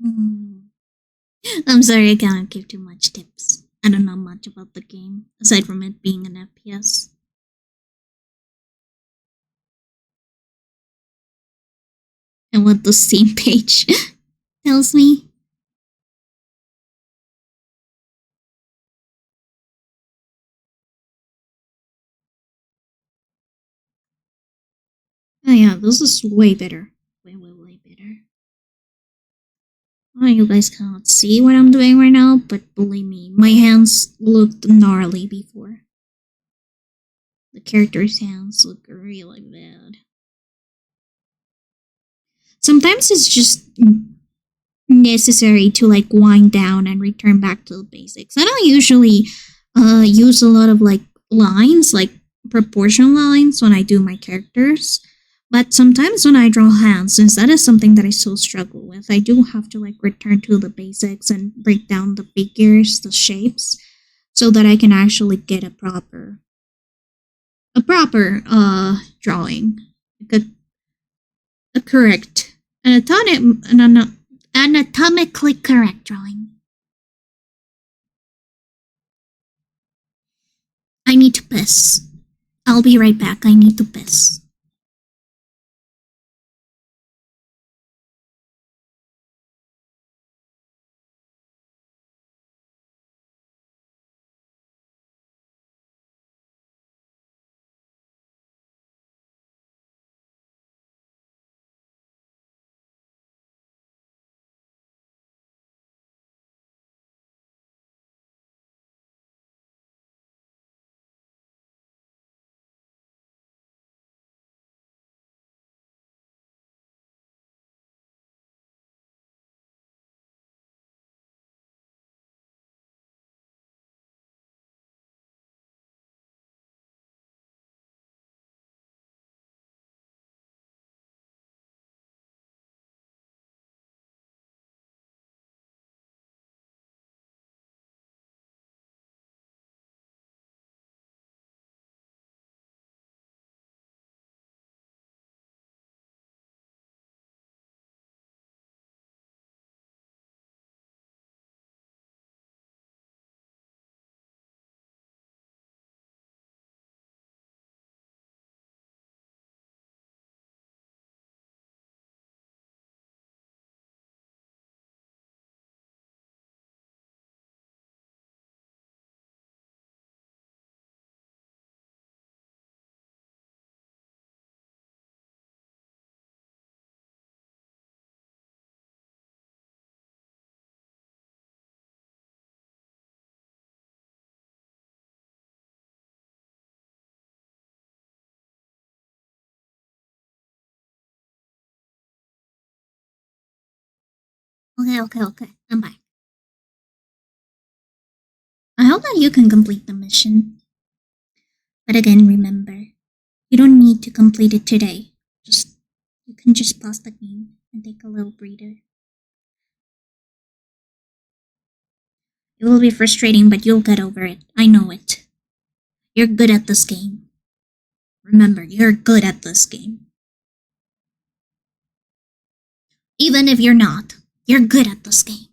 Mm. I'm sorry, I cannot give too much tips. I don't know much about the game, aside from it being an FPS. And what the Steam page tells me. Oh yeah, this is way better. Way better. Oh, you guys cannot see what I'm doing right now, but believe me, my hands looked gnarly before. The character's hands look really bad. Sometimes it's just necessary to like wind down and return back to the basics. I don't usually use a lot of like lines, like proportion lines when I do my characters. But sometimes when I draw hands, since that is something that I still struggle with, I do have to like return to the basics and break down the figures, the shapes, so that I can actually get a proper drawing. Like a correct anatomically correct drawing. I need to piss. I'll be right back. I need to piss. Okay. I'm back. I hope that you can complete the mission. But again, remember, you don't need to complete it today. You can just pause the game and take a little breather. It will be frustrating, but you'll get over it. I know it. You're good at this game. Remember, you're good at this game. Even if you're not, you're good at this game.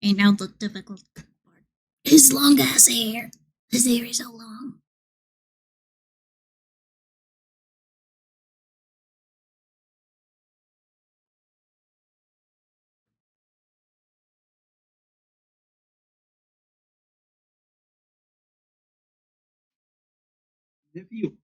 And now the difficult part. His long ass hair. His hair is so long. Nephew.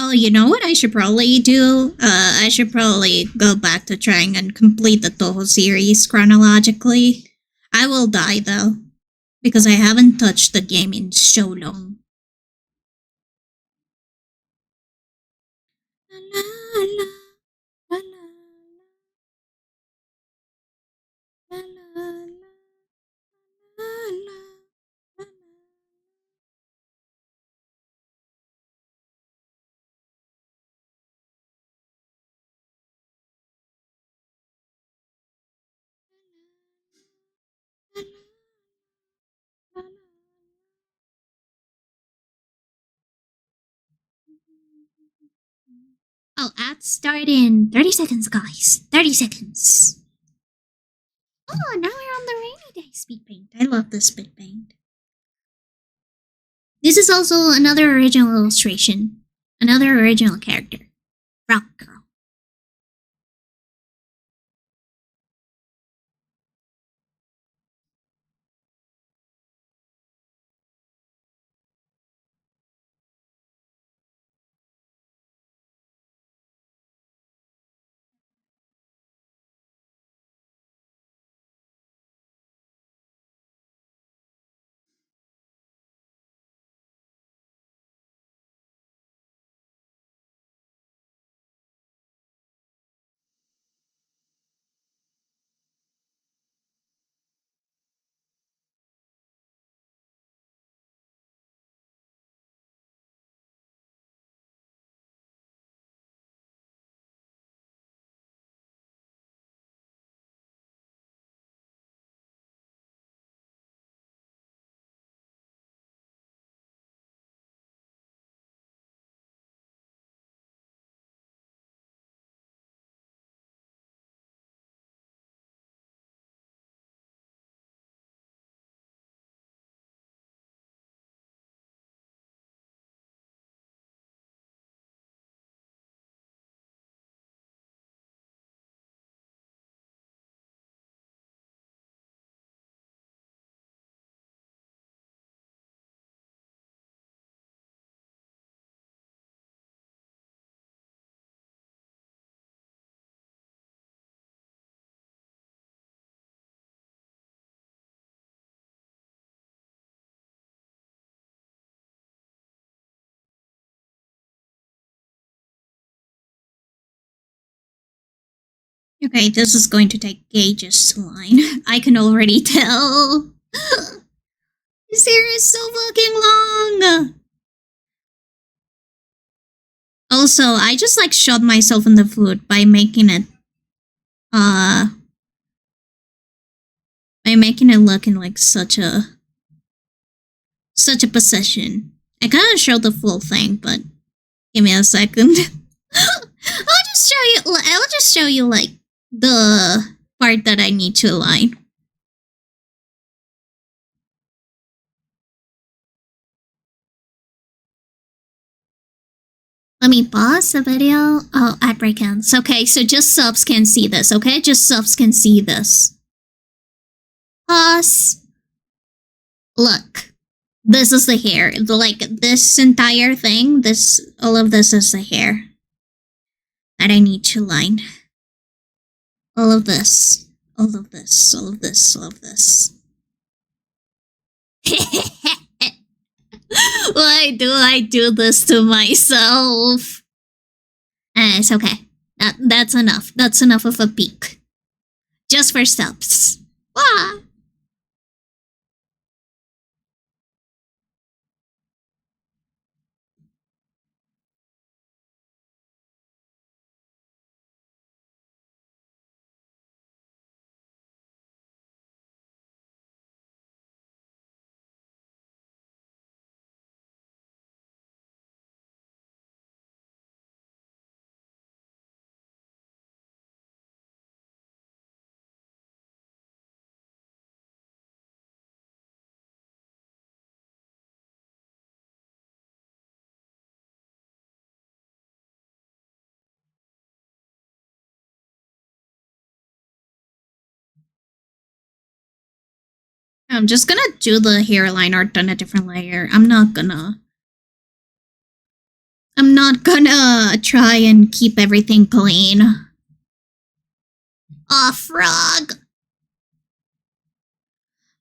Oh, you know what I should probably do? I should probably go back to trying and complete the Toho series chronologically. I will die though, because I haven't touched the game in so long. Oh, ads start in 30 seconds, guys. 30 seconds. Oh, now we're on the rainy day speed paint. I love this speed paint. This is also another original illustration. Another original character. Rock Girl. Okay, this is going to take ages to line. I can already tell. This hair is so fucking long. Also, I just like shot myself in the foot by making it look in like such a position. I kind of showed the full thing, but give me a second. I'll just show you like the part that I need to align. Let me pause the video. Oh, ad break ends. Okay, so just subs can see this, okay? Just subs can see this. Pause. Look. This is the hair. Like, this entire thing, all of this is the hair that I need to line. All of this. All of this. All of this. All of this. Why do I do this to myself? It's okay. That's enough. That's enough of a peek. Just for subs. Wah! I'm just gonna do the hairline art on a different layer. I'm not gonna try and keep everything clean. Aw, frog!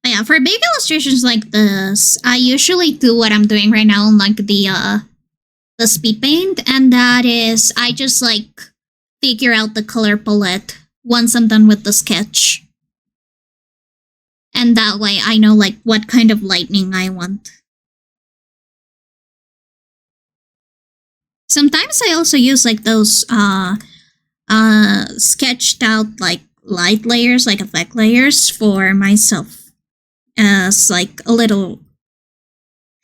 But yeah, for big illustrations like this, I usually do what I'm doing right now on like the speed paint, and that is I just like figure out the color palette once I'm done with the sketch. And that way I know like what kind of lightning I want. Sometimes I also use like those sketched out like light layers, like effect layers for myself as like a little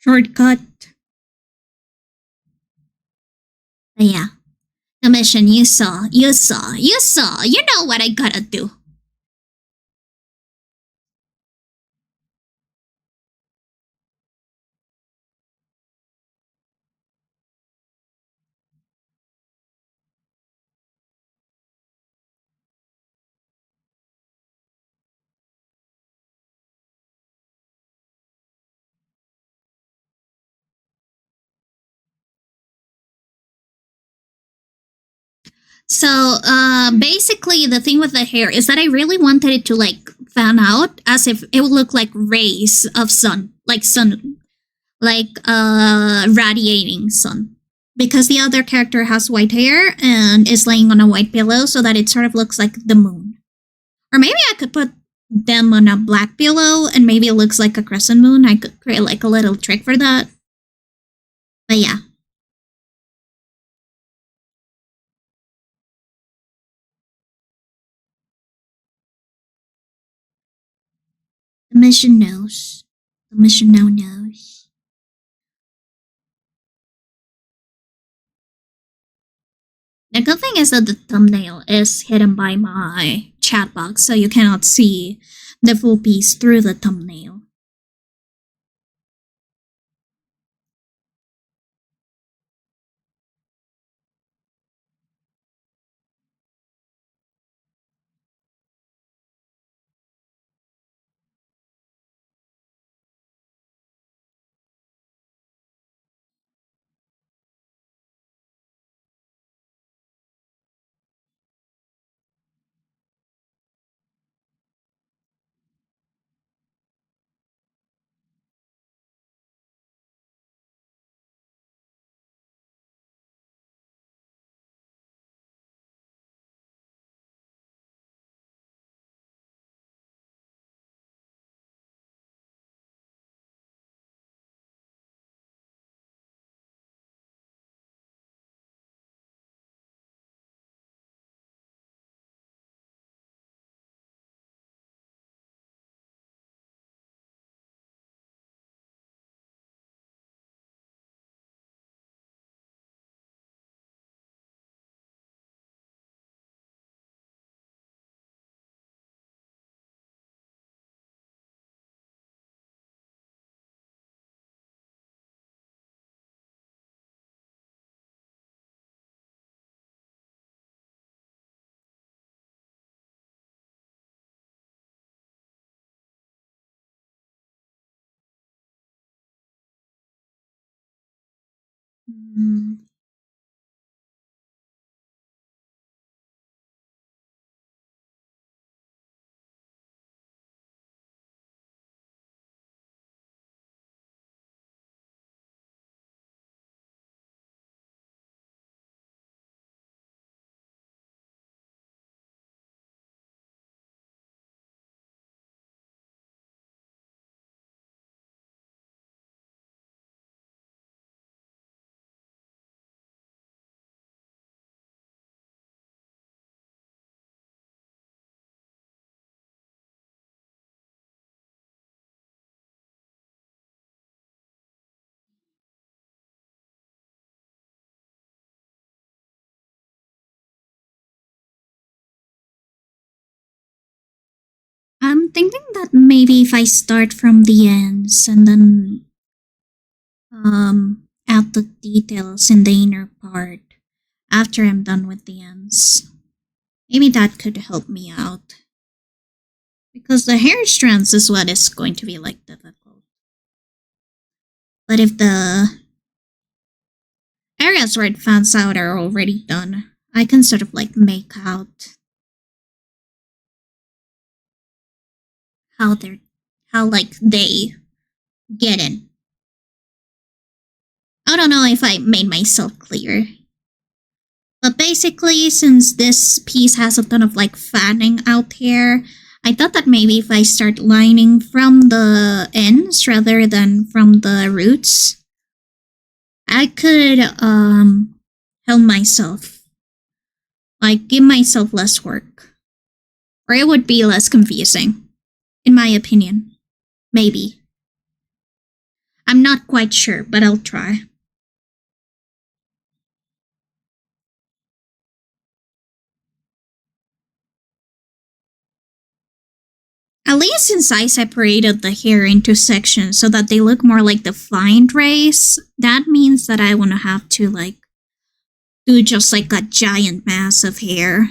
shortcut. But yeah, the mission you saw, you know what I gotta do. So, basically, the thing with the hair is that I really wanted it to like fan out as if it would look like rays of sun, like radiating sun. Because the other character has white hair and is laying on a white pillow, so that it sort of looks like the moon. Or maybe I could put them on a black pillow and maybe it looks like a crescent moon. I could create like a little trick for that. But yeah. The mission knows. The mission now knows. The good thing is that the thumbnail is hidden by my chat box, so you cannot see the full piece through the thumbnail. Mm, I'm thinking that maybe if I start from the ends and then add the details in the inner part after I'm done with the ends, maybe that could help me out. Because the hair strands is what is going to be like difficult. But if the areas where it fans out are already done, I can sort of like make out how they're how like they get in. I don't know if I made myself clear. But basically, since this piece has a ton of like fanning out here, I thought that maybe if I start lining from the ends rather than from the roots, I could help myself, like give myself less work. Or it would be less confusing, in my opinion. Maybe. I'm not quite sure, but I'll try. At least since I separated the hair into sections so that they look more like defined rays, that means that I want to have to like do just like a giant mass of hair.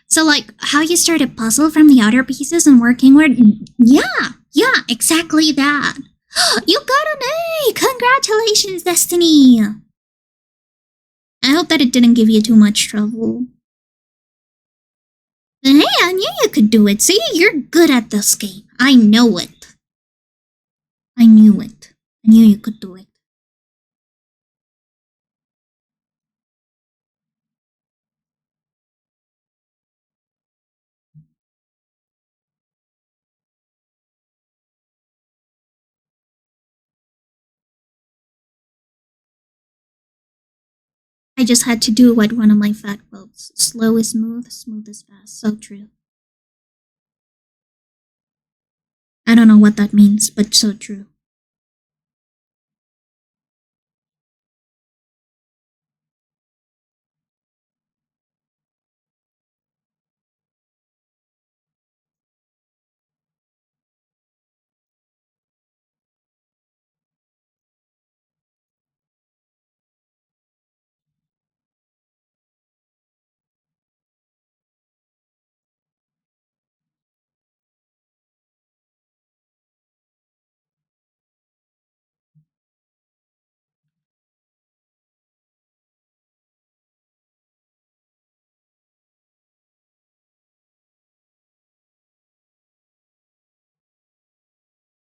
So like how you start a puzzle from the outer pieces and working with yeah, exactly that. You got an A! Congratulations, Destiny! I hope that it didn't give you too much trouble. Hey, I knew you could do it. See, you're good at this game. I know it. I knew it. I knew you could do it. I just had to do what one of my fat quotes. Slow is smooth, smooth is fast. So true. I don't know what that means, but so true.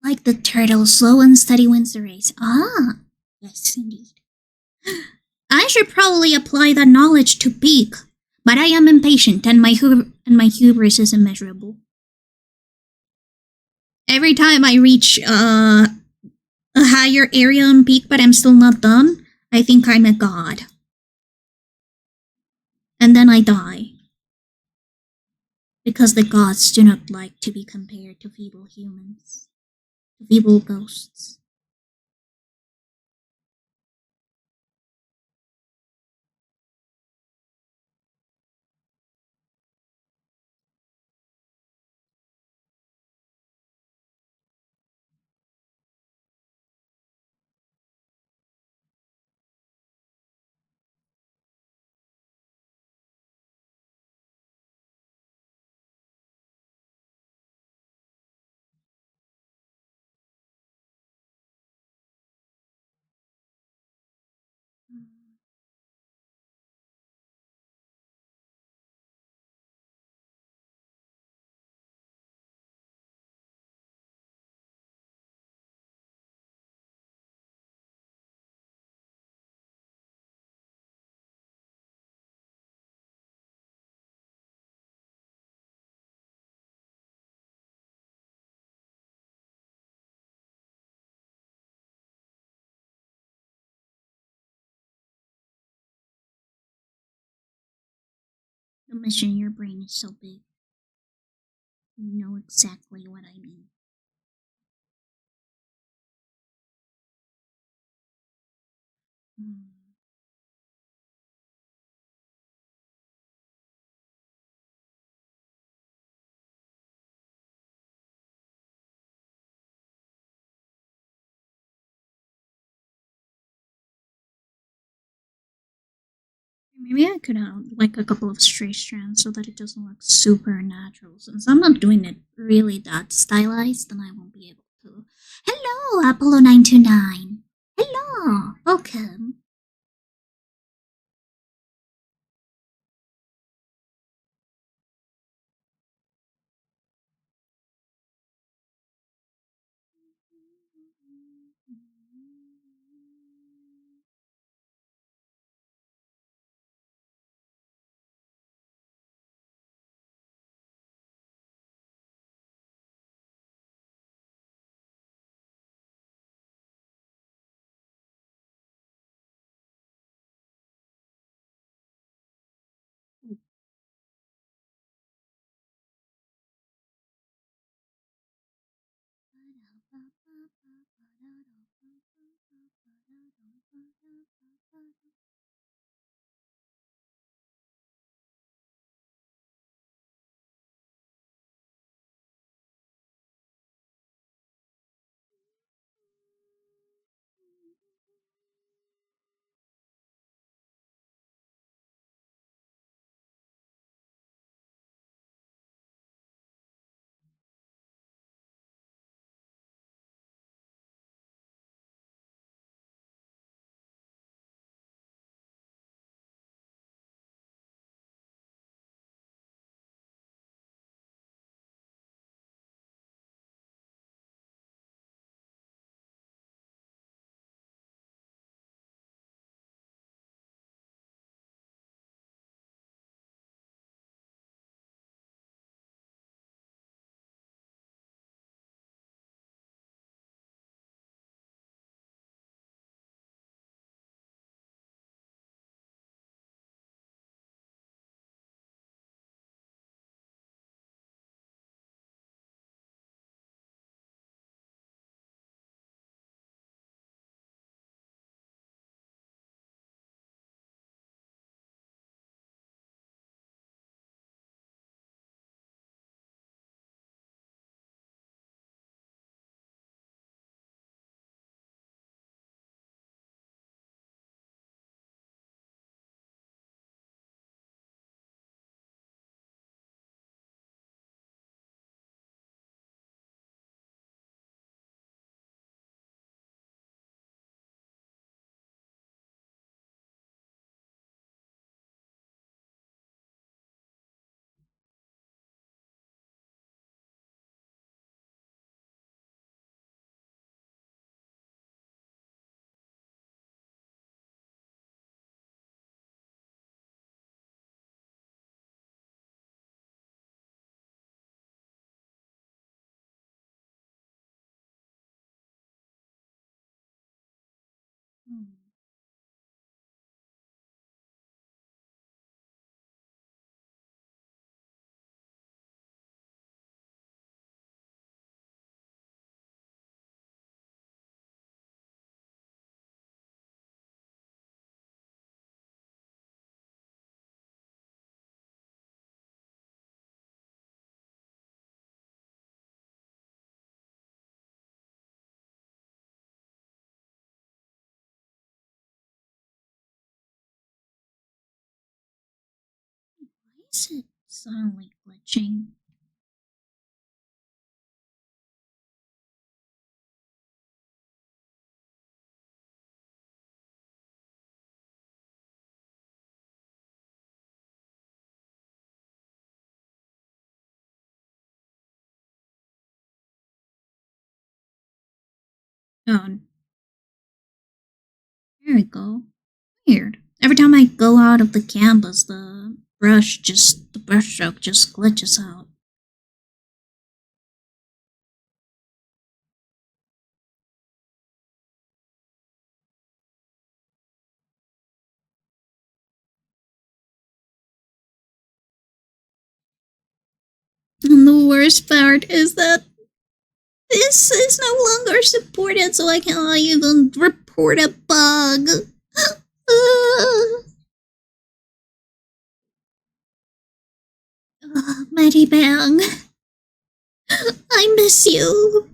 Like the turtle, slow and steady wins the race. Ah, yes, indeed. I should probably apply that knowledge to Peak, but I am impatient and my hubris is immeasurable. Every time I reach a higher area on Peak, but I'm still not done, I think I'm a god. And then I die. Because the gods do not like to be compared to feeble humans, to feeble ghosts. Imagine your brain is so big. You know exactly what I mean. Hmm. Maybe I could have like a couple of straight strands so that it doesn't look super natural. Since I'm not doing it really that stylized, then I won't be able to. Hello, Apollo 929. Hello, welcome. Hmm. Why is it suddenly glitching? Oh, there we go. Weird. Every time I go out of the canvas, the brush stroke just glitches out. And the worst part is that this is no longer supported, so I cannot even report a bug. Medibang, I miss you.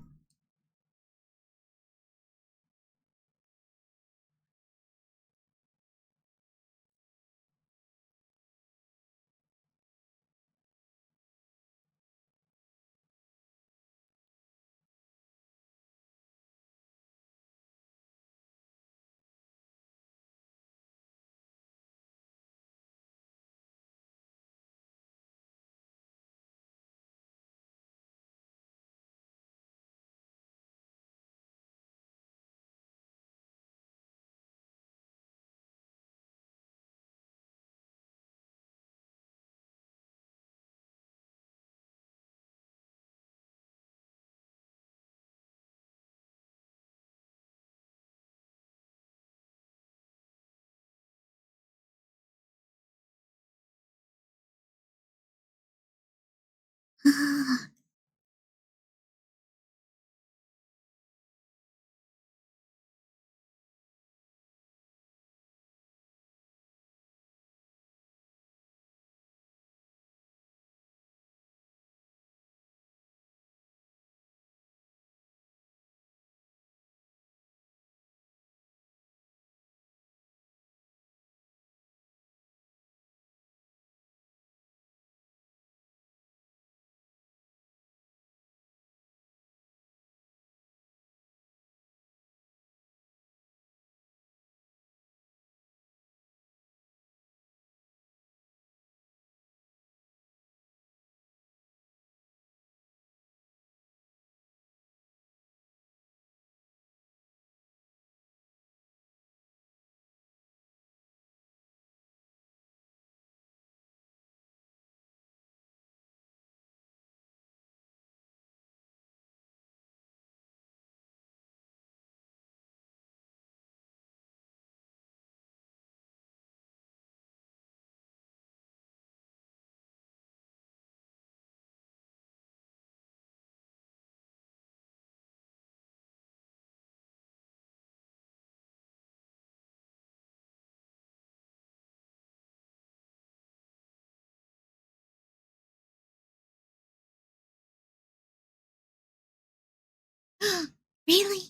Really?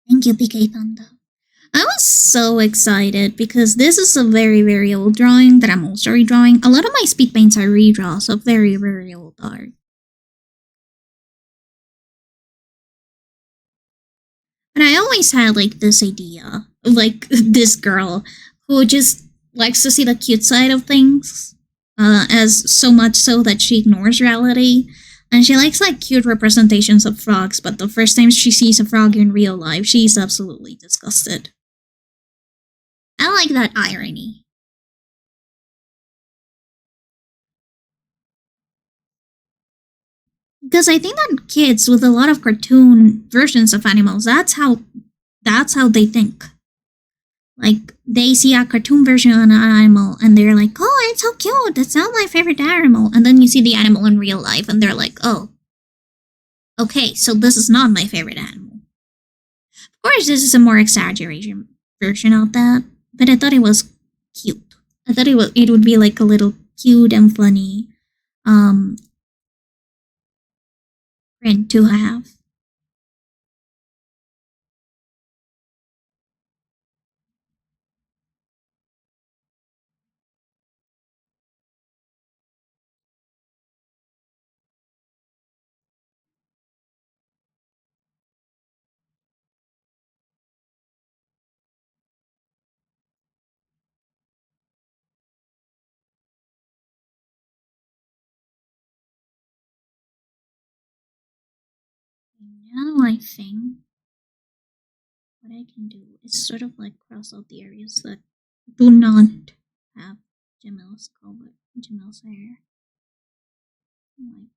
Thank you, PK Panda. I was so excited because this is a very, very old drawing that I'm also redrawing. A lot of my speed paints are redraws of very, very old art. And I always had like this idea of like this girl who just likes to see the cute side of things, as so much so that she ignores reality. And she likes like cute representations of frogs, but the first time she sees a frog in real life, she's absolutely disgusted. I like that irony. Because I think that kids with a lot of cartoon versions of animals, that's how they think. Like they see a cartoon version of an animal and they're like, "Oh, it's so cute. That's not my favorite animal." And then you see the animal in real life and they're like, "Oh, okay, so this is not my favorite animal." Of course, this is a more exaggeration version of that, but I thought it was cute. I thought it would be like a little cute and funny um print to have. Now I think what I can do is sort of like cross out the areas that do not have Jamil's color, Jamil's hair. Like,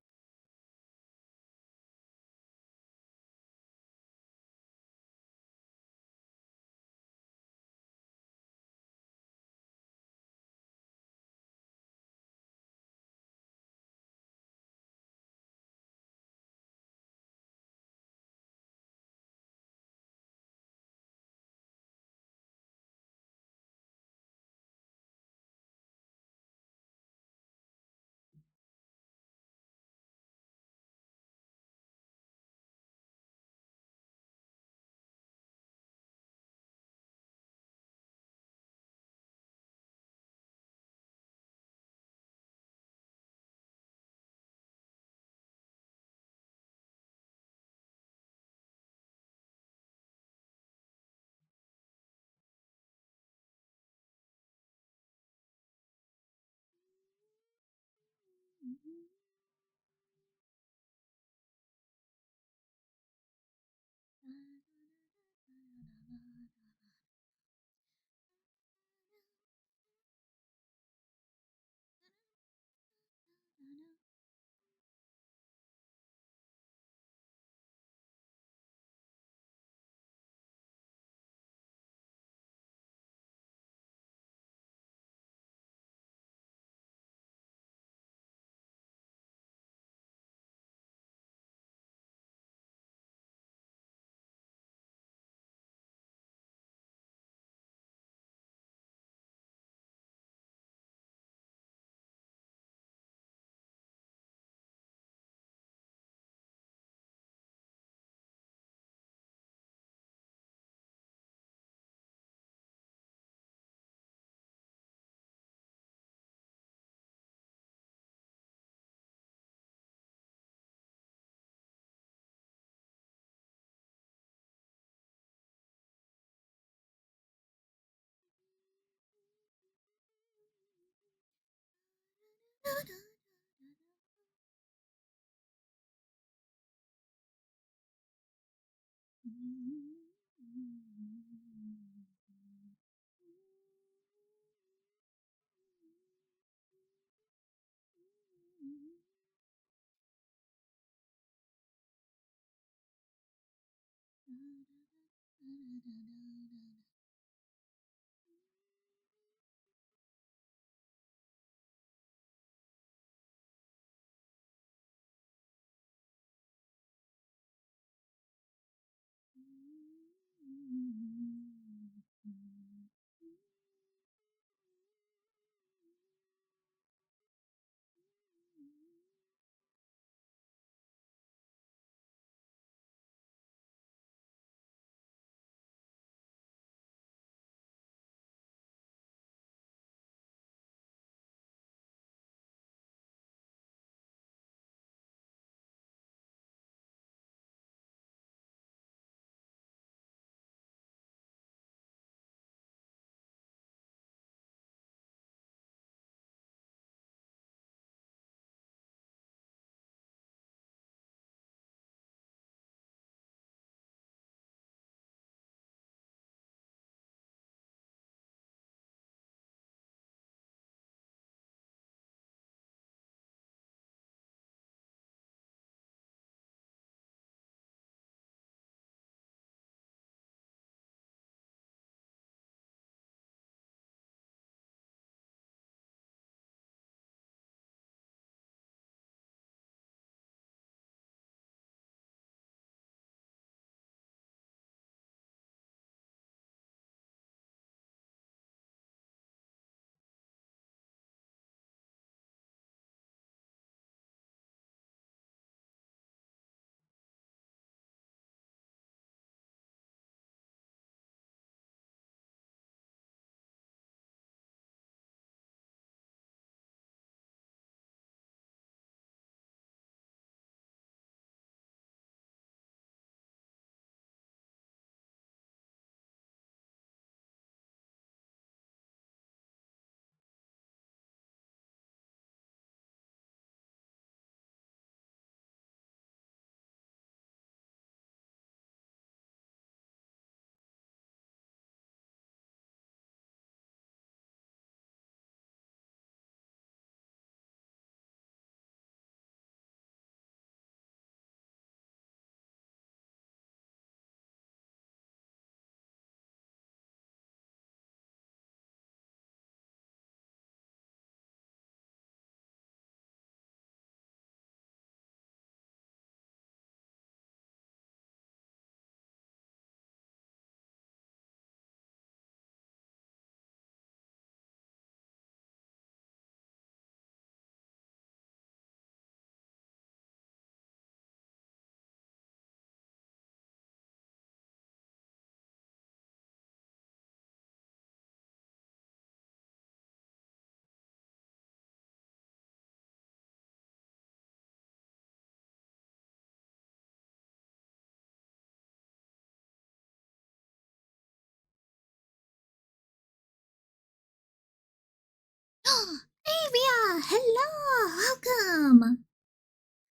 Hey Ria, hello, welcome.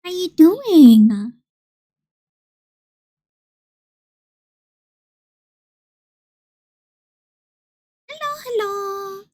How you doing? Hello, hello.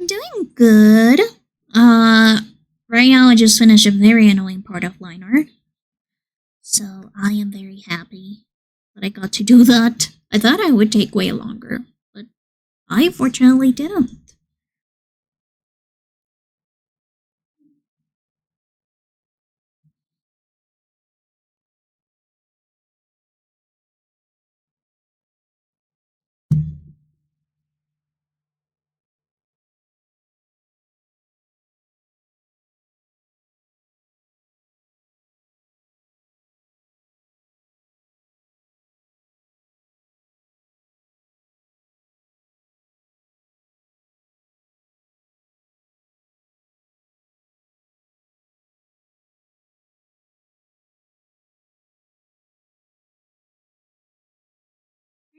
I'm doing good. Uh, right now I just finished a very annoying part of line art, so I am very happy that I got to do that. I thought I would take way longer, but I fortunately didn't.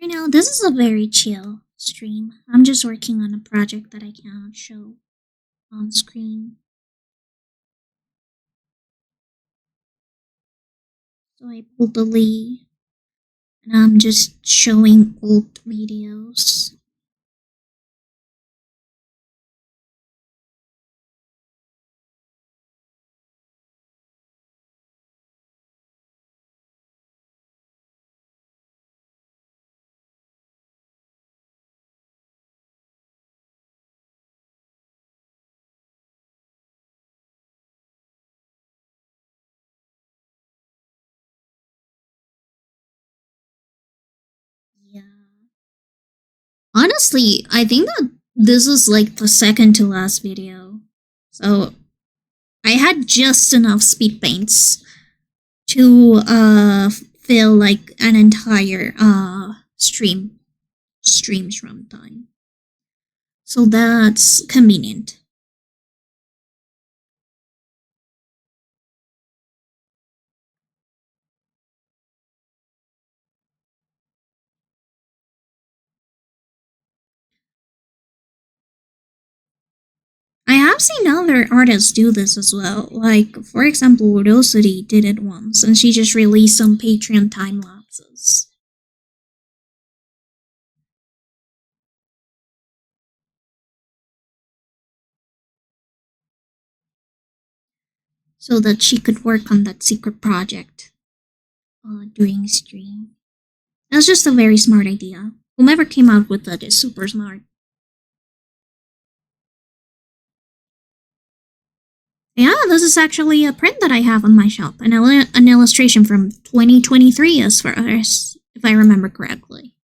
Right now, this is a very chill stream. I'm just working on a project that I cannot show on screen. So I pulled the Lee, and I'm just showing old videos. Yeah. Honestly, I think that this is like the second to last video. So I had just enough speed paints to fill like an entire stream's runtime. So that's convenient. I have seen other artists do this as well. Like, for example, Rosity did it once, and she just released some Patreon time lapses. So that she could work on that secret project during stream. That's just a very smart idea. Whomever came out with that is super smart. Yeah, this is actually a print that I have on my shop, an illustration from 2023, as far as if I remember correctly.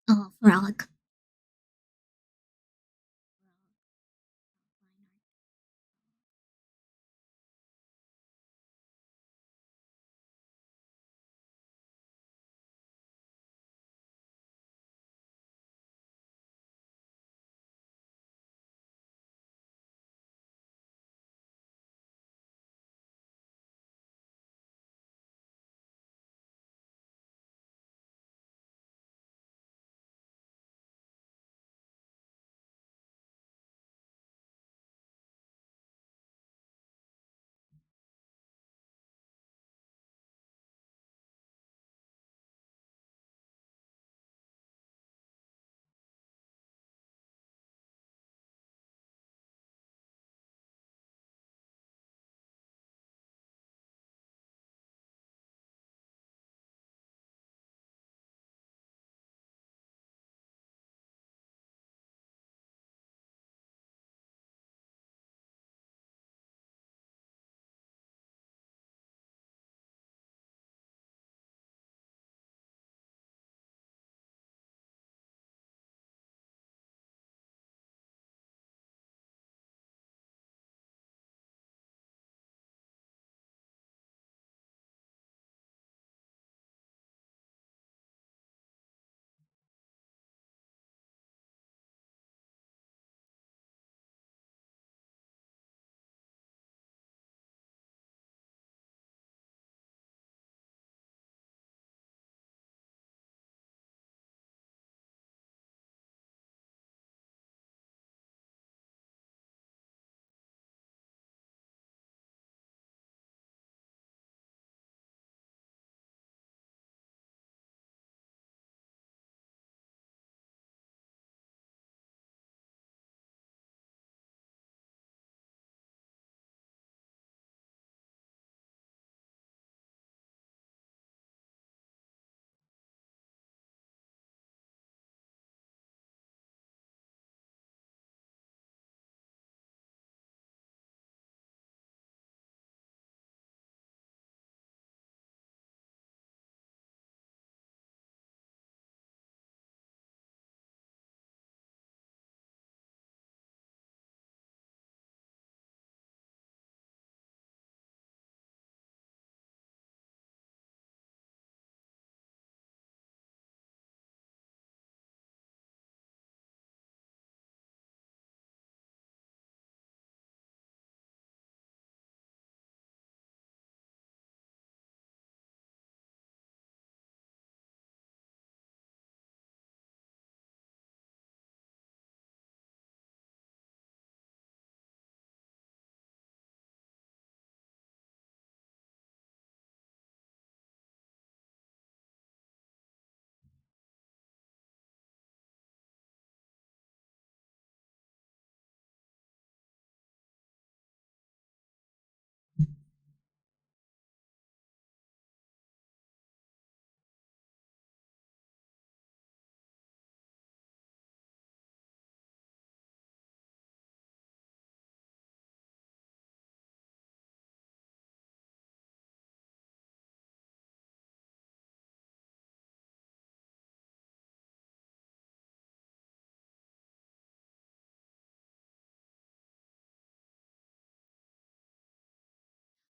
Oh, frog.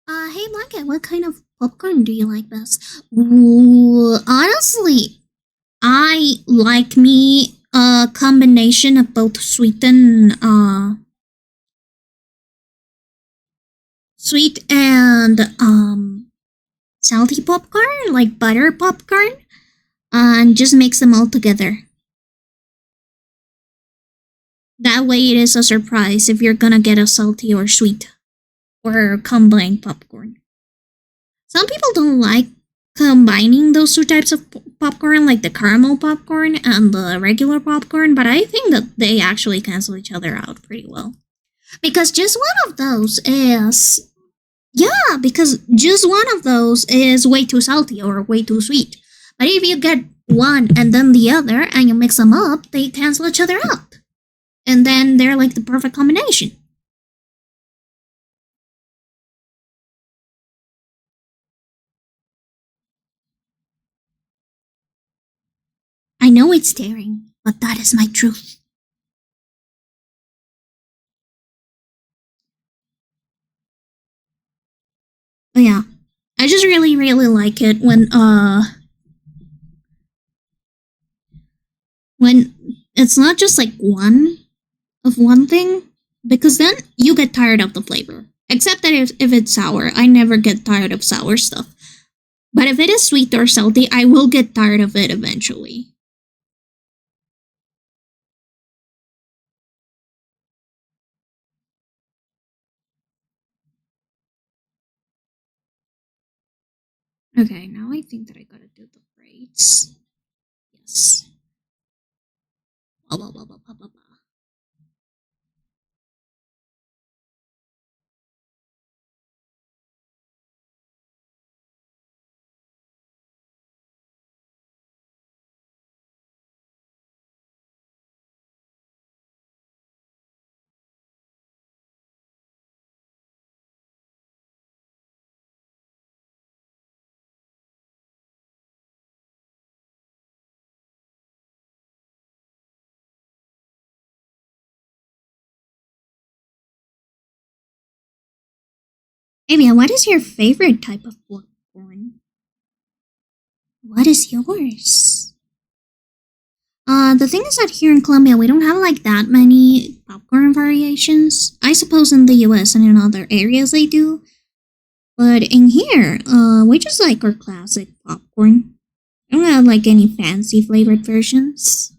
Hey Blanket, what kind of popcorn do you like best? Ooh, honestly, I like me a combination of both sweet and salty popcorn, like butter popcorn, and just mix them all together. That way, it is a surprise if you're gonna get a salty or sweet or combined popcorn. Some people don't like combining those two types of popcorn, like the caramel popcorn and the regular popcorn, but I think that they actually cancel each other out pretty well. Because just one of those is. Yeah, because just one of those is way too salty or way too sweet. But if you get one and then the other and you mix them up, they cancel each other out. And then they're like the perfect combination. I know it's daring, but that is my truth. But yeah, I just really, really like it when it's not just like one of one thing, because then you get tired of the flavor. Except that if it's sour, I never get tired of sour stuff. But if it is sweet or salty, I will get tired of it eventually. Okay, now I think that I gotta do the braids. Yes. Blah, blah, blah, blah, blah, blah, blah. Amy, what is your favorite type of popcorn? What is yours? The thing is that here in Colombia, we don't have like that many popcorn variations. I suppose in the US and in other areas they do. But in here, we just like our classic popcorn. I don't have like any fancy flavored versions.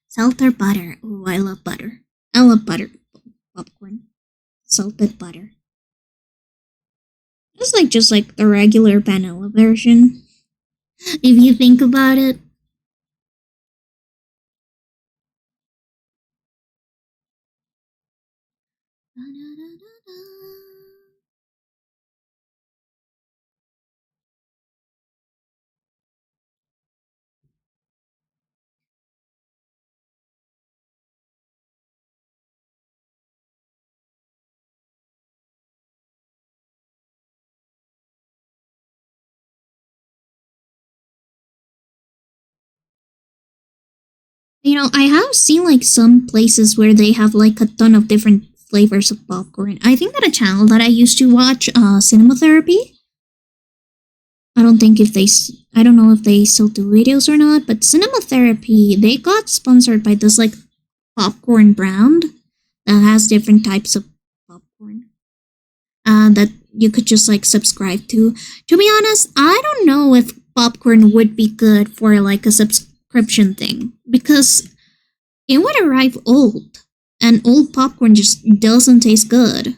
Salt or butter? Oh, I love butter. I love butter popcorn. Salted butter. It's like just like the regular vanilla version. If you think about it. You know, I have seen like some places where they have like a ton of different flavors of popcorn. I think that a channel that I used to watch, Cinema Therapy. I don't think if they, I don't know if they still do videos or not, but Cinema Therapy, they got sponsored by this like popcorn brand that has different types of popcorn that you could just like subscribe to. To be honest, I don't know if popcorn would be good for like a subscription thing because it would arrive old, and old popcorn just doesn't taste good.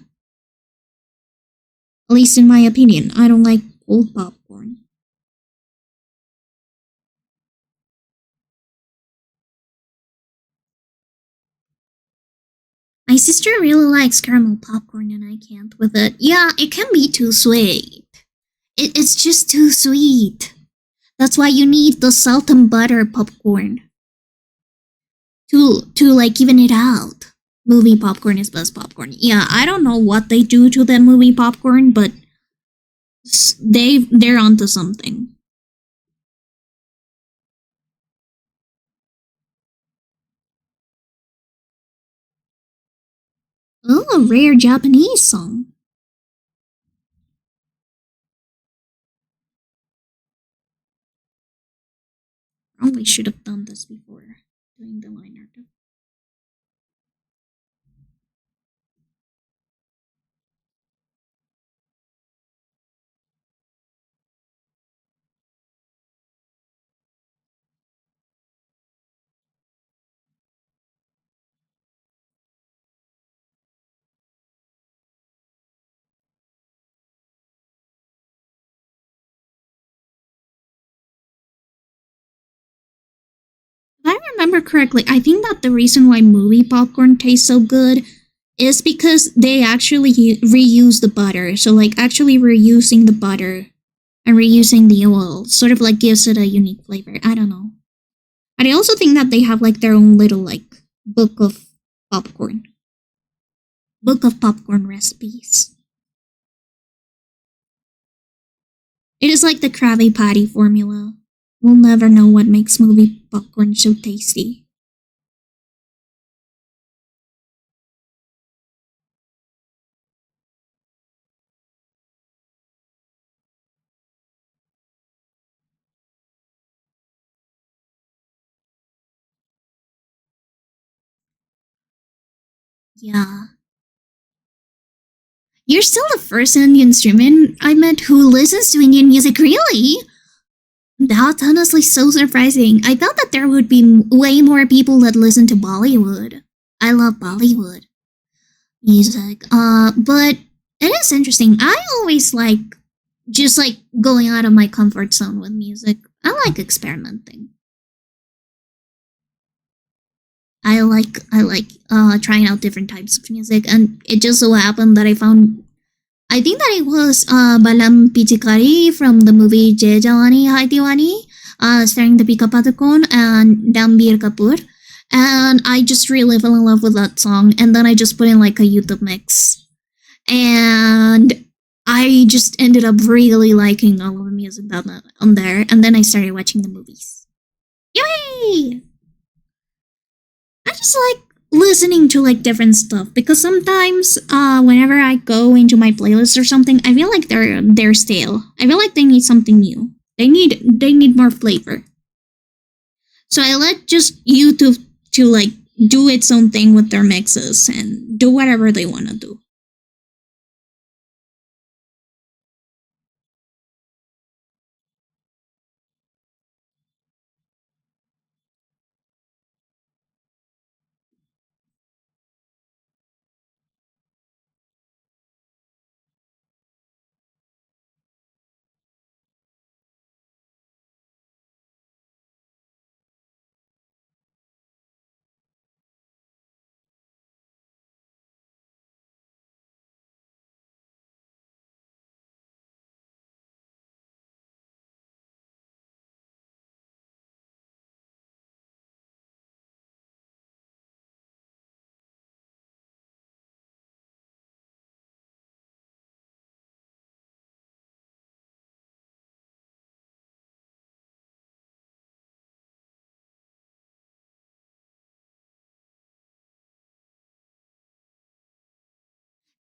At least in my opinion, I don't like old popcorn. My sister really likes caramel popcorn and I can't with it. Yeah, it can be too sweet. It's just too sweet. That's why you need the salt and butter popcorn to like even it out. Movie popcorn is best popcorn. Yeah, I don't know what they do to the movie popcorn, but they're onto something. Oh, a rare Japanese song. Probably should have done this before doing the line art. remember correctly, I think that the reason why movie popcorn tastes so good is because they actually reuse the butter. So like actually reusing the butter and reusing the oil sort of like gives it a unique flavor. I don't know. And I also think that they have like their own little like book of popcorn. Book of popcorn recipes. It is like the Krabby Patty formula. We'll never know what makes movie popcorn so tasty. Yeah. You're still the first Indian streamer I met who listens to Indian music, really? That's honestly so surprising. I thought that there would be way more people that listen to Bollywood. I love Bollywood music. But it is interesting. I always like just like going out of my comfort zone with music. I like experimenting. I like trying out different types of music, and it just so happened that I think that it was Balam Pichikari from the movie Jai Jawani Hai Diwani, starring Deepika Padukone and Ranbir Kapoor. And I just really fell in love with that song, and then I just put in like a YouTube mix. And I just ended up really liking all of the music that on there, and then I started watching the movies. Yay! I just like listening to like different stuff because sometimes whenever I go into my playlist or something, I feel like they're stale. I feel like they need something new. They need more flavor. So I let just YouTube to like do its own thing with their mixes and do whatever they want to do.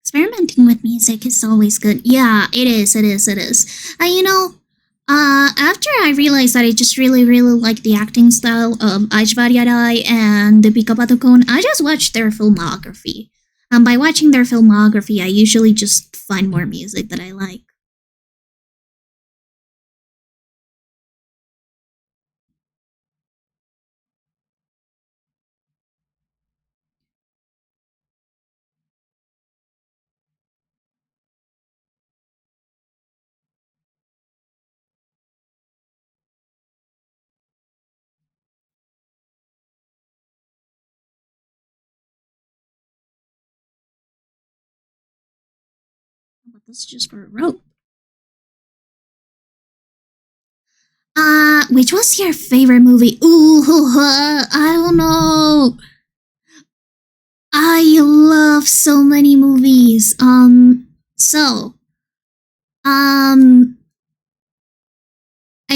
Experimenting with music is always good. Yeah, it is, it is, it is. After I realized that I just really like the acting style of Aishwarya Rai and Deepika Padukone, I just watched their filmography. And by watching their filmography, I usually just find more music that I like. But that's just for a rope. Which was your favorite movie? Ooh, I don't know. I love so many movies. Um, I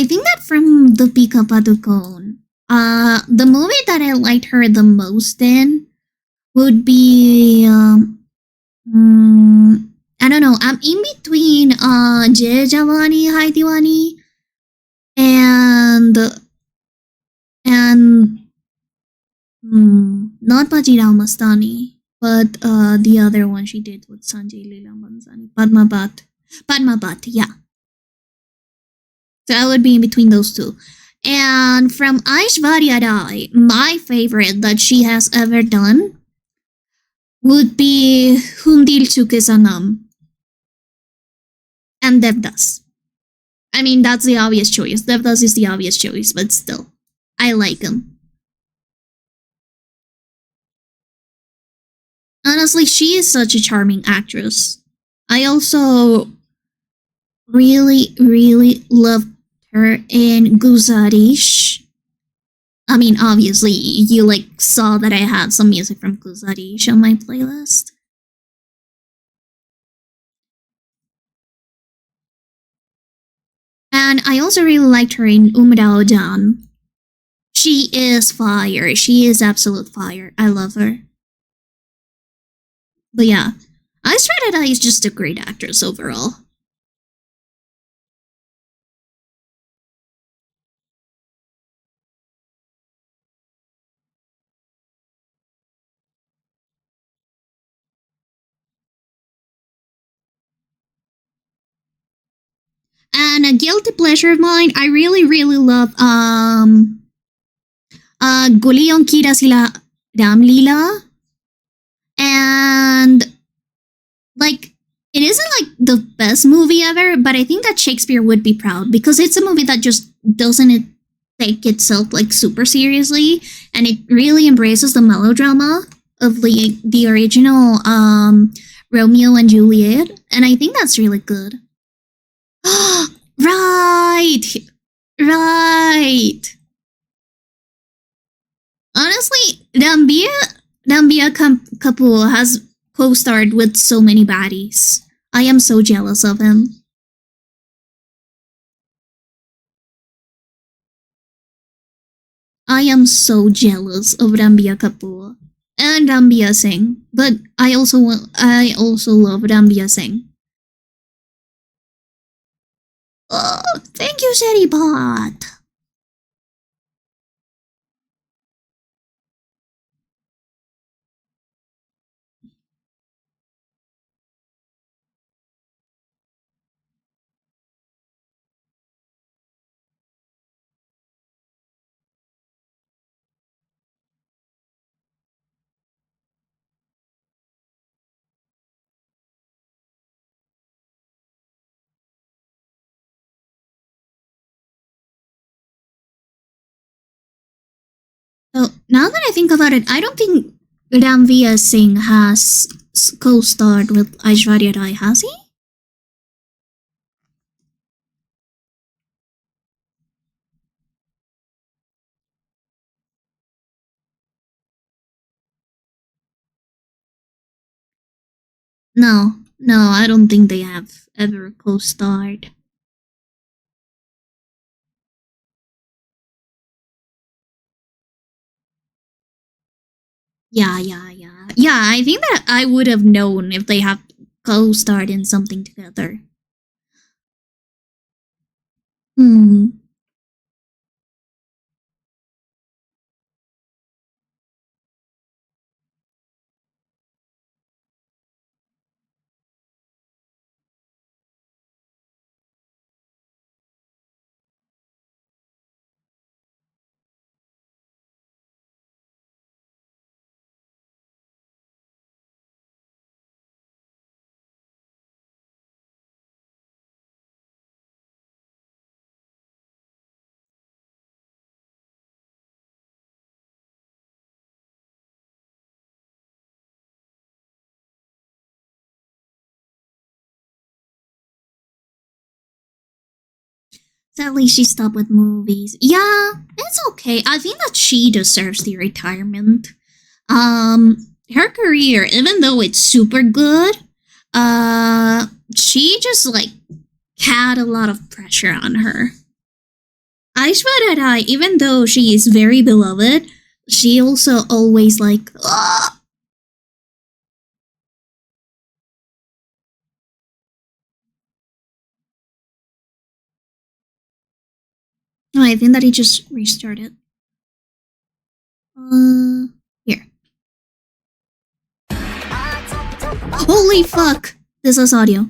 think that from the Deepika Padukone, the movie that I liked her the most in would be, I don't know, I'm in between, Jai Jawani Hai Diwani and, and, not Bajirao Mastani, but, the other one she did with Sanjay Leela Bhansali, Padma Bhatt, yeah. So I would be in between those two. And from Aishwarya Rai, my favorite that she has ever done would be Hum Dil Chuke Sanam and Devdas. I mean, that's the obvious choice. Devdas is the obvious choice, but still, I like him. Honestly, she is such a charming actress. I also really, really loved her in Guzarish. I mean, obviously, you like saw that I had some music from Guzarish on my playlist. And I also really liked her in Umrao Jan. She is fire. She is absolute fire. I love her. But yeah, Aishwarya is just a great actress overall. And a guilty pleasure of mine, I really, really love Guliyon Kira Sila Ramlila. And like it isn't like the best movie ever, but I think that Shakespeare would be proud because it's a movie that just doesn't take itself like super seriously, and it really embraces the melodrama of the original Romeo and Juliet, and I think that's really good. Right, right. Honestly, Dambia Kapoor has co-starred with so many baddies. I am so jealous of him. I am so jealous of Rambia Kapoor and Rambia Singh, but I also love Rambia Singh. Oh, thank you, Sheribot. So now that I think about it, I don't think Ranveer Singh has co-starred with Aishwarya Rai, has he? No, no, I don't think they have ever co-starred. Yeah. I think that I would have known if they have co-starred in something together. Hmm. Sadly, she stopped with movies. Yeah, it's okay. I think that she deserves the retirement. Her career, even though it's super good, uh, she just like had a lot of pressure on her. Aishwarya Rai, even though she is very beloved, she also always like, ugh. Oh, I think that he just restarted. Uh, Here. Holy fuck! This is audio.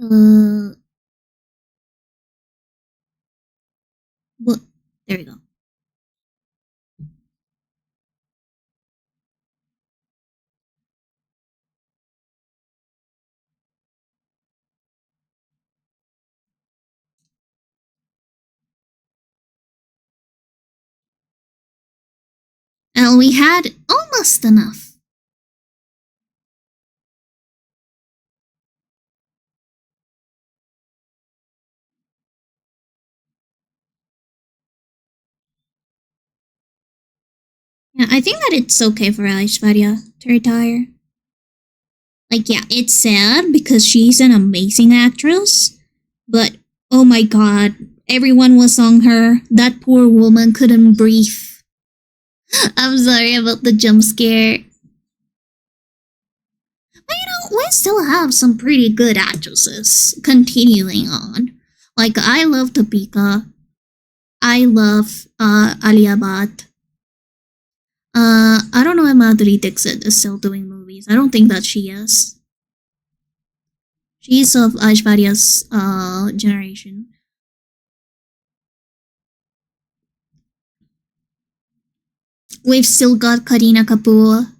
Uh, what? There we go. And we had almost enough. Yeah, I think that it's okay for Aishwarya to retire. Like, yeah, it's sad because she's an amazing actress, but oh my god, everyone was on her. That poor woman couldn't breathe. I'm sorry about the jump scare. But we still have some pretty good actresses continuing on. Like, I love Topeka. I love Alia Bhatt. I don't know if Madhuri Dixit is still doing movies. I don't think that she is. She's of Aishwarya's generation. We've still got Kareena Kapoor.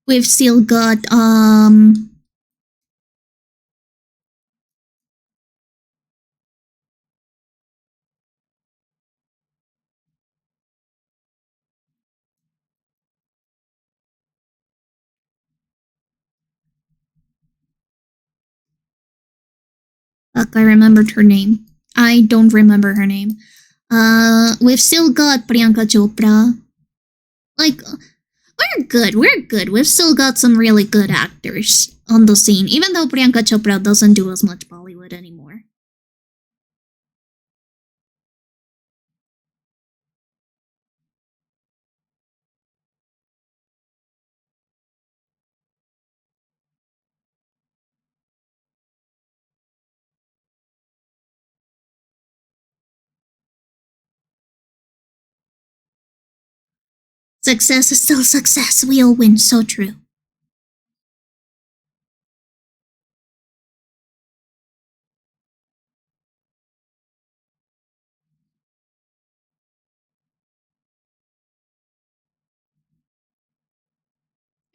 We've still got fuck, I remembered her name. I don't remember her name. We've still got Priyanka Chopra. Like, we're good. We've still got some really good actors on the scene, even though Priyanka Chopra doesn't do as much Bollywood anymore. Success is still success. We all win. So true.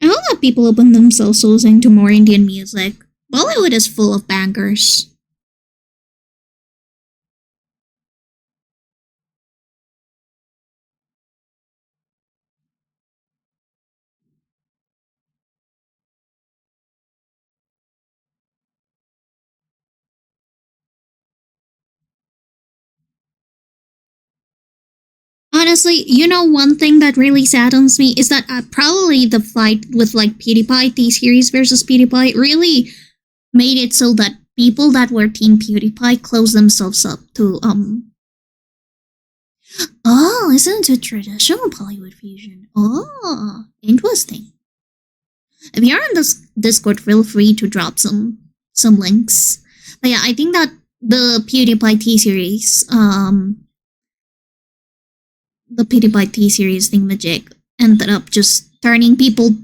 I hope that people open themselves to listening to more Indian music. Bollywood is full of bangers. Honestly, one thing that really saddens me is that probably the fight with like PewDiePie, T-Series versus PewDiePie, really made it so that people that were Team PewDiePie closed themselves up to oh, listen to traditional Bollywood fusion. Oh, interesting. If you're on this Discord, feel free to drop some links. But yeah, I think that the PewDiePie T-Series, the PewDiePie T-Series thingamajig ended up just turning people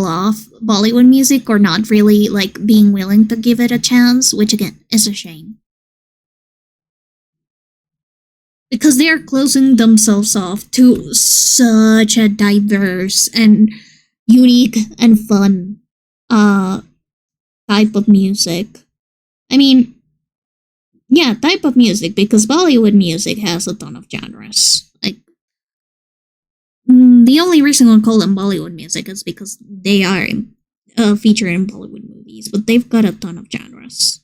off Bollywood music or not really like being willing to give it a chance, which again is a shame. Because they are closing themselves off to such a diverse and unique and fun type of music. I mean, yeah, type of music, because Bollywood music has a ton of genres. Like, the only reason I call them Bollywood music is because they are featured in Bollywood movies, but they've got a ton of genres.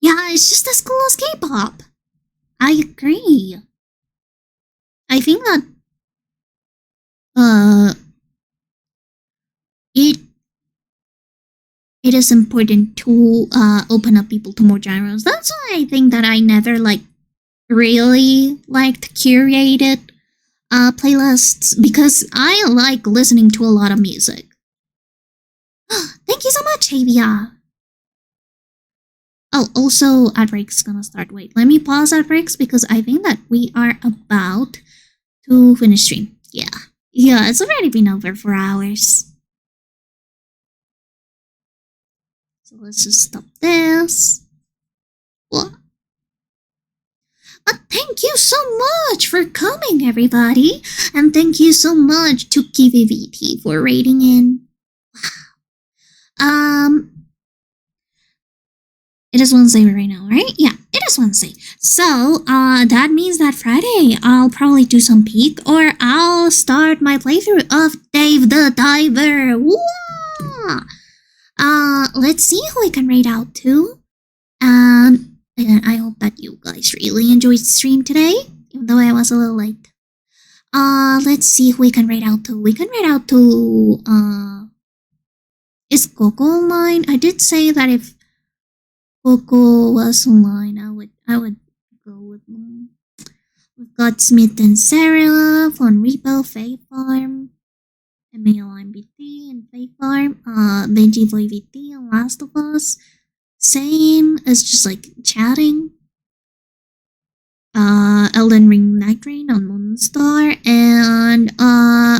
Yeah, it's just as cool as K-pop. I agree. I think that uh it it is important to open up people to more genres. That's why I think that I never really liked curated playlists, because I like listening to a lot of music. Thank you so much, Avia. Oh, also, Outbreak's gonna start. Wait, let me pause Outbreaks because I think that we are about to finish stream. Yeah. Yeah, it's already been over 4 hours. So let's just stop this. What? But thank you so much for coming, everybody. And thank you so much to KVVT for rating in. Wow. It is Wednesday right now, right? Yeah, it is Wednesday. So, that means that Friday I'll probably do some peek or I'll start my playthrough of Dave the Diver. Wah! Let's see who I can rate out to. And again, I hope that you guys really enjoyed the stream today, even though I was a little late. Let's see who we can rate out to. We can rate out to, is Coco online? I did say that if Coco was online, I would go with them. We've got Smith and Sarah, Von Repo, Faye Farm, Emil MBT and Faye Farm, Benji Boy VT and Last of Us. Same as just like chatting. Elden Ring Night Rain on Moonstar and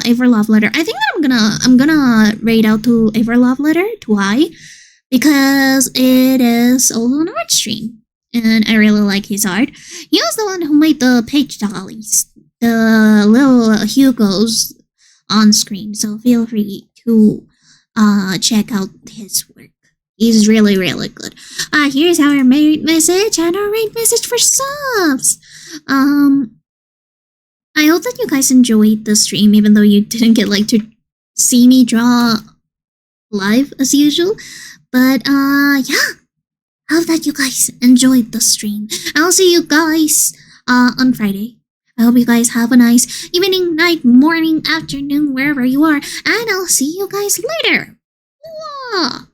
Aver Love Letter. I think that I'm gonna rate out to Aver Love Letter. Why? Because it is also an art stream, and I really like his art. He was the one who made the page dollies, the little Hugos on screen, so feel free to check out his work. He's really, really good. Here's our rate message and our rate message for subs. I hope that you guys enjoyed the stream, even though you didn't get like to see me draw live as usual. But yeah, hope that you guys enjoyed the stream. I'll see you guys on Friday. I hope you guys have a nice evening, night, morning, afternoon, wherever you are, and I'll see you guys later. Mwah!